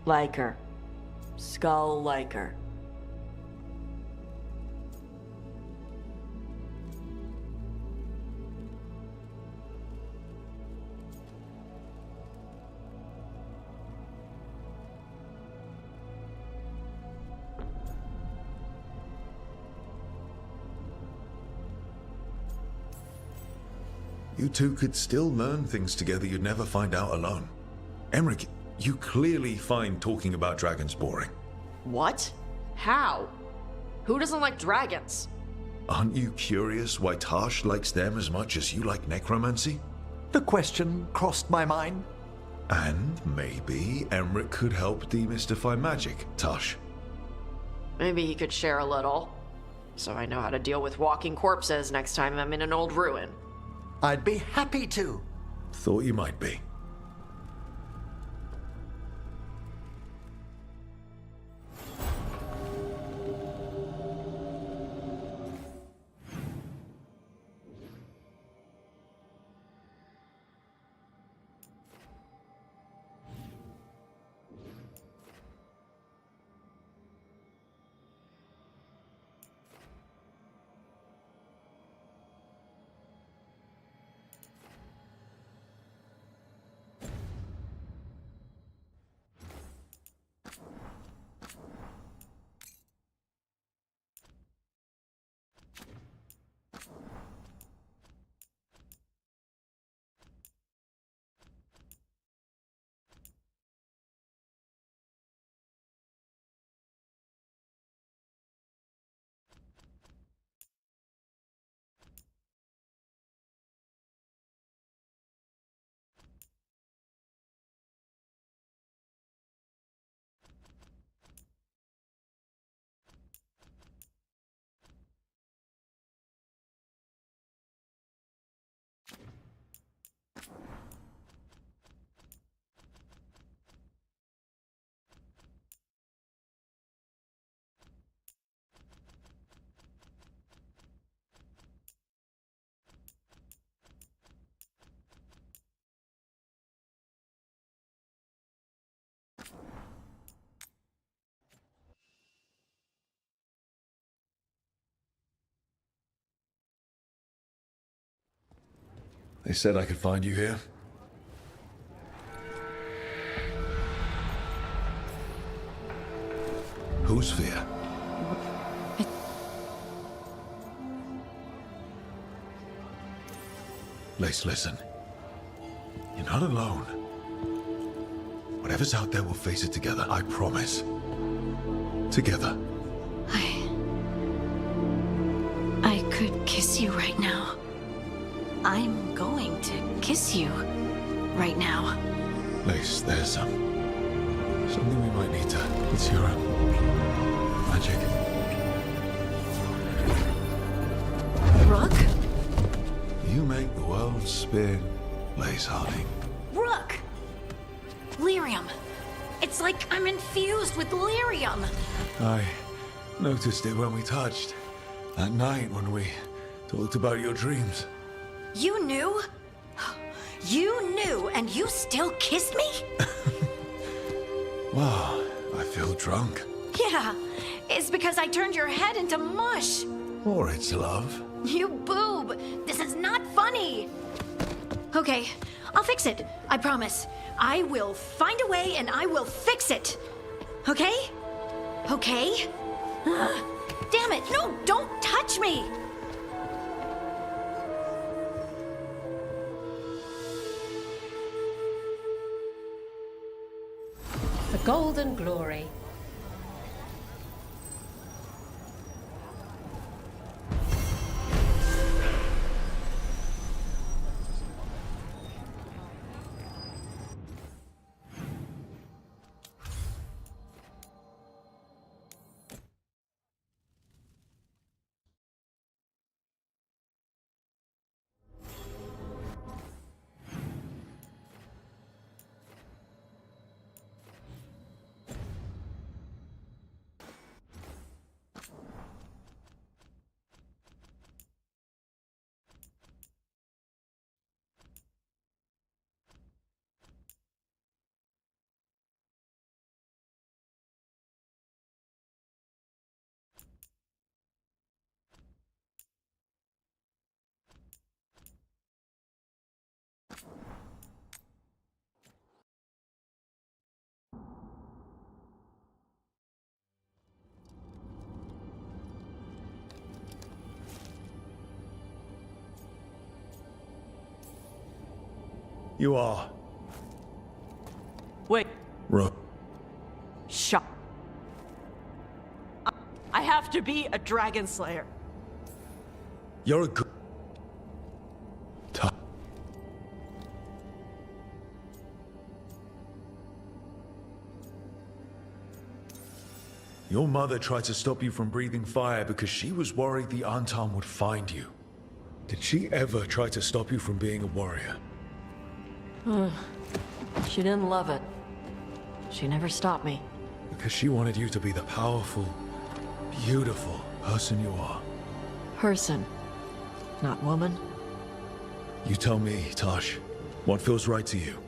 Speaker 3: liker. Skull liker.
Speaker 1: You two could still learn things together you'd never find out alone. Emmerich, you clearly find talking about dragons boring.
Speaker 3: What? How? Who doesn't like dragons?
Speaker 1: Aren't you curious why Tash likes them as much as you like necromancy?
Speaker 15: The question crossed my mind.
Speaker 1: And maybe Emmerich could help demystify magic, Tash.
Speaker 3: Maybe he could share a little. So I know how to deal with walking corpses next time I'm in an old ruin.
Speaker 15: I'd be happy to.
Speaker 1: Thought you might be. They said I could find you here. Whose fear? Lace, listen. You're not alone. Whatever's out there, we'll face it together. I promise. Together.
Speaker 10: I could kiss you right now. I'm going to kiss you right now.
Speaker 1: Lace, there's something we might need to. It's your magic.
Speaker 10: Rook?
Speaker 1: You make the world spin, Lace Harding.
Speaker 10: Rook! Lyrium. It's like I'm infused with lyrium.
Speaker 1: I noticed it when we touched. That night when we talked about your dreams.
Speaker 10: You knew? You knew, and you still kissed me?
Speaker 1: Wow, I feel drunk.
Speaker 10: Yeah, it's because I turned your head into mush.
Speaker 1: Or it's love.
Speaker 10: You boob! This is not funny! Okay, I'll fix it. I promise. I will find a way and I will fix it. Okay? Okay? Damn it! No, don't touch me!
Speaker 14: The Golden Glory.
Speaker 1: You are.
Speaker 3: Wait.
Speaker 1: Rook.
Speaker 3: Shut. I have to be a dragon slayer.
Speaker 1: You're a good... Your mother tried to stop you from breathing fire because she was worried the Antam would find you. Did she ever try to stop you from being a warrior?
Speaker 3: She didn't love it. She never stopped me.
Speaker 1: Because she wanted you to be the powerful, beautiful person you are.
Speaker 3: Person, not woman.
Speaker 1: You tell me, Tosh, what feels right to you?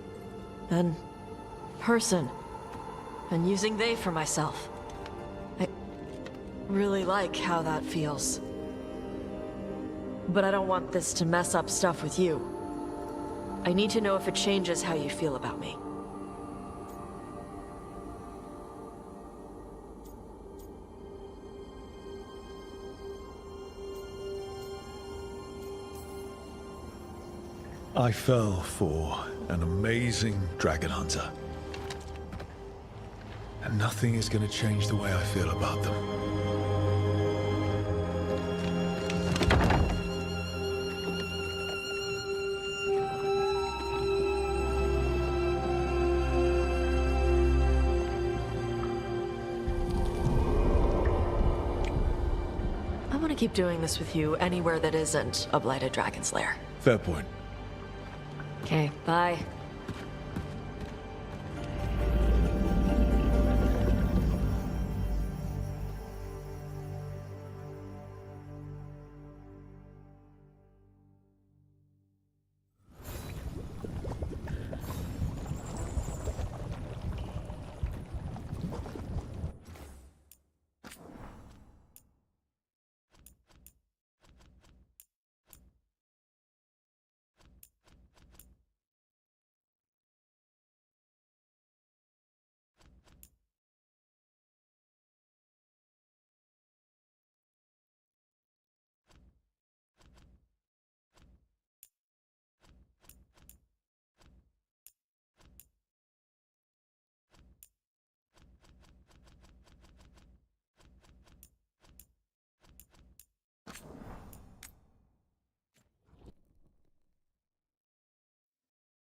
Speaker 3: Then, person. And using they for myself. I really like how that feels. But I don't want this to mess up stuff with you. I need to know if it changes how you feel about me.
Speaker 1: I fell for an amazing dragon hunter. And nothing is going to change the way I feel about them.
Speaker 3: I want to keep doing this with you anywhere that isn't a blighted dragon slayer.
Speaker 1: Fair point.
Speaker 3: Okay, bye.